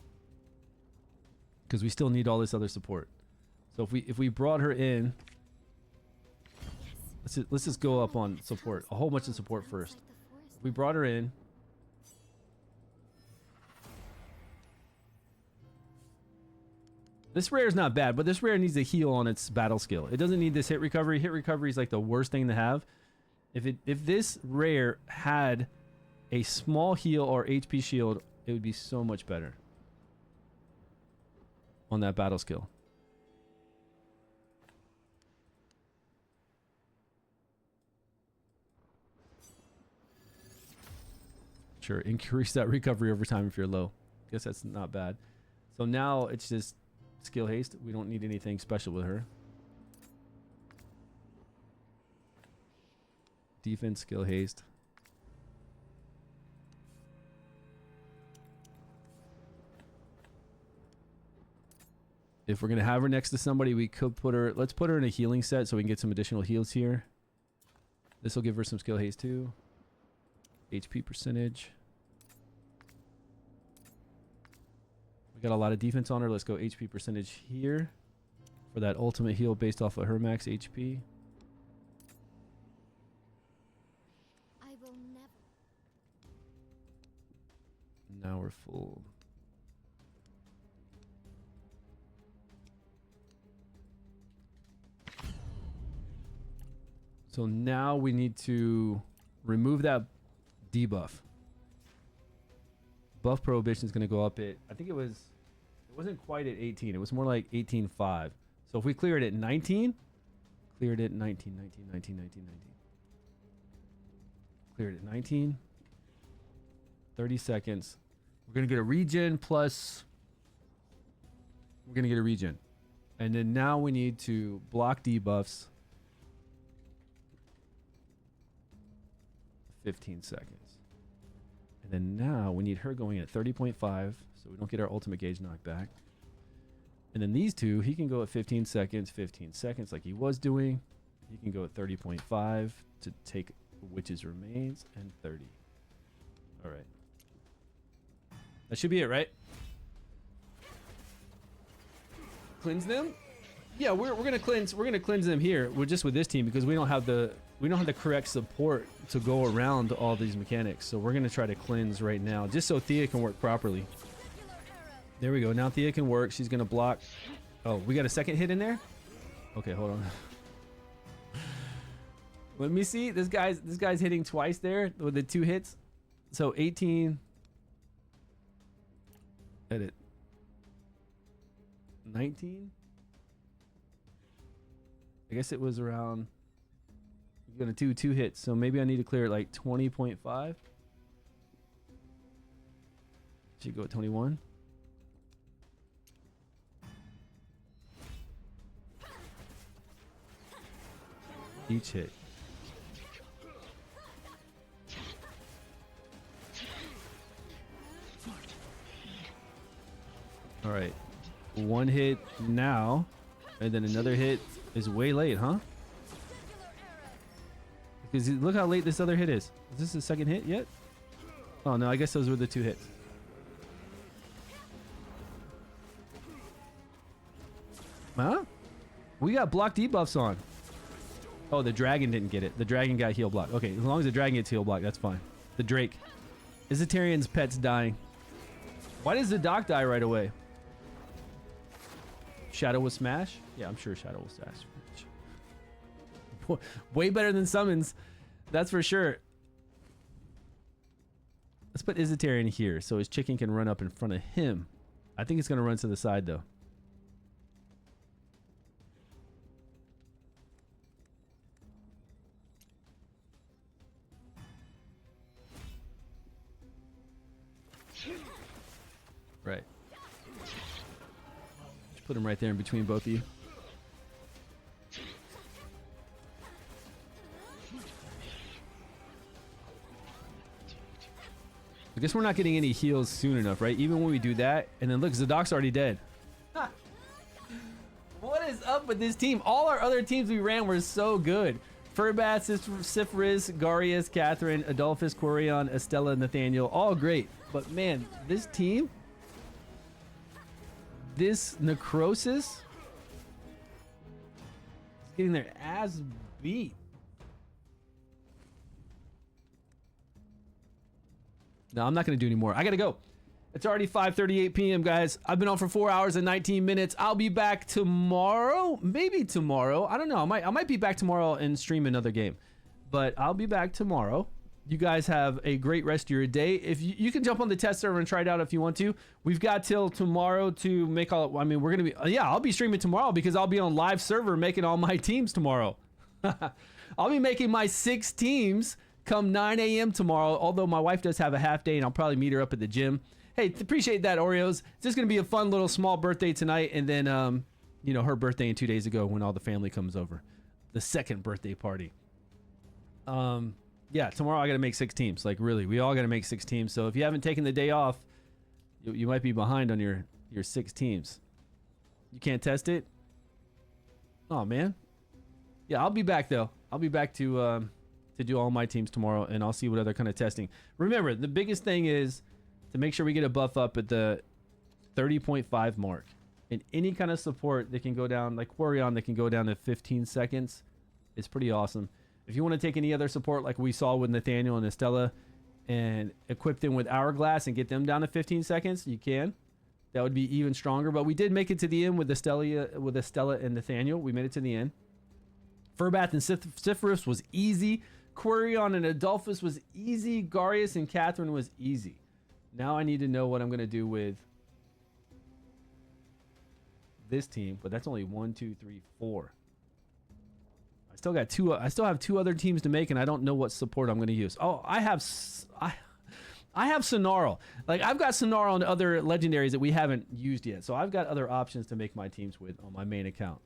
because we still need all this other support. So if we brought her in, let's just go up on support, a whole bunch of support first. If we brought her in, this rare is not bad, but this rare needs a heal on its battle skill. It doesn't need this hit recovery. Hit recovery is like the worst thing to have. If this rare had a small heal or HP shield, it would be so much better on that battle skill. Sure, increase that recovery over time if you're low. Guess that's not bad. So now it's just skill haste. We don't need anything special with her. Defense, skill haste. If we're gonna have her next to somebody, we could put her, let's put her in a healing set so we can get some additional heals here. This will give her some skill haste too. HP percentage. We got a lot of defense on her. Let's go HP percentage here for that ultimate heal based off of her max HP. I will never. Now we're full. So now we need to remove that debuff. Buff prohibition is going to go up at, I think it wasn't quite at 18. It was more like 18.5. So if we clear it at 19, cleared it at 19. Cleared it at 19. 30 seconds. We're going to get a regen plus, we're going to get a regen. And then now we need to block debuffs. 15 seconds. And then now we need her going at 30.5 so we don't get our ultimate gauge knocked back. And then these two, he can go at 15 seconds like he was doing. He can go at 30.5 to take Witch's Remains and 30. All right. That should be it, right? Cleanse them? Yeah, we're gonna cleanse them here. We're just with this team because we don't have the correct support to go around all these mechanics. So we're gonna try to cleanse right now, just so Thea can work properly. There we go. Now Thea can work. She's gonna block. Oh, we got a second hit in there. Okay, hold on. Let me see. This guy's hitting twice there with the 2 hits. So 18. Edit. 19. I guess it was around. You're gonna do 2 hits, so maybe I need to clear it like 20.5. Should go at 21. each hit. All right, one hit now, and then another hit is way late, huh? Because look how late this other hit is. Is this the second hit yet? Oh no, I guess those were the 2 hits. Huh? We got block debuffs on. Oh, the dragon didn't get it. The dragon got heal block. Okay, as long as the dragon gets heal block, that's fine. The Drake. Isitarian's pet's dying. Why does the doc die right away? Shadow will smash? Yeah, I'm sure Shadow will smash. Way better than summons. That's for sure. Let's put Isitarian here so his chicken can run up in front of him. I think it's going to run to the side though. Right. Just put him right there in between both of you. I guess we're not getting any heals soon enough, right? Even when we do that, and then look, Zadok's already dead. What is up with this team? All our other teams we ran were so good. Furbat, Sifris, Garius, Catherine, Adolphus, Quirion, Estella, Nathaniel, all great. But man, this team, this Necrosis, is getting their ass beat. No, I'm not going to do anymore. I got to go. It's already 5:38 p.m., guys. I've been on for 4 hours and 19 minutes. I'll be back tomorrow. Maybe tomorrow. I don't know. I might be back tomorrow and stream another game. But I'll be back tomorrow. You guys have a great rest of your day. If you can jump on the test server and try it out if you want to. We've got till tomorrow to make all... I mean, we're going to be... yeah, I'll be streaming tomorrow because I'll be on live server making all my teams tomorrow. I'll be making my 6 teams come 9 a.m. tomorrow, although my wife does have a half day and I'll probably meet her up at the gym. Hey, appreciate that, Oreos. It's just going to be a fun little small birthday tonight, and then, you know, her birthday in 2 days ago when all the family comes over. The second birthday party. Yeah, tomorrow I got to make 6 teams. Like, really, we all got to make 6 teams. So if you haven't taken the day off, you might be behind on your 6 teams. You can't test it? Oh, man. Yeah, I'll be back, though. I'll be back to do all my teams tomorrow, and I'll see what other kind of testing. Remember, the biggest thing is to make sure we get a buff up at the 30.5 mark. And any kind of support that can go down, like Quirion, that can go down to 15 seconds is pretty awesome. If you want to take any other support like we saw with Nathaniel and Estella and equip them with Hourglass and get them down to 15 seconds, you can. That would be even stronger. But we did make it to the end with Estella and Nathaniel. We made it to the end. Furbath and Sifris was easy. Quirion and Adolphus was easy. Garius and Catherine was easy. Now I need to know what I'm going to do with this team, but that's only 1, 2, 3, 4. I still got 2. I still have 2 other teams to make, and I don't know what support I'm going to use. Oh, I have Sonarl. Like, I've got Sonarl and other legendaries that we haven't used yet, so I've got other options to make my teams with on my main account.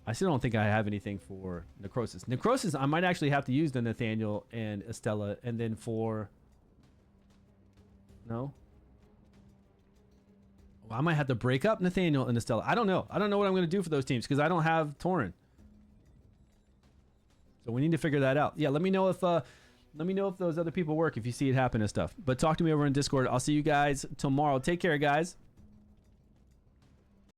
I still don't think I have anything for Necrosis. Necrosis, I might actually have to use the Nathaniel and Estella, and then for... No? Well, I might have to break up Nathaniel and Estella. I don't know. I don't know what I'm going to do for those teams because I don't have Tauren. So we need to figure that out. Yeah, let me know if those other people work, if you see it happen and stuff. But talk to me over in Discord. I'll see you guys tomorrow. Take care, guys.